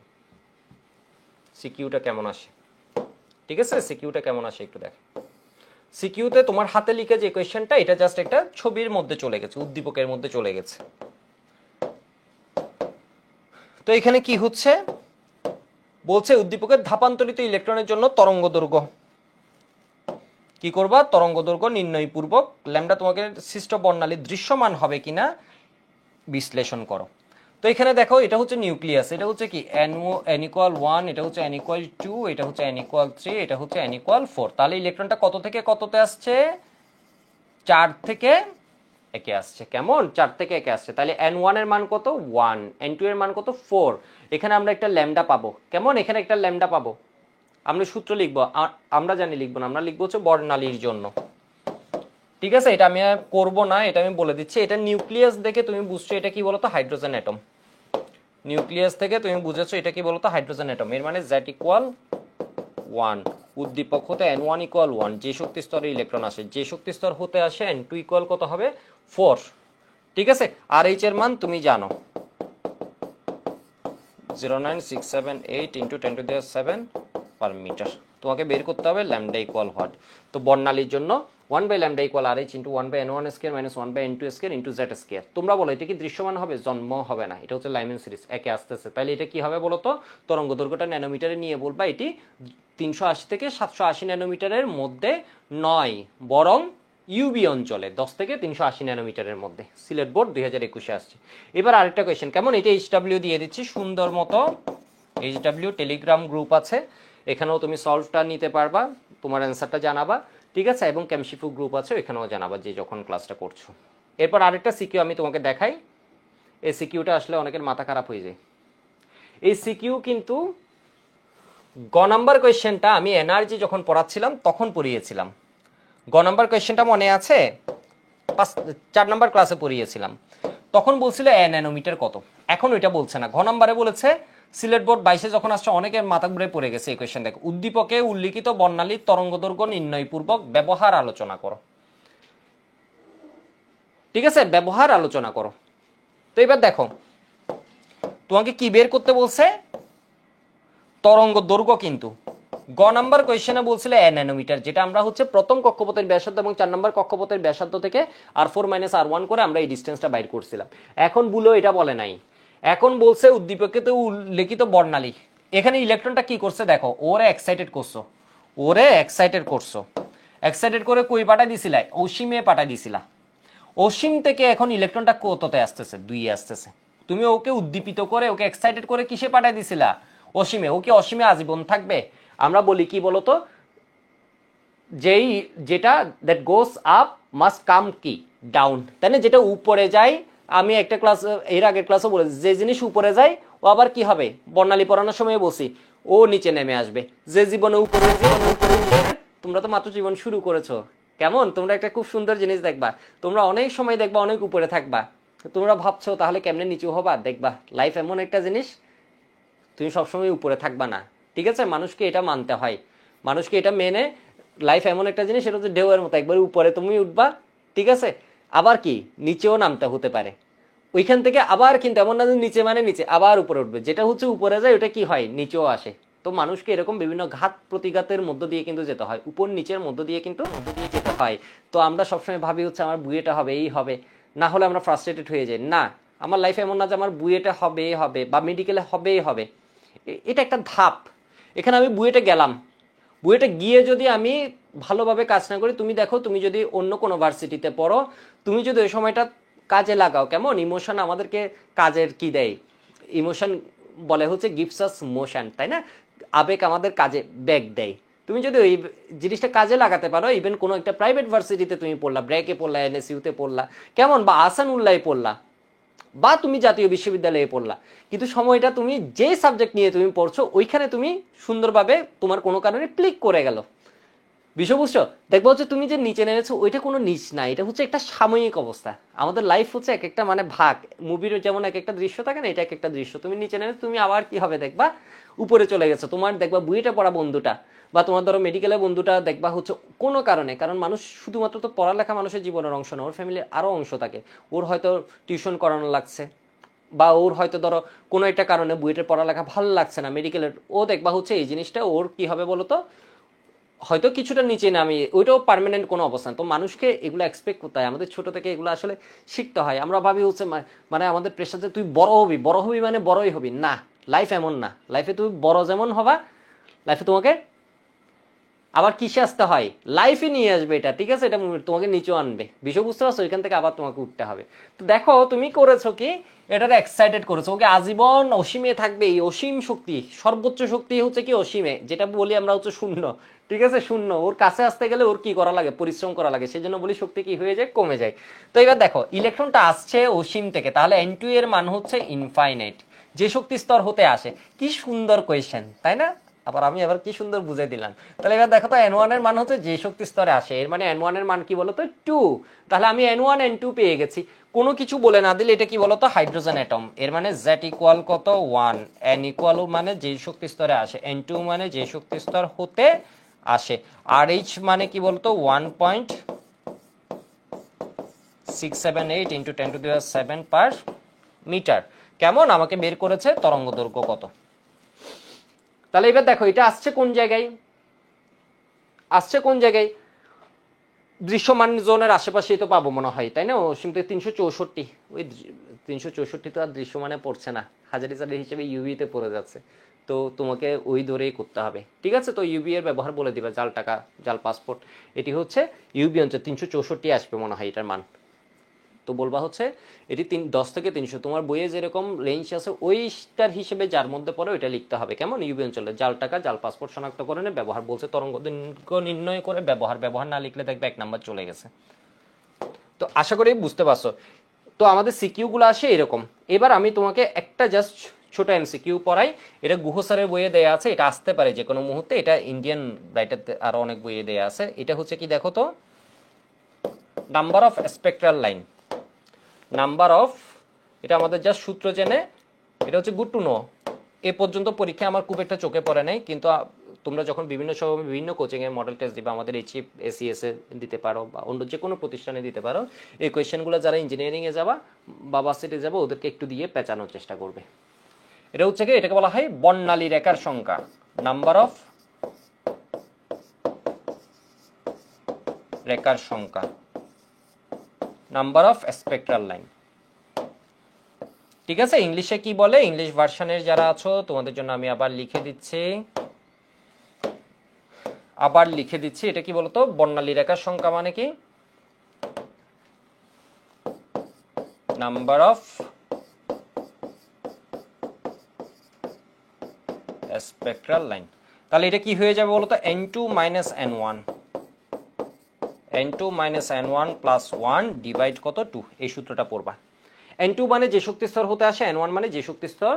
সিকিউটা কেমন আসে। ঠিক আছে, সিকিউটা কেমন আসে একটু দেখ। সিকিউতে তোমার হাতে লিখে যে কোয়েশ্চেনটা, এটা জাস্ট একটা ছবির মধ্যে চলে গেছে, উদ্দীপকের মধ্যে চলে গেছে। তো এখানে কি হচ্ছে বলছে, উদ্দীপকের ধাপান্তরিত ইলেকট্রনের জন্য তরঙ্গ দৈর্ঘ্য কি করবা, তরঙ্গ দৈর্ঘ্য নির্ণয় পূর্বক ল্যামডা তোমাকে সৃষ্ট বর্ণালী দৃশ্যমান হবে কিনা বিশ্লেষণ করো। তো এখানে দেখো, এটা হচ্ছে নিউক্লিয়াস, এটা হচ্ছে কি n=1, এটা হচ্ছে n=2, এটা হচ্ছে n=3, এটা হচ্ছে n=4। তাহলে ইলেকট্রনটা কত থেকে কততে আসছে, 4 থেকে একে আসছে। কেমন, 4 থেকে একে আসছে, তাহলে n1 এর মান কত 1, n2 এর মান কত 4, এখানে আমরা একটা ল্যামডা পাবো। কেমন, এখানে একটা ল্যামডা পাবো। আমরা সূত্র লিখবো, আমরা জানি লিখবো না, আমরা লিখবো হচ্ছে বর্ণালীর জন্য। ঠিক আছে, এটা আমি করবো না, এটা আমি বলে দিচ্ছি। এটা নিউক্লিয়াস দেখে তুমি বুঝছো এটা কি বলতো, হাইড্রোজেন অ্যাটম। নিউক্লিয়াস থেকে তুমি বুঝেছো এটা কি বলতো, হাইড্রোজেন অ্যাটম। এর মানে Z=1, উদ্দীপক হতে n1=1, যে শক্তি স্তরে ইলেকট্রন আসে, যে শক্তি স্তর হতে আসে n2 কত হবে 4। ঠিক আছে, আর এইচ এর মান তুমি জানো, 09678 × 10⁷ পার মিটার। তোমাকে বের করতে হবে ল্যামডা ইকুয়াল হোয়াট। তো বর্ণালীর জন্য 1/λ = RH × 1/n1² - 1/n2² × Z²। তোমরা বলো এটা কি দৃশ্যমান হবে, জন্ম হবে না, এটা হচ্ছে লাইম্যান সিরিজ, একে আসতেছে। তাহলে এটা কি হবে বলো তো, তরঙ্গ দৈর্ঘ্যটা ন্যানোমিটারে নিয়ে বলবা এটি 380 থেকে 780 ন্যানোমিটারের মধ্যে নয়, বরং ইউবি অঞ্চলে 10 থেকে 380 ন্যানোমিটারের মধ্যে। সিলেট বোর্ড 2021-এ আসছে। এবার আরেকটা কোয়েশ্চেন, কেমন, এটা HW দিয়ে দিচ্ছি সুন্দর মতো, HW টেলিগ্রাম গ্রুপ আছে, এখানেও তুমি সলভটা নিতে পারবা, তোমার অ্যান্সারটা জানাবা। ঠিক আছে, এবং ক্যামশিফু গ্রুপ আছে, এখানেও জানাবা যে যখন ক্লাসটা করছো। এরপর আরেকটা সিকিউ আমি তোমাকে দেখাই, এই সিকিউটা আসলে অনেকের মাথা খারাপ হয়ে যায়। এই সিকিউ কিন্তু গ নাম্বার কোয়েশ্চেনটা আমি এনার্জি যখন পড়াচ্ছিলাম তখন পড়িয়েছিলাম। গ নাম্বার কোয়েশ্চেনটা মনে আছে, 4 নাম্বার ক্লাসে পড়িয়েছিলাম, তখন বলছিল ন্যানোমিটার কত, এখন ওইটা বলছে না। ঘ নাম্বারে বলেছে, সিলেট বোর্ড 22-এ যখন আসছে অনেকের মাথা ঘুরে পড়ে গেছে এই কোয়েশ্চেন দেখো, উদ্দীপকে উল্লিখিত বর্ণালীর তরঙ্গ দৈর্ঘ্য নির্ণয় পূর্বক ব্যবহার আলোচনা করো। ঠিক আছে, ব্যবহার আলোচনা করো। তো এবার দেখো তোমাকে কি বের করতে বলছে, তরঙ্গ দৈর্ঘ্য। কিন্তু গ নাম্বার কোয়েশ্চেনে বলছিল ন্যানোমিটার, যেটা আমরা হচ্ছে প্রথম কক্ষপথের ব্যাসার্ধ এবং 4 নাম্বার কক্ষপথের ব্যাসার্ধ থেকে R4 - R1 করে আমরা এই ডিস্টেন্সটা বাইর করছিলাম। এখন বলো এটা বলে নাই, এখন বলছে উদ্দীপকে তো উল্লেখিত বর্ণালী এখানে ইলেকট্রনটা কি করছে দেখো, ওরে এক্সাইটেড করছো, এক্সাইটেড করে কই পাঠাই দিছিলা, অসীমে পাঠাই দিছিলা। অসীম থেকে এখন ইলেকট্রনটা কততে আসতেছে, 2 আসতেছে। তুমি ওকে উদ্দীপিত করে, ওকে এক্সাইটেড করে কিসে পাঠাই দিছিলা, অসীমে। ওকে অসীমে আজীবন থাকবে? আমরা বলি কি বলতো, যেটা that goes up must come কি ডাউন, তাই না? যেটা উপরে যায়, আমি একটা ক্লাস এর আগের ক্লাসও বলেছি, যে জিনিস উপরে যায় ও আবার কি হবে, বর্ণালী পড়ানোর সময় বসি, ও নিচে নেমে আসবে। যে জীবনে উপরে, তোমরা তো মাত্র জীবন শুরু করেছো, কেমন? তোমরা একটা খুব সুন্দর জিনিস দেখবা, তোমরা অনেক সময় দেখবা অনেক উপরে থাকবা। তোমরা ভাবছো তাহলে কেমনে নিচু হবা, দেখবা লাইফ এমন একটা জিনিস, তুমি সবসময় উপরে থাকবা না, ঠিক আছে? মানুষকে এটা মানতে হয়, মানুষকে এটা মেনে, লাইফ এমন একটা জিনিস, সেটা হচ্ছে ঢেউয়ের মতো, একবার উপরে তুমি উঠবা, ঠিক আছে, আবার কি নিচেও নামতে হতে পারে, ওইখান থেকে আবার, কিন্তু এমন না যে নিচে মানে নিচে, আবার উপরে উঠবে। যেটা হচ্ছে উপরে যায় ওটা কি হয়, নিচেও আসে। তো মানুষকে এরকম বিভিন্ন ঘাত প্রতিঘাতের মধ্য দিয়ে কিন্তু যেতে হয়, উপর নিচের মধ্য দিয়ে কিন্তু যেতে হয়। তো আমরা সবসময় ভাবি হচ্ছে আমার বুয়েটা হবে, এই হবে, না হলে আমরা ফ্রাস্ট্রেটেড হয়ে যাই। না, আমার লাইফে এমন না যে আমার বুয়েটা হবে হবে বা মেডিকেলে হবেই হবে, এটা একটা ধাপ। এখানে আমি বুয়েটে গেলাম, বুয়েটে গিয়ে যদি আমি ভালোভাবে কাজ না করি, তুমি দেখো, তুমি যদি অন্য কোনো ভার্সিটিতে পড়ো, তুমি যদি ওই সময়টা কাজে লাগাও, কেমন ইমোশন আমাদেরকে কাজের কি দেয়, ইমোশন বলে হচ্ছে গিভস আস মোশন, তাই না? আবেগ আমাদের কাজে ব্যাক দেয়। তুমি যদি ওই জিনিসটা কাজে লাগাতে পারো, ইভেন কোনো একটা প্রাইভেট ভার্সিটিতে তুমি পড়লা, ব্র্যাকে পড়লা, এনএসইউতে পড়লা, কেমন, বা আহসানুল্লাহে পড়লা, বা তুমি জাতীয় বিশ্ববিদ্যালয়ে পড়লা, কিন্তু সময়টা তুমি যে সাবজেক্ট নিয়ে তুমি পড়ছো ওইখানে তুমি সুন্দরভাবে তোমার কোনো কারণে ক্লিক করে গেল, বিষয় বুঝছো? দেখবো হচ্ছে তুমি যে নিচে নেমেছো ওইটা কোনো নিচ না, এটা হচ্ছে একটা সাময়িক অবস্থা। আমাদের লাইফ হচ্ছে এক একটা মানে ভাগ, মুভির যেমন এক একটা দৃশ্য থাকে না, এটা এক একটা দৃশ্য। তুমি নিচে নেমে তুমি আবার কি হবে দেখবা উপরে চলে গেছো। তোমার দেখবা বুয়েটে পড়া বন্ধুটা বা তোমার ধরো মেডিকেলের বন্ধুটা দেখবা হচ্ছে কোনো কারণে, কারণ মানুষ শুধুমাত্র তো পড়ালেখা মানুষের জীবনের অংশ না, ওর ফ্যামিলির আরও অংশ থাকে। ওর হয়তো টিউশন করানো লাগছে, বা ওর হয়তো ধরো কোনো একটা কারণে বুয়েটের পড়ালেখা ভালো লাগছে না মেডিকেলের, ও দেখবা হচ্ছে এই জিনিসটা ওর কি হবে বলতো, হয়তো কিছুটা নিচে নামিয়ে, ওইটাও পার্মানেন্ট কোনো অবস্থান। তো মানুষকে এগুলো এক্সপেক্ট করতে হয়, আমাদের ছোট থেকে এগুলো আসলে শিখতে হয়। আমরা ভাবি হচ্ছে মানে আমাদের প্রেশার যে তুই বড় হবি মানে বড়ই হবি, না, লাইফ এমন না। লাইফে তুমি বড় যেমন হবা, লাইফে তোমাকে আবার কিসে আসতে হয়, লাইফে নিয়ে আসবে এটা, ঠিক আছে? এটা তোমাকে নিচেও আনবে, বিষয় বুঝতে পারছো? এখান থেকে আবার তোমাকে উঠতে হবে। তো দেখো তুমি করেছো কি, এটাতে এক্সাইটেড করেছো, ওকে আজীবন অসীমে থাকবে। এই অসীম শক্তি, সর্বোচ্চ শক্তি হচ্ছে কি অসীমে, যেটা বলি আমরা হচ্ছে শূন্য, ঠিক আছে? শূন্য, ওর কাছে আসতে গেলে ওর কি করা লাগে, পরিশ্রম করা লাগে, সেই জন্য বলি শক্তি কি হয়ে যায়, কমে যায়। তো এবার দেখো ইলেকট্রনটা আসছে অসীম থেকে, তাহলে N2 এর মান হচ্ছে ইনফাইনাইট, যে শক্তি স্তর হতে আসে। কি সুন্দর কোয়েশ্চেন, তাই না? আবার কি সুন্দর বুঝাই দিলাম। তাহলে এবার দেখো তো N1 এর মান হচ্ছে যে শক্তি স্তরে আসে, এর মানে N1 এর মান কি বলতো 2। তাহলে আমি N1 N2 পেয়ে গেছি। কোনো কিছু বলে না দিলে এটা কি বলতো হাইড্রোজেন অ্যাটম। এর মানে Z ইকুয়াল কত 1, N ইকুয়াল মানে যে শক্তি স্তরে আসে, N2 মানে যে শক্তি স্তর হতে আসে, আর H মানে কি বলতো 1.678 ইন্টু 10⁷ পার মিটার। কেমন, আমাকে বের করেছে তরঙ্গ দৈর্ঘ্য কত। তাহলে এবার দেখো এটা আসছে কোন জায়গায়, দৃশ্যমান জোনের আশেপাশেই তো পাবো মনে হয়, তাই না? অসীম থেকে 364, ওই 364 তো আর দৃশ্যমানে পড়ছে না, হাজারিজারের হিসেবে ইউভিতে পড়ে যাচ্ছে। তো তোমাকে ওই ধরেই করতে হবে, ঠিক আছে? তো ইউবি এর ব্যবহার বলে দিবা, জাল টাকা, জাল পাসপোর্ট, এটি হচ্ছে ইউবি অঞ্চল, 364 আসবে মনে হয় এটার মান। তো বলবা হচ্ছে এটি 10 থেকে 300, তোমার বইয়ে যেরকম রেঞ্জ আছে ওইটার হিসেবে যার মধ্যে পড়ে ওইটা লিখতে হবে। কেমন, ইউবি অঞ্চলে জাল টাকা, জাল পাসপোর্ট শনাক্তকরণে ব্যবহার বলছে, তরঙ্গ দৈর্ঘ্য নির্ণয় করে ব্যবহার না লিখলে দেখবে 1 নাম্বার চলে গেছে। তো আশা করি বুঝতে পারছো। তো আমাদের সিকিউ গুলো আসে এরকম। এবার আমি তোমাকে একটা জাস্ট ছোট এমসিকিউ পড়াই, এটা গুহ স্যারের বইয়ে দেয়া আছে, এটা আসতে পারে যে কোনো মুহূর্তে, এটা ইন্ডিয়ান রাইটার আরো অনেক বইয়ে দেয়া আছে। এটা হচ্ছে কি দেখো তো, number of spectral line, number of, এটা আমাদের জাস্ট সূত্র জেনে, এটা হচ্ছে গুড টু নো। এ পর্যন্ত পরীক্ষা আমার খুব একটা চোখে পড়ে নাই, কিন্তু তোমরা যখন বিভিন্ন সময় বিভিন্ন কোচিং এর মডেল টেস্ট দিবে, আমাদের এইচএফ এসিএস এ দিতে পারো বা অন্য যে কোনো প্রতিষ্ঠানে দিতে পারো, এই কোয়েশ্চেনগুলো যারা ইঞ্জিনিয়ারিং এ যাবা বা ভার্সিটি যাবে ওদেরকে একটু দিয়ে পেঁচানোর চেষ্টা করবে। এটা হচ্ছে কি, এটাকে বলা হয় বর্ণালী রেখার সংখ্যা, নাম্বার অফ রেখার সংখ্যা, নাম্বার অফ স্পেকট্রাল লাইন। ঠিক আছে, ইংলিশে কি বলে, ইংলিশ ভার্সনের যারা আছো তোমাদের জন্য আমি আবার লিখে দিচ্ছি, এটা কি বলতো, বর্ণালী রেখার সংখ্যা মানে কি, নাম্বার অফ স্পেকট্রাল লাইন। তাহলে এটা কি হয়ে যাবে বলতো, n2 minus n1, n2 minus n1 plus 1 divide কত 2, এই সূত্রটা পড়বা। n2 মানে যে শক্তি স্তর হতে আসে, n1 মানে যে শক্তি স্তর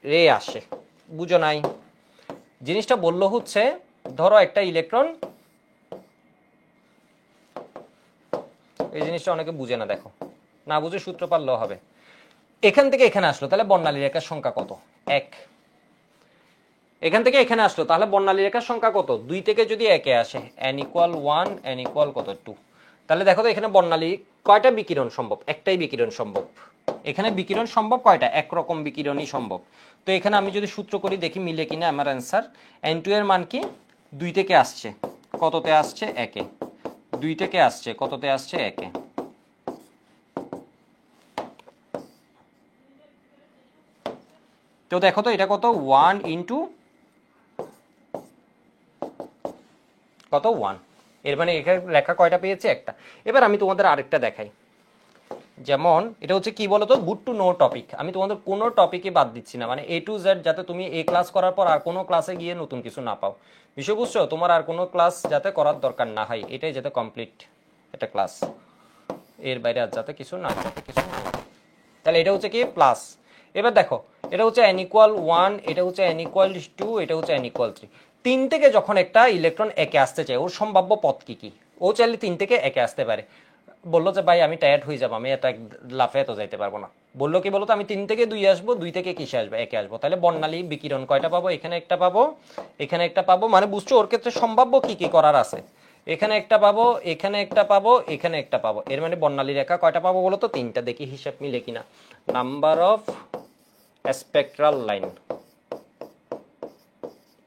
রে আসে, বুঝো নাই? জিনিসটা বললো হচ্ছে, ধরো একটা ইলেকট্রন, এই জিনিসটা অনেকে বুঝে না, দেখো না বুঝে সূত্র পারলেও হবে। এখান থেকে এখানে আসলো, তাহলে বর্ণালী রেখার সংখ্যা কত, 1। এখান থেকে এখানে আসলো, তাহলে বর্ণালী রেখার সংখ্যা কত, 2 থেকে যদি 1-এ আসে, n ইকুয়াল 1, n ইকুয়াল কত 2। তাহলে দেখো তো এখানে বর্ণালী কয়টা বিকিরণ সম্ভব, একটাই বিকিরণ সম্ভব। এখানে বিকিরণ সম্ভব কয়টা, একরকম বিকিরণই সম্ভব। তো এখানে আমি যদি সূত্র করি দেখি মিলে কিনা আমার অ্যান্সার। n2 এর মান কি, 2 থেকে আসছে কততে আসছে, 1-এ, 2 থেকে আসছে কততে আসছে, 1-এ। তো দেখো তো এটা কত, 1 ইন্টু কত 1, এর মানে এখানে লেখা কয়টা পেয়েছে, একটা। এবার আমি তোমাদের আরেকটা দেখাই, যেমন এটা হচ্ছে কি বলতো, গুড টু নো টপিক। আমি তোমাদের কোনো টপিকে বাদ দিচ্ছি না, মানে A to Z, যাতে তুমি এই ক্লাস করার পর আর কোনো ক্লাসে গিয়ে নতুন কিছু না পাও, বিষয় বুঝছো? তোমার আর কোনো ক্লাস যাতে করার দরকার না হয়, এটাই যাতে কমপ্লিট একটা ক্লাস, এর বাইরে আর যাতে কিছু না থাকে, কিছু না। তাহলে এটা হচ্ছে কি প্লাস। এবার দেখো এটা হচ্ছে n ইকুয়াল 1, এটা হচ্ছে n ইকুয়াল 2, এটা হচ্ছে n ইকুয়াল 3। 3 থেকে যখন একটা ইলেকট্রন একে আসতে চায়, ওর সম্ভাব্য পথ কি কি, ও চাইলে 3 থেকে একে আসতে পারে। বললো যে ভাই আমি টায়ার্ড হয়ে যাবো, আমি এত লাফে এত যাইতে পারবো না। বললো কি বলতো, আমি 3 থেকে 2 আসবো, 2 থেকে কিসে আসবে, একে আসবো। তাহলে বর্ণালী বিকিরণ কয়টা পাবো, এখানে একটা পাবো, এখানে একটা পাবো, মানে বুঝছো ওর ক্ষেত্রে সম্ভাব্য কি কি করার আছে। এখানে একটা পাবো, এখানে একটা পাবো, এখানে একটা পাবো, এর মানে বর্ণালী রেখা কয়টা পাবো বলো তো, 3টা। দেখি হিসাব মিলে কিনা। নাম্বার অফ স্পেকট্রাল লাইন,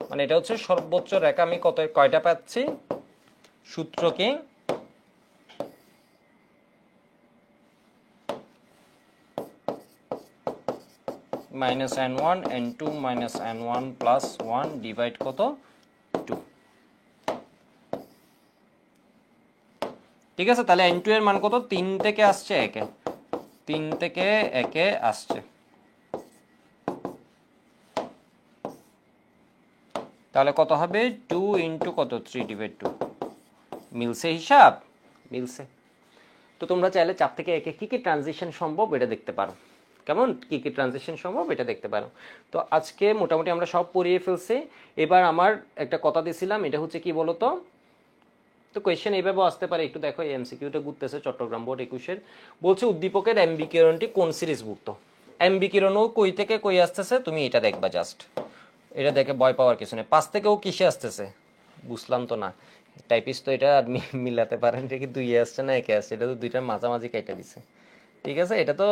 মানে এটা হচ্ছে সর্বোচ্চ রেখা, আমি কয়টা পাচ্ছি, সূত্র কি, minus n1 n2 minus n1 plus 1 divide কত 2। ঠিক আছে, তাহলে n2 এর মান কত, 3 থেকে আসছে 1-এ, 3 থেকে 1-এ আসছে। তাহলে কত হবে, 2 ইন্টু কত 3 ডিভাইড 2। মিলছে হিসাব, মিলছে। তো তোমরা চাইলে 4 থেকে 1-এ কি কি ট্রানজিশন সম্ভব এটা দেখতে পারো, কেমন, কি কি ট্রানজিশন সম্ভব এটা দেখতে পারো। তো আজকে মোটামুটি আমরা সব পড়িয়ে ফেলছি। এবার আমার একটা কথা দিয়েছিলাম, এটা হচ্ছে কি বলতো, তো কোয়েশ্চেন এইভাবেও আসতে পারে, একটু দেখো এমসিকিউটা ঘুরতেছে চট্টগ্রাম বোর্ড 21-এর, বলছে উদ্দীপকের এম বিকিরণটি কোন সিরিজভুক্ত। এম বিকিরণও কই থেকে কই আসতেছে তুমি এটা দেখবা, জাস্ট এটা দেখে ভয় পাওয়ার কিছু নেই। 5 থেকেও কিসে আসতেছে, বুঝলাম তো না, টাইপিস্ট তো এটা মিলাতে পারেন, এটা কি 2-এ আসছে না 1-এ আসছে, এটা তো 2টার মাঝামাঝি কেটে দিছে। ঠিক আছে, এটা তো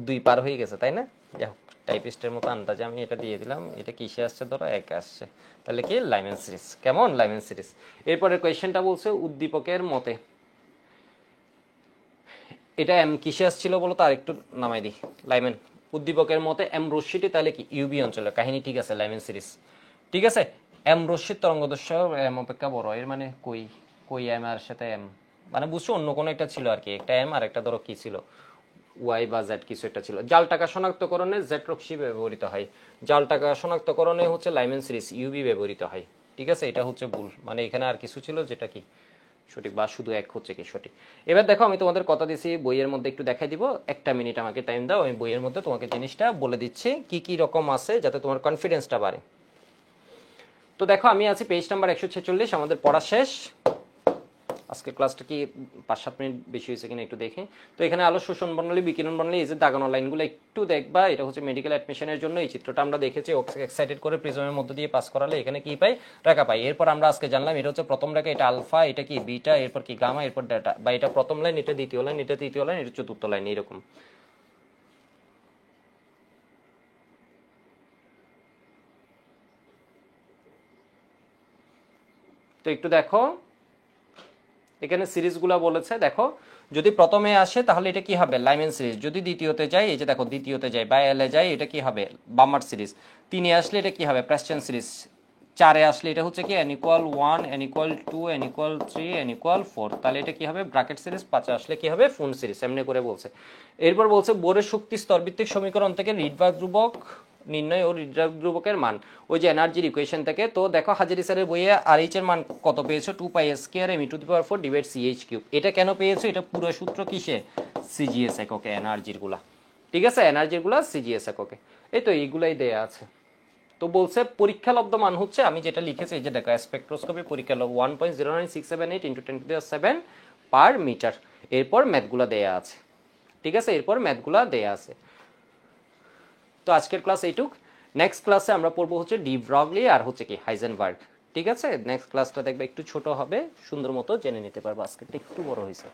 2 পার হয়ে গেছে তাই না, যাই হোক টাইপিস্টের মতো আন্দাজে আমি এটা দিয়ে দিলাম, এটা কিসে আসছে ধরো 1-এ আসছে, তাহলে কি লাইমেন সিরিজ, কেমন লাইমেন সিরিজ। এরপরে কোয়েশ্চেনটা বলছে উদ্দীপকের মতে, এটা এম কিসে আসছিল বলো তো, আরেকটু নামাই দিই, লাইমেন উদ্দীপকের মতে এম রশ্মিটি তাহলে কি ইউবি অঞ্চলের কাহিনী, ঠিক আছে লাইমেন সিরিজ। ঠিক আছে, এম রশ্মির তরঙ্গদৈর্ঘ্য এম অপেক্ষা বড়, এর মানে কই, কই এম আর সাথে এম, মানে বুঝছো অন্য কোনো একটা ছিল আর কি, একটা এম আর একটা ধরো কি ছিল, ওয়াই বা জেড কিছু একটা ছিল। জাল টাকা শনাক্তকরণে জেড রশ্মি ব্যবহৃত হয়, জাল টাকা শনাক্তকরণে হচ্ছে লাইমেন সিরিজ ইউবি ব্যবহৃত হয়। ঠিক আছে, এটা হচ্ছে ভুল, মানে এখানে আর কিছু ছিল যেটা কি সঠিক, বা শুধু এক হচ্ছে কি সঠিক। এবার দেখো আমি তোমাদের কথা দিছি বইয়ের মধ্যে একটু দেখাই দিব, 1টা মিনিট আমাকে টাইম দাও, আমি বইয়ের মধ্যে তোমাকে জিনিসটা বলে দিচ্ছি কি কি রকম আছে, যাতে তোমার কনফিডেন্সটা বাড়ে। তো দেখো আমি আছি পেজ নাম্বার 146, আমাদের পড়া শেষ। আজকে ক্লাসটা কি 5-7 মিনিট বেশি হয়েছে কিনা একটু দেখে। তো এখানে আলো শোষণ বর্ণালী, বিকিরণ বর্ণালী, এই যে দাগানো লাইনগুলো একটু দেখবা, এটা হচ্ছে মেডিকেল অ্যাডমিশনের জন্য এই চিত্রটা আমরা দেখেছি, এক্সাইটেড করে প্রিজমের মধ্যে দিয়ে পাস করালে এখানে কি পাই, রেখা পাই। এরপর আমরা আজকে জানলাম এটা হচ্ছে প্রথম রেখা, এটা আলফা, এটা কি বিটা, এরপর কি গামা, এরপর ডেটা, বা এটা প্রথম লাইন, এটা দ্বিতীয় লাইন, এটা তৃতীয় লাইন, এটা চতুর্থ লাইন, এরকম। তো একটু দেখো এখানে সিরিজগুলো বলেছে দেখো, যদি প্রথমে আসে তাহলে এটা কি হবে লাইম্যান সিরিজ, যদি দ্বিতীয়তে যায় এই যে দেখো দ্বিতীয়তে যায় বা এলে যায় এটা কি হবে বার্মার সিরিজ, 3-এ আসলে এটা কি হবে প্রেস্টন সিরিজ, 4-এ আসলে এটা হচ্ছে কি n=1 n=2 n=3 n=4, তাহলে এটা কি হবে ব্র্যাকেট সিরিজ, 5-এ আসলে কি হবে ফুন সিরিজ, এমনি করে বলছে। এরপর বলছে বোরের শক্তি স্তরভিত্তিক সমীকরণ থেকে রিডবার্গ ধ্রুবক নির্ণয় ও রিডবার্গ ধ্রুবকের মান, ওই যে এনার্জির ইকুয়েশন থেকে। তো দেখো হাজারি স্যারের বইয়ে আরএইচ এর মান কত পেয়েছো 2πa² m⁴ / এটা কেন পেয়েছো, এটা পুরো সূত্র কিসে সিজিএস এককে এনার্জির গুলা, ঠিক আছে এনার্জির গুলা সিজিএস এককে, এই তো এইগুলাই দেয়া আছে। তো বলছে পরীক্ষা লব্ধ মান হচ্ছে আমি যেটা লিখেছি এই যে দেখো স্পেকট্রোস্কোপি পরীক্ষা লব্ধ 1.09678 × 10⁷ পার মিটার। এরপর ম্যাথগুলা দেয়া আছে, ঠিক আছে এরপর ম্যাথগুলা দেয়া আছে। তো আজকের ক্লাস এইটুক, নেক্সট ক্লাসে আমরা পড়বো হচ্ছে ডি ব্রগলি আর হচ্ছে কি হাইজেনবার্গ, ঠিক আছে নেক্সট ক্লাসটা দেখবে একটু ছোট হবে, সুন্দর মতো জেনে নিতে পারবো, আজকেরটা একটু বড় হয়েছে।